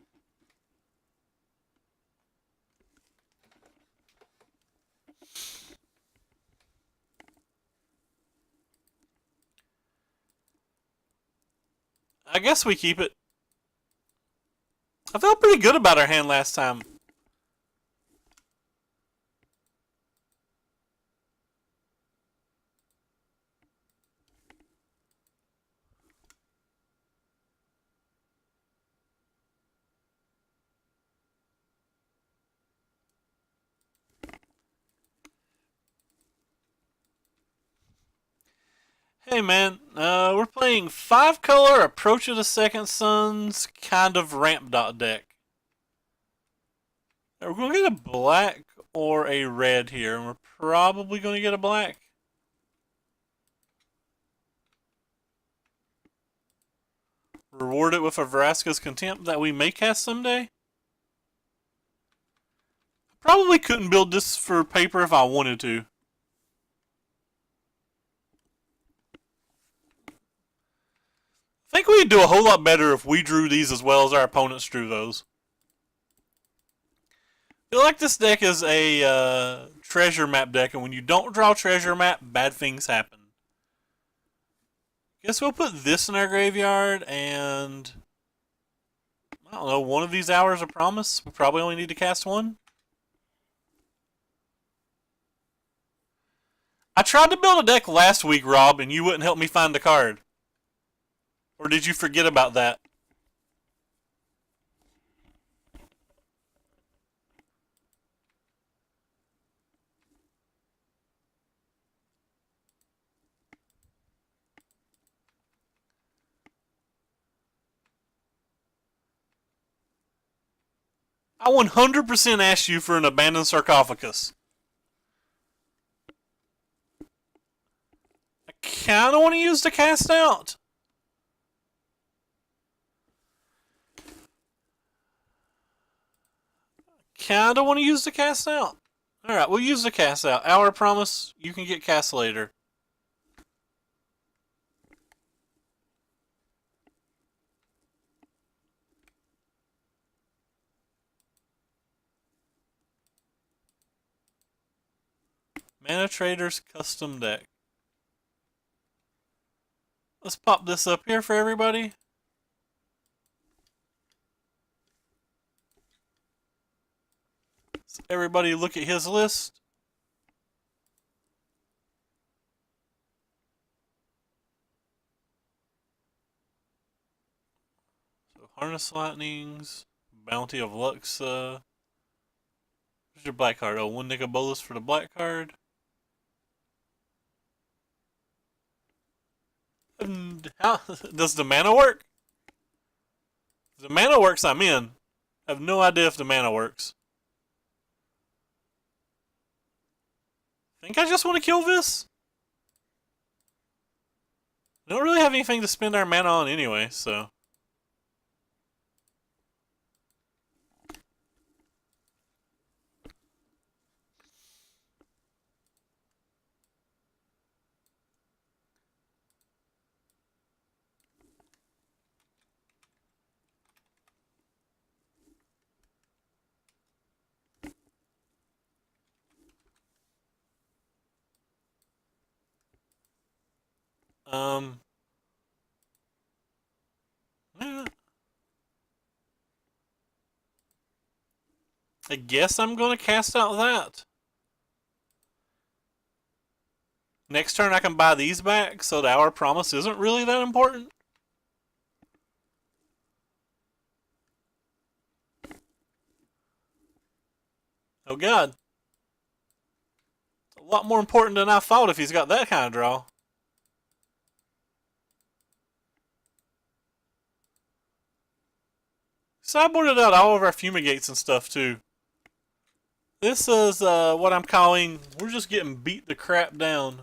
I guess we keep it. I felt pretty good about our hand last time. Hey man, we're playing 5-color Approach of the Second Sons kind of ramp dot deck. We're going to get a black or a red here, and we're probably going to get a black. Reward it with a Vraska's Contempt that we may cast someday. Probably couldn't build this for paper if I wanted to. I think we'd do a whole lot better if we drew these as well as our opponents drew those. I feel like this deck is a treasure map deck, and when you don't draw treasure map, bad things happen. Guess we'll put this in our graveyard, and I don't know, one of these Hours of Promise. We probably only need to cast one. I tried to build a deck last week, Rob, and you wouldn't help me find the card. Or did you forget about that? I 100% asked you for an abandoned sarcophagus. I kinda want to use the cast out. Kinda want to use the cast out. Alright, we'll use the cast out. Hour promise, you can get cast later. Mana Traders custom deck. Let's pop this up here for everybody. So everybody look at his list. So Harness Lightnings, Bounty of Luxa. Where's your black card? Oh, one Nicol Bolas for the black card. And how does the mana work? If the mana works, I'm in. I have no idea if the mana works. Think I just want to kill this? I don't really have anything to spend our mana on anyway, so. Yeah. I guess I'm gonna cast out that. Next turn I can buy these back, so the Hour Promise isn't really that important. Oh god. It's a lot more important than I thought if he's got that kind of draw. Sideboarded out all of our Fumigates and stuff too. This is what I'm calling, we're just getting beat the crap down.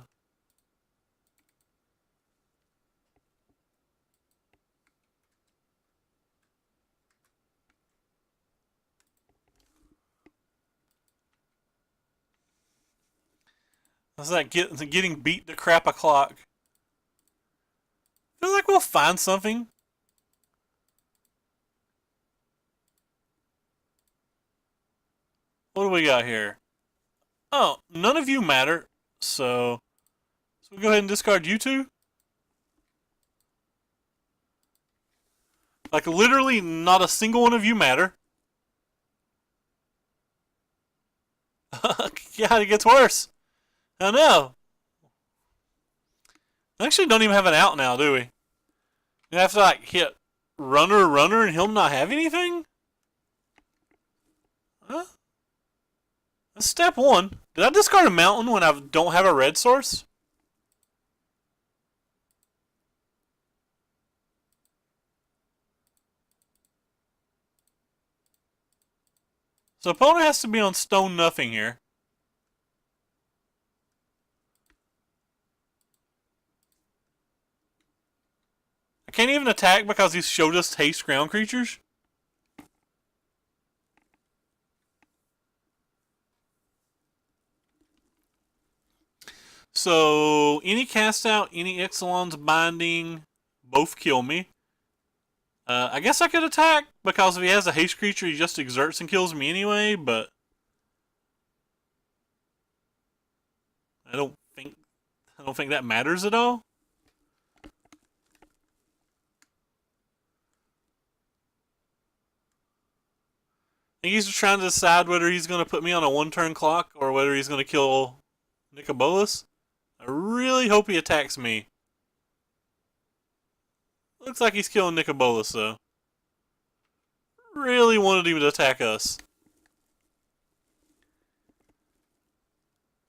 It's like getting beat the crap o'clock. I feel like we'll find something. What do we got here? Oh, none of you matter. So we go ahead and discard you two. Like literally not a single one of you matter. God, it gets worse. I know. I actually don't even have an out now, do we? You have to like hit runner, and he'll not have anything? Huh? That's step one. Did I discard a mountain when I don't have a red source? So opponent has to be on stone nothing here. I can't even attack because he showed us haste ground creatures. So any cast out, any Ixalan's binding, both kill me. I guess I could attack because if he has a haste creature, he just exerts and kills me anyway. But I don't think that matters at all. I think he's trying to decide whether he's going to put me on a one-turn clock or whether he's going to kill Nicol Bolas. I really hope he attacks me. Looks like he's killing Nicol Bolas, though. Really wanted him to attack us.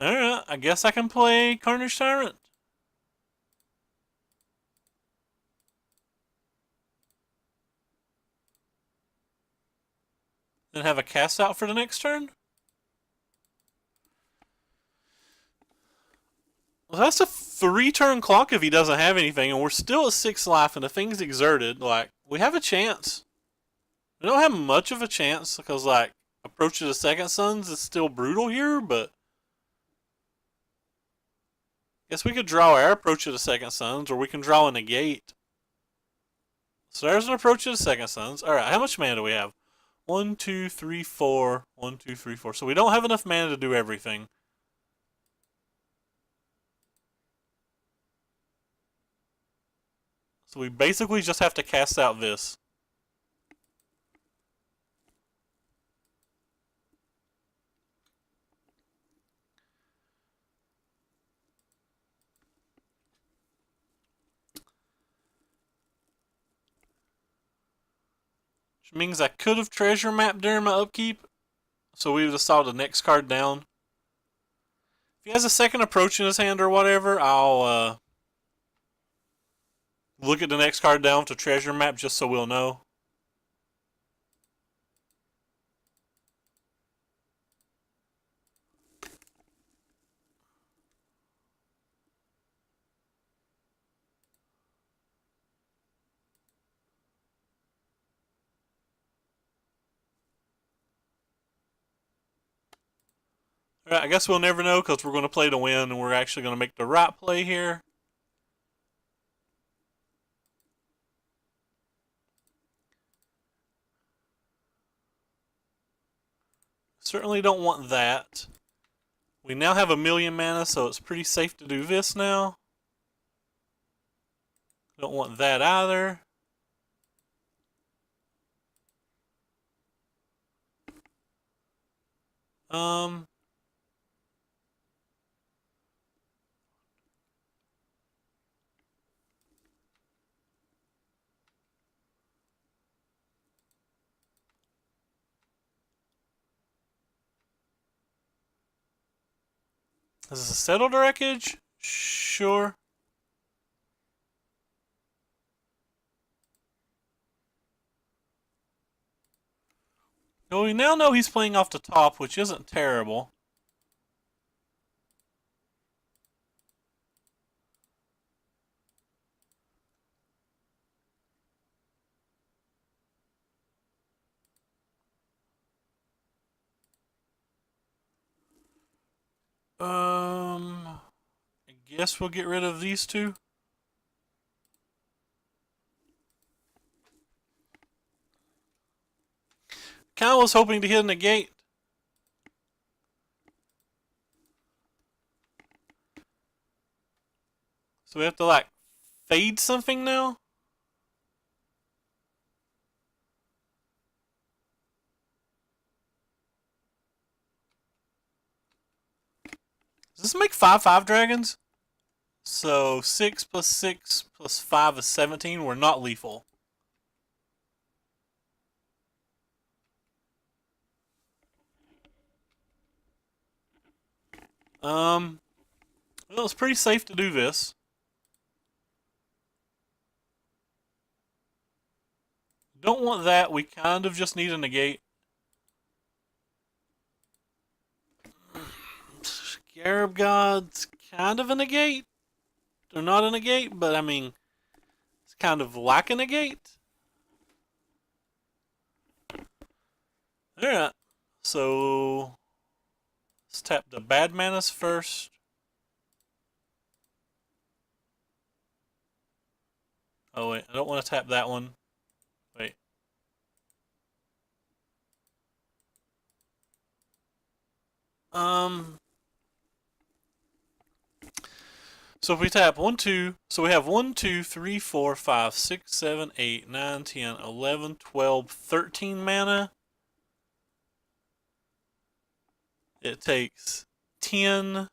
Alright, I guess I can play Carnage Tyrant. Then have a cast out for the next turn? Well, that's a 3-turn clock if he doesn't have anything, and we're still at 6 life, and the thing's exerted. Like, we have a chance. We don't have much of a chance, because, like, Approach of the Second Sons is still brutal here, but guess we could draw our Approach of the Second Sons, or we can draw a negate. So there's an Approach of the Second Sons. Alright, how much mana do we have? 1, 2, 3, 4. 1, 2, 3, 4. So we don't have enough mana to do everything. So we basically just have to cast out this. Which means I could have treasure mapped during my upkeep. So we would have saw the next card down. If he has a second approach in his hand or whatever, I'll look at the next card down to treasure map just so we'll know. Alright, I guess we'll never know because we're going to play to win and we're actually going to make the right play here. Certainly don't want that. We now have 1,000,000 mana, so it's pretty safe to do this now. Don't want that either. Is this a settled wreckage? Sure. Well, we now know he's playing off the top, which isn't terrible. I guess we'll get rid of these two. Kinda was hoping to hit a negate. So we have to, like, fade something now? Does this make 5/5 dragons? So 6 plus 6 plus 5 is 17. We're not lethal. Well, it's pretty safe to do this. Don't want that. We kind of just need a negate. Scarab God's kind of a negate. They're not a negate, but I mean, it's kind of like a negate. Alright. So let's tap the bad manas first. Oh wait, I don't want to tap that one. Wait. So if we tap 1, 2, so we have 1, 2, 3, 4, 5, 6, 7, 8, 9, 10, 11, 12, 13 mana. It takes 10,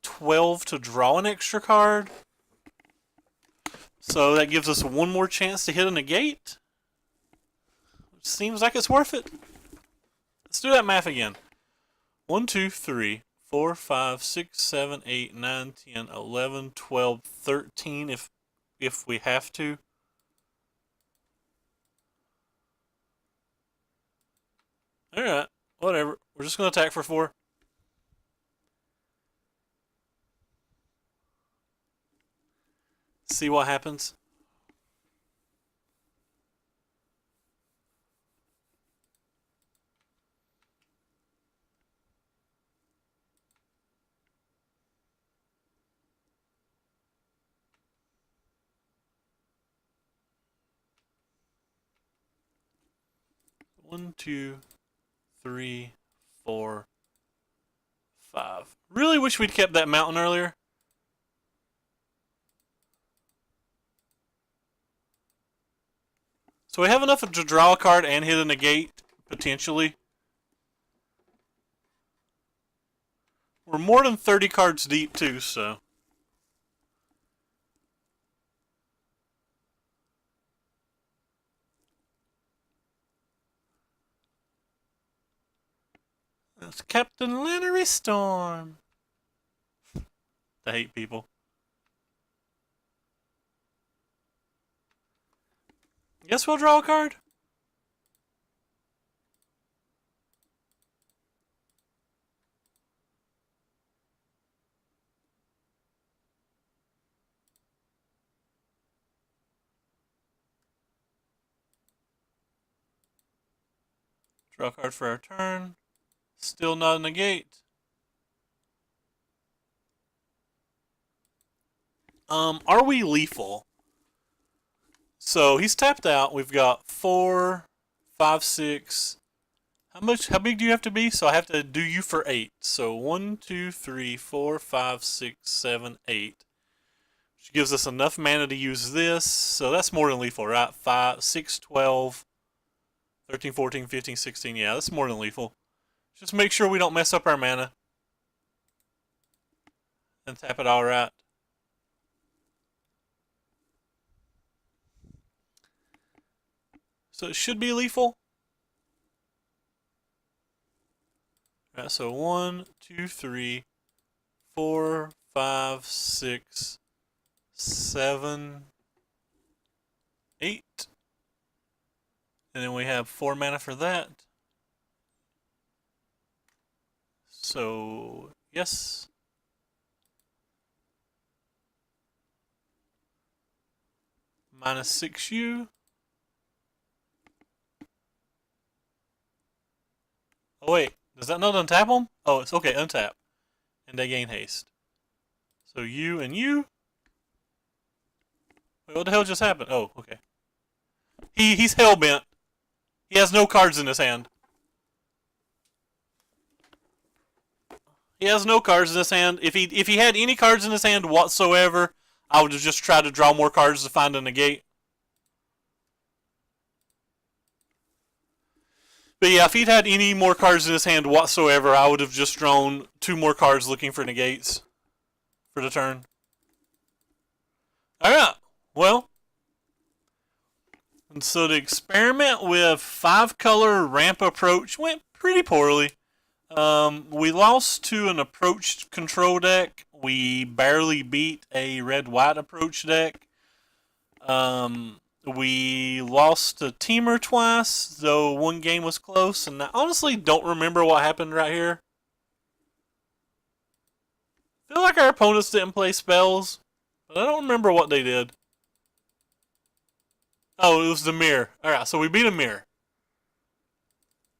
12 to draw an extra card. So that gives us one more chance to hit a negate. Which seems like it's worth it. Let's do that math again. 1, 2, 3, 4, 5, 6, 7, 8, 9, 10, 11, 12, 13 if we have to. Alright, whatever. We're just going to attack for 4. See what happens. One, 2, 3, 4, 5. Really wish we'd kept that mountain earlier. So we have enough to draw a card and hit a negate, potentially. We're more than 30 cards deep, too, so. That's Captain Lannery Storm. I hate people. Guess we'll draw a card. Draw a card for our turn. Still not a negate. Are we lethal? So he's tapped out. We've got 4, 5, 6. How big do you have to be? So I have to do you for 8. So 1, 2, 3, 4, 5, 6, 7, 8. Which gives us enough mana to use this. So that's more than lethal, right? 5, 6, 12, 13, 14, 15, 16. Yeah, that's more than lethal. Just make sure we don't mess up our mana. And tap it all right. So it should be lethal. Alright, so 1, 2, 3, 4, 5, 6, 7, 8. And then we have 4 mana for that. So, yes. -6U. Oh wait, does that not untap them? Oh, it's okay, untap. And they gain haste. So you and you. Wait, what the hell just happened? Oh, okay. He's hellbent. He has no cards in his hand. He has no cards in his hand. If he had any cards in his hand whatsoever, I would have just tried to draw more cards to find a negate. But yeah, if he'd had any more cards in his hand whatsoever, I would have just drawn 2 more cards looking for negates for the turn. Alright, well. And so the experiment with 5-color ramp approach went pretty poorly. We lost to an approach control deck. We barely beat a red-white approach deck. We lost to Teamer twice, though one game was close, and I honestly don't remember what happened right here. I feel like our opponents didn't play spells, but I don't remember what they did. Oh, it was the mirror. Alright, so we beat a mirror.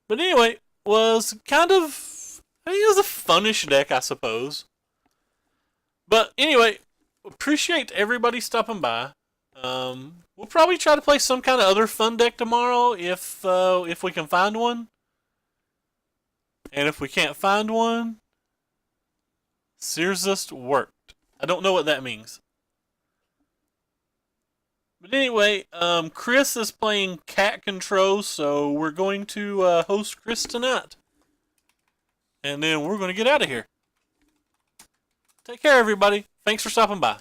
But anyway, was kind of, I think it was a funnish deck, I suppose. But anyway, appreciate everybody stopping by. We'll probably try to play some kind of other fun deck tomorrow if we can find one. And if we can't find one, Searsust worked. I don't know what that means. But anyway, Chris is playing Cat Control, so we're going to host Chris tonight. And then we're going to get out of here. Take care, everybody. Thanks for stopping by.